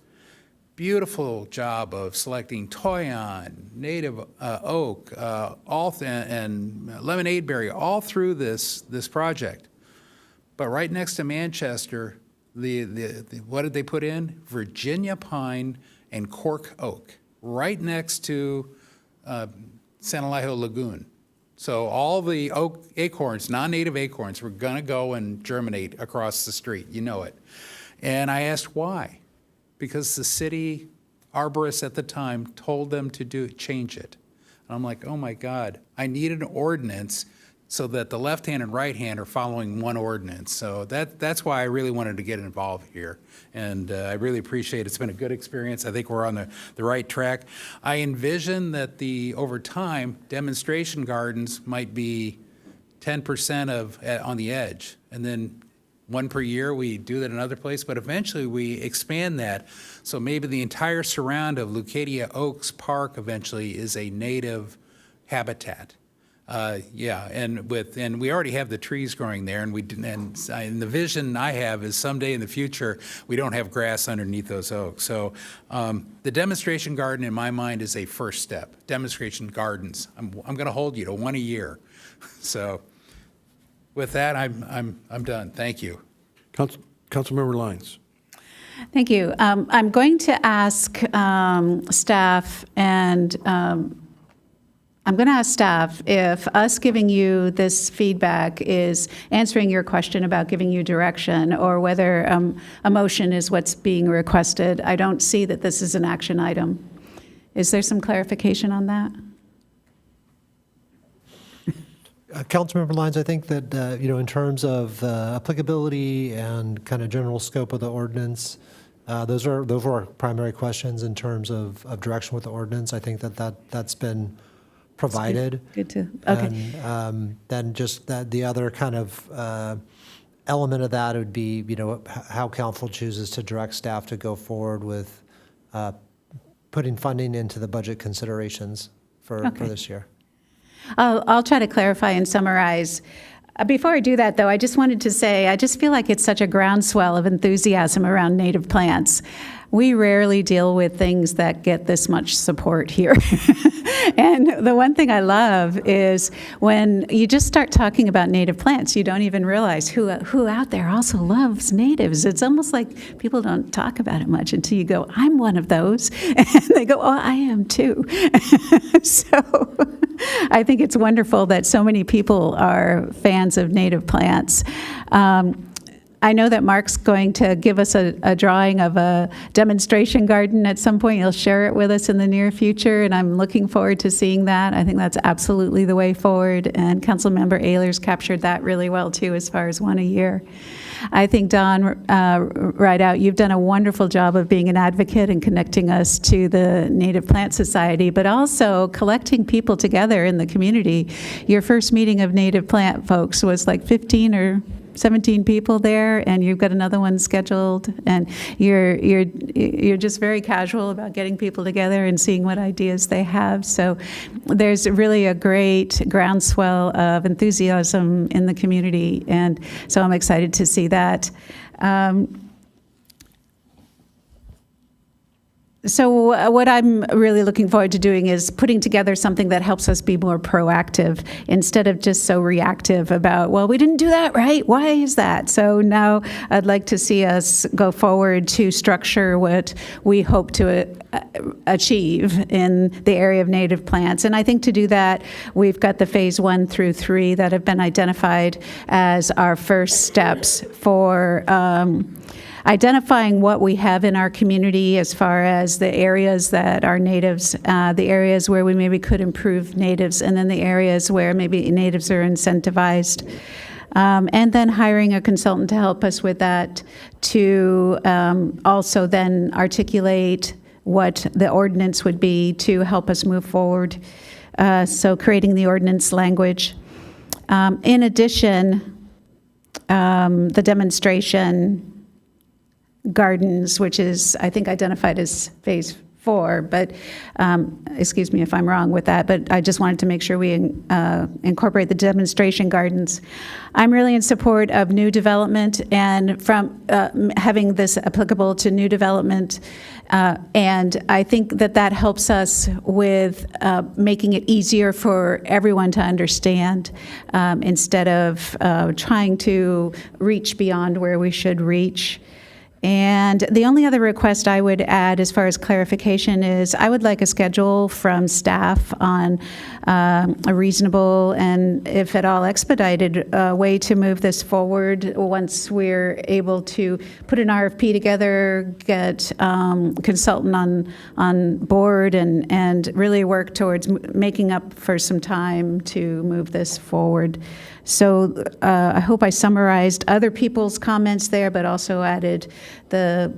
Beautiful job of selecting toyon, native oak, and lemonade berry all through this project. But right next to Manchester, what did they put in? Virginia pine and cork oak, right next to San Elijo Lagoon. So all the oak acorns, non-native acorns, were gonna go and germinate across the street, you know it. And I asked why. Because the city arborist at the time told them to change it. And I'm like, oh my God, I need an ordinance so that the left hand and right hand are following one ordinance. So that's why I really wanted to get involved here. And I really appreciate it. It's been a good experience. I think we're on the right track. I envision that over time, demonstration gardens might be 10% on the edge. And then one per year, we do that in another place, but eventually we expand that. So maybe the entire surround of Leucadia Oaks Park eventually is a native habitat. And we already have the trees growing there, and the vision I have is someday in the future we don't have grass underneath those oaks. So the demonstration garden in my mind is a first step. Demonstration gardens. I'm going to hold you to one a year. So with that, I'm done. Thank you. Councilmember Lyons. Thank you. I'm going to ask staff and I'm going to ask staff if us giving you this feedback is answering your question about giving you direction, or whether a motion is what's being requested. I don't see that this is an action item. Is there some clarification on that? Councilmember Lyons, I think that, in terms of applicability and kind of general scope of the ordinance, those were our primary questions in terms of direction with the ordinance. I think that's been provided. Good to, okay. And then just the other kind of element of that would be, how council chooses to direct staff to go forward with putting funding into the budget considerations for this year. I'll try to clarify and summarize. Before I do that, though, I just wanted to say, I just feel like it's such a groundswell of enthusiasm around native plants. We rarely deal with things that get this much support here. And the one thing I love is when you just start talking about native plants, you don't even realize who out there also loves natives. It's almost like people don't talk about it much until you go, I'm one of those. And they go, oh, I am too. So I think it's wonderful that so many people are fans of native plants. I know that Mark's going to give us a drawing of a demonstration garden at some point. He'll share it with us in the near future, and I'm looking forward to seeing that. I think that's absolutely the way forward, and Councilmember Ehlers captured that really well, too, as far as one a year. I think, Don, right out, you've done a wonderful job of being an advocate and connecting us to the Native Plant Society, but also collecting people together in the community. Your first meeting of native plant folks was like 15 or 17 people there, and you've got another one scheduled, and you're just very casual about getting people together and seeing what ideas they have. So there's really a great groundswell of enthusiasm in the community, and so I'm excited to see that. So what I'm really looking forward to doing is putting together something that helps us be more proactive instead of just so reactive about, well, we didn't do that right. Why is that? So now I'd like to see us go forward to structure what we hope to achieve in the area of native plants. And I think to do that, we've got the phase 1 through 3 that have been identified as our first steps for identifying what we have in our community as far as the areas that are natives, the areas where we maybe could improve natives, and then the areas where maybe natives are incentivized. And then hiring a consultant to help us with that, to also then articulate what the ordinance would be to help us move forward. So creating the ordinance language. In addition, the demonstration gardens, which is, I think, identified as phase 4, but excuse me if I'm wrong with that, but I just wanted to make sure we incorporate the demonstration gardens. I'm really in support of new development, and from having this applicable to new development, and I think that helps us with making it easier for everyone to understand, instead of trying to reach beyond where we should reach. And the only other request I would add as far as clarification is I would like a schedule from staff on a reasonable and, if at all, expedited way to move this forward once we're able to put an RFP together, get consultant on board, and really work towards making up for some time to move this forward. So I hope I summarized other people's comments there, but also added the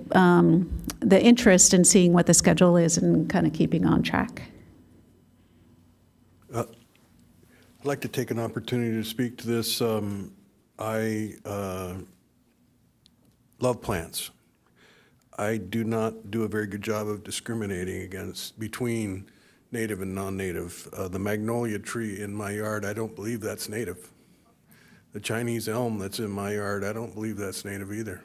interest in seeing what the schedule is and kind of keeping on track. I'd like to take an opportunity to speak to this. I love plants. I do not do a very good job of discriminating between native and non-native. The magnolia tree in my yard, I don't believe that's native. The Chinese elm that's in my yard, I don't believe that's native either.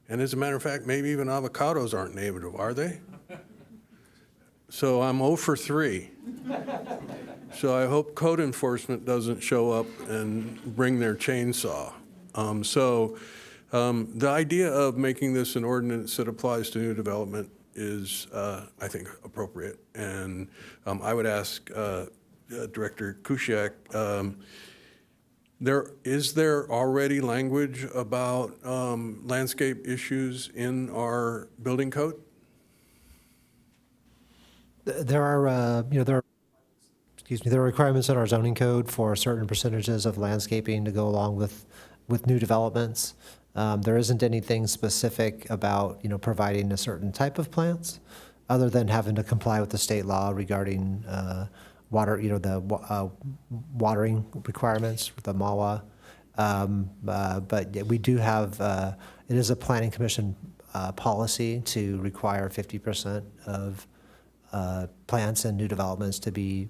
And as a matter of fact, maybe even avocados aren't native, are they? So I'm 0 for 3. So I hope code enforcement doesn't show up and bring their chainsaw. The idea of making this an ordinance that applies to new development is, I think, appropriate. And I would ask Director Kusiak, is there already language about landscape issues in our building code? There are, there are requirements in our zoning code for certain percentages of landscaping to go along with new developments. There isn't anything specific about, providing a certain type of plants, other than having to comply with the state law regarding water, the watering requirements with the MAWA. But we do have, it is a planning commission policy to require 50% of plants and new developments to be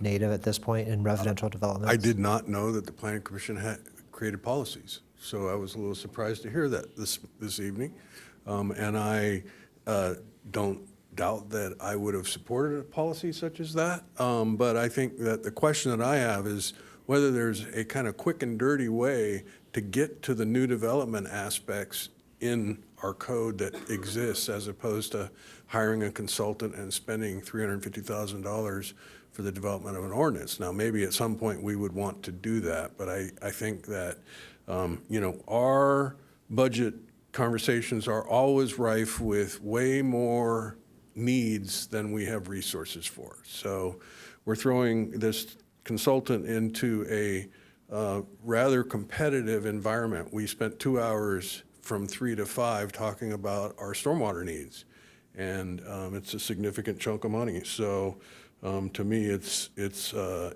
native at this point in residential development? I did not know that the Planning Commission had created policies, so I was a little surprised to hear that this evening. And I don't doubt that I would have supported a policy such as that. But I think that the question that I have is whether there's a kind of quick and dirty way to get to the new development aspects in our code that exists, as opposed to hiring a consultant and spending $350,000 for the development of an ordinance. Now, maybe at some point we would want to do that, but I think that, our budget conversations are always rife with way more needs than we have resources for. So we're throwing this consultant into a rather competitive environment. We spent 2 hours from 3 to 5 talking about our stormwater needs, and it's a significant chunk of money. So to me, it's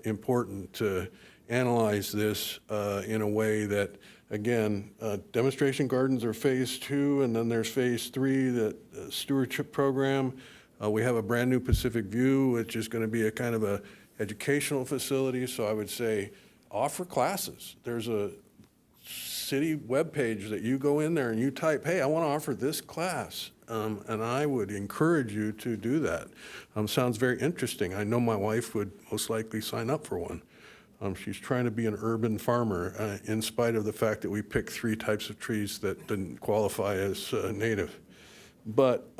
important to analyze this in a way that, again, demonstration gardens are phase 2, and then there's phase 3, the stewardship program. We have a brand new Pacific View, which is going to be a kind of a educational facility. So I would say offer classes. There's a city webpage that you go in there and you type, hey, I want to offer this class. And I would encourage you to do that. Sounds very interesting. I know my wife would most likely sign up for one. She's trying to be an urban farmer in spite of the fact that we picked 3 types of trees that didn't qualify as native. But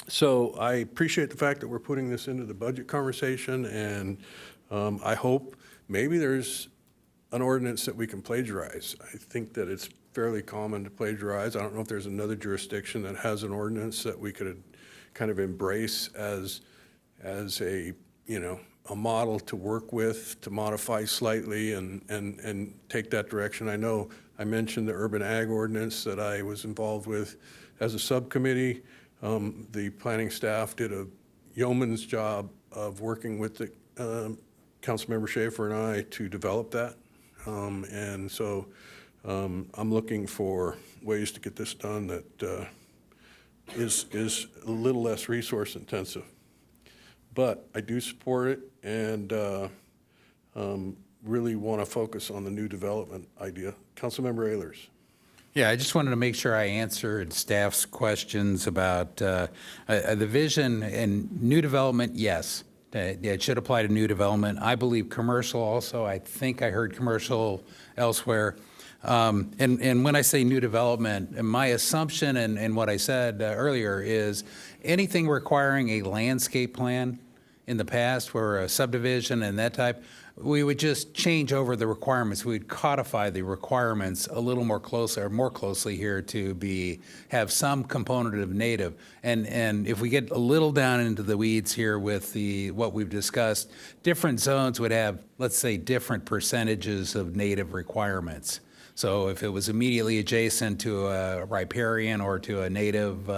so I appreciate the fact that we're putting this into the budget conversation, and I hope maybe there's an ordinance that we can plagiarize. I think that it's fairly common to plagiarize. I don't know if there's another jurisdiction that has an ordinance that we could kind of embrace as a, a model to work with, to modify slightly and take that direction. I know I mentioned the urban ag ordinance that I was involved with as a subcommittee. The planning staff did a yeoman's job of working with the Councilmember Schaefer and I to develop that. And so I'm looking for ways to get this done that is a little less resource intensive. But I do support it, and really want to focus on the new development idea. Councilmember Ehlers. Yeah, I just wanted to make sure I answered staff's questions about the vision and new development. Yes, it should apply to new development. I believe commercial also. I think I heard commercial elsewhere. And when I say new development, my assumption and what I said earlier is anything requiring a landscape plan in the past, where a subdivision and that type, we would just change over the requirements. We'd codify the requirements a little more closely, or more closely here, to have some component of native. And if we get a little down into the weeds here with what we've discussed, different zones would have, let's say, different percentages of native requirements. So if it was immediately adjacent to a riparian or to a native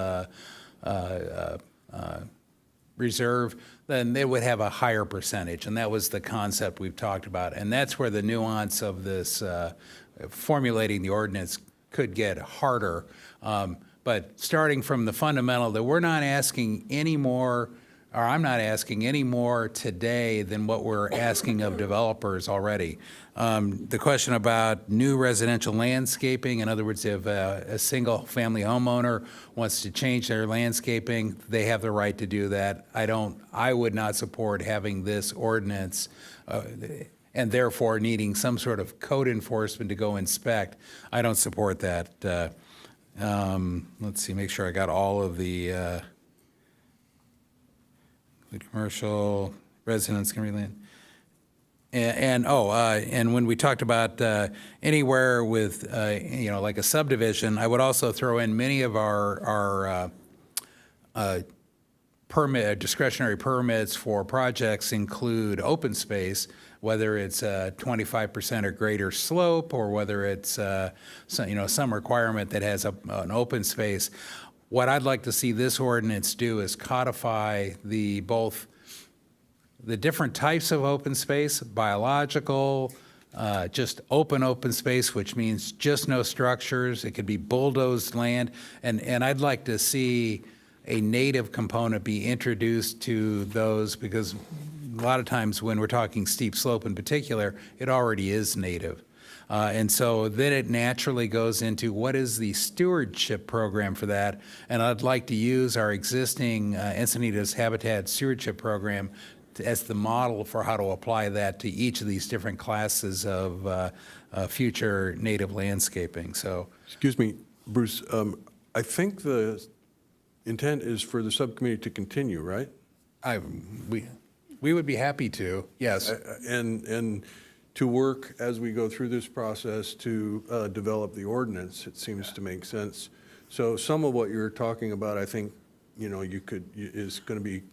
reserve, then they would have a higher percentage. And that was the concept we've talked about. And that's where the nuance of this formulating the ordinance could get harder. But starting from the fundamental that we're not asking any more, or I'm not asking any more today than what we're asking of developers already. The question about new residential landscaping, in other words, if a single-family homeowner wants to change their landscaping, they have the right to do that. I would not support having this ordinance and therefore needing some sort of code enforcement to go inspect. I don't support that. Let's see, make sure I got all of the commercial residents can relate. And when we talked about anywhere with, like a subdivision, I would also throw in many of our discretionary permits for projects include open space, whether it's 25% or greater slope, or whether it's some requirement that has an open space. What I'd like to see this ordinance do is codify both the different types of open space, biological, just open space, which means just no structures. It could be bulldozed land. And I'd like to see a native component be introduced to those, because a lot of times when we're talking steep slope in particular, it already is native. And so then it naturally goes into what is the stewardship program for that? And I'd like to use our existing Encinitas Habitat Stewardship Program as the model for how to apply that to each of these different classes of future native landscaping. So, Excuse me, Bruce, I think the intent is for the subcommittee to continue, right? we would be happy to, yes. And to work as we go through this process to develop the ordinance, it seems to make sense. So some of what you're talking about, I think, is going to be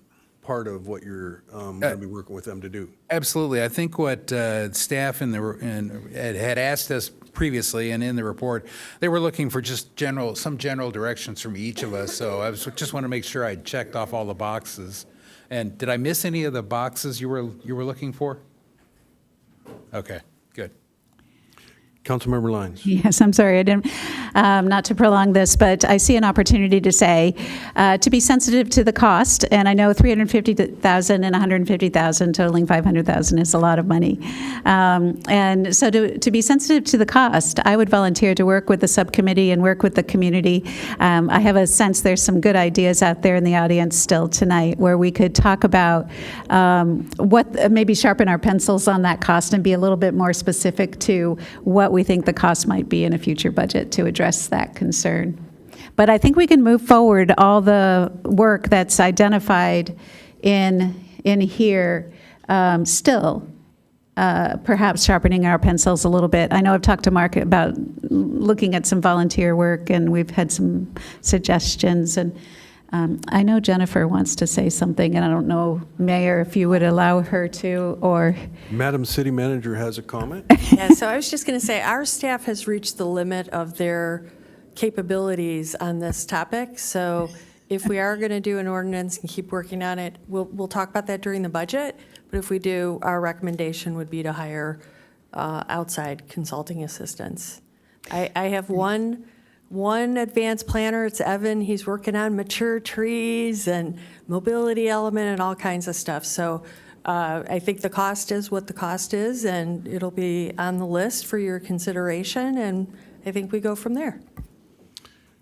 part of what you're going to be working with them to do. Absolutely. I think what staff had asked us previously and in the report, they were looking for just some general directions from each of us. So I just want to make sure I checked off all the boxes. And did I miss any of the boxes you were looking for? Okay, good. Councilmember Lyons. Yes, I'm sorry, I didn't, not to prolong this, but I see an opportunity to say, to be sensitive to the cost, and I know 350,000 and 150,000 totaling 500,000 is a lot of money. And so to be sensitive to the cost, I would volunteer to work with the subcommittee and work with the community. I have a sense there's some good ideas out there in the audience still tonight where we could talk about maybe sharpen our pencils on that cost and be a little bit more specific to what we think the cost might be in a future budget to address that concern. But I think we can move forward all the work that's identified in here, still perhaps sharpening our pencils a little bit. I know I've talked to Mark about looking at some volunteer work, and we've had some suggestions. And I know Jennifer wants to say something, and I don't know, Mayor, if you would allow her to, or... Madam City Manager has a comment. Yeah, so I was just going to say, our staff has reached the limit of their capabilities on this topic. So if we are going to do an ordinance and keep working on it, we'll talk about that during the budget. But if we do, our recommendation would be to hire outside consulting assistance. I have one advanced planner, it's Evan. He's working on mature trees and mobility element and all kinds of stuff. So I think the cost is what the cost is, and it'll be on the list for your consideration, and I think we go from there.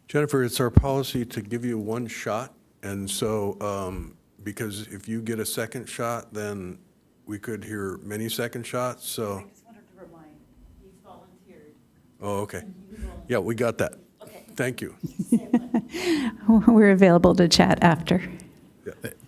Jennifer, it's our policy to give you one shot, and so because if you get a second shot, then we could hear many second shots, so. I just wanted to remind, he's volunteered. Oh, okay. Yeah, we got that. Okay. Thank you. We're available to chat after.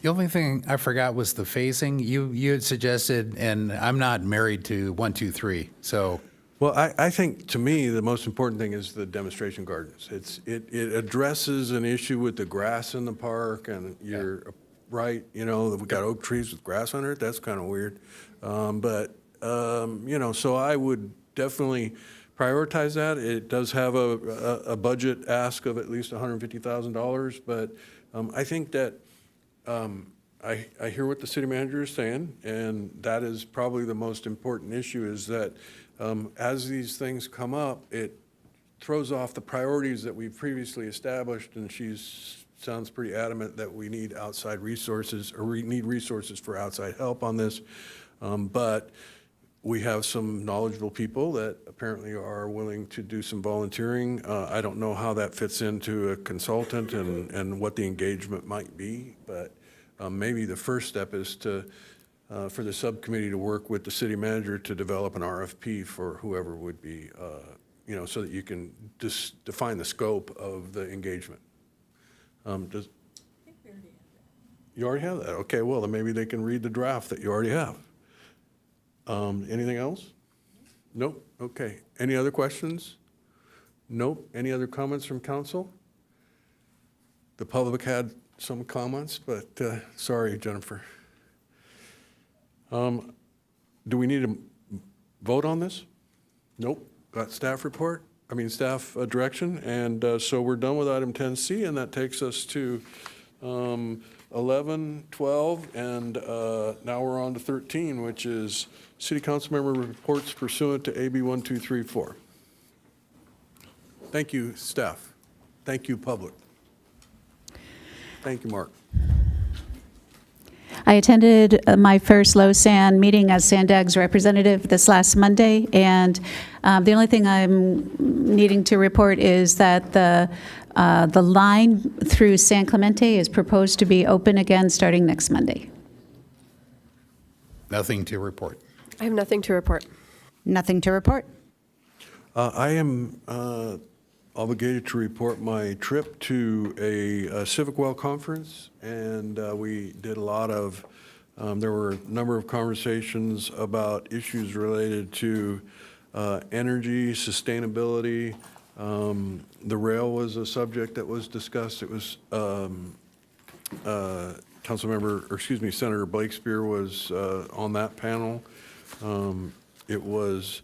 The only thing I forgot was the phasing. You had suggested, and I'm not married to 1, 2, 3, so. Well, I think, to me, the most important thing is the demonstration gardens. It addresses an issue with the grass in the park, and you're right, we've got oak trees with grass under it. That's kind of weird. So I would definitely prioritize that. It does have a budget ask of at least $150,000, but I think that I hear what the city manager is saying, and that is probably the most important issue, is that as these things come up, it throws off the priorities that we've previously established, and sounds pretty adamant that we need outside resources, or we need resources for outside help on this. But we have some knowledgeable people that apparently are willing to do some volunteering. I don't know how that fits into a consultant and what the engagement might be, but maybe the first step is for the subcommittee to work with the city manager to develop an RFP for whoever would be, so that you can just define the scope of the engagement. I think we already have that. You already have that? Okay, well, then maybe they can read the draft that you already have. Anything else? Nope. Okay. Any other questions? Nope. Any other comments from council? The public had some comments, but sorry, Jennifer. Do we need to vote on this? Nope. Got staff report? Staff direction, and so we're done with item 10C, and that takes us to 11, 12, and now we're on to 13, which is City Council member reports pursuant to AB 1234. Thank you, staff. Thank you, public. Thank you, Mark. I attended my first Low Sand meeting as Sandag's representative this last Monday, and the only thing I'm needing to report is that the line through San Clemente is proposed to be open again starting next Monday. Nothing to report. I have nothing to report. Nothing to report. I am obligated to report my trip to a Civic Well conference, and we did a lot of, there were a number of conversations about issues related to energy, sustainability. The rail was a subject that was discussed. It was Senator Blakespear was on that panel. It was,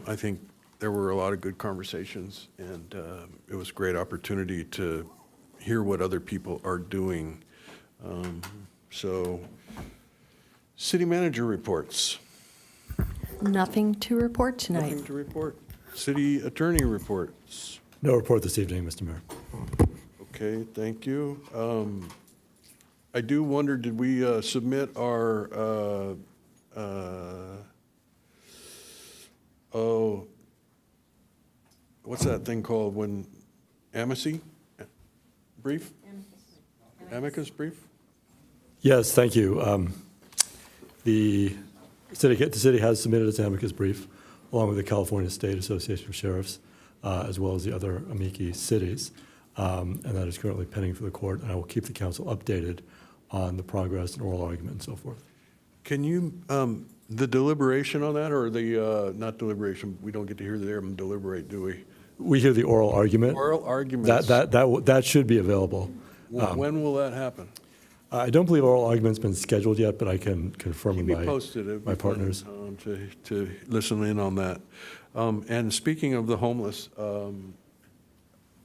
I think, there were a lot of good conversations, and it was a great opportunity to hear what other people are doing. So, city manager reports. Nothing to report tonight. Nothing to report. City attorney reports. No report this evening, Mr. Mayor. Okay, thank you. I do wonder, did we submit our, what's that thing called when, amicus brief? Amicus brief? Yes, thank you. The city has submitted its amicus brief along with the California State Association of Sheriffs, as well as the other amici cities, and that is currently pending for the court, and I will keep the council updated on the progress and oral argument and so forth. Can you, the deliberation on that, or the, not deliberation, we don't get to hear them deliberate, do we? We hear the oral argument. Oral arguments. That should be available. When will that happen? I don't believe oral argument's been scheduled yet, but I can confirm with Keep me posted. It'd be my fun, partners. to listen in on that. And speaking of the homeless,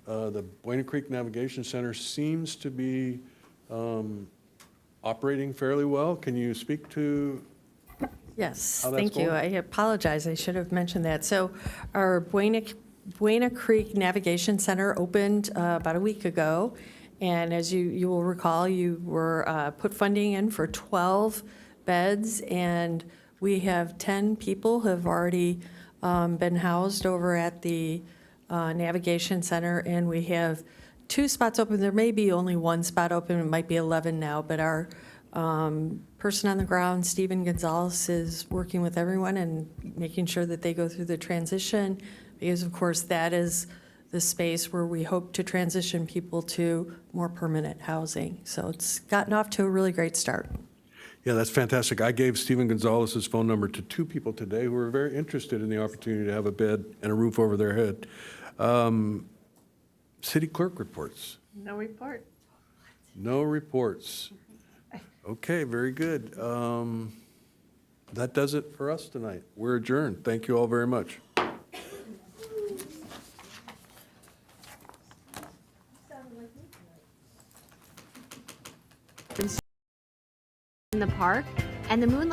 the Buena Creek Navigation Center seems to be operating fairly well. Can you speak to Yes, how that's thank you. going? I apologize, I should have mentioned that. So our Buena Creek Navigation Center opened about a week ago, and as you will recall, you were put funding in for 12 beds, and we have 10 people who have already been housed over at the Navigation Center, and we have 2 spots open. There may be only 1 spot open, it might be 11 now, but our person on the ground, Stephen Gonzalez, is working with everyone and making sure that they go through the transition, because of course that is the space where we hope to transition people to more permanent housing. So it's gotten off to a really great start. Yeah, that's fantastic. I gave Stephen Gonzalez's phone number to 2 people today who were very interested in the opportunity to have a bed and a roof over their head. City clerk reports. No report. No reports. Okay, very good. That does it for us tonight. We're adjourned. Thank you all very much. In the park, and the Moonlight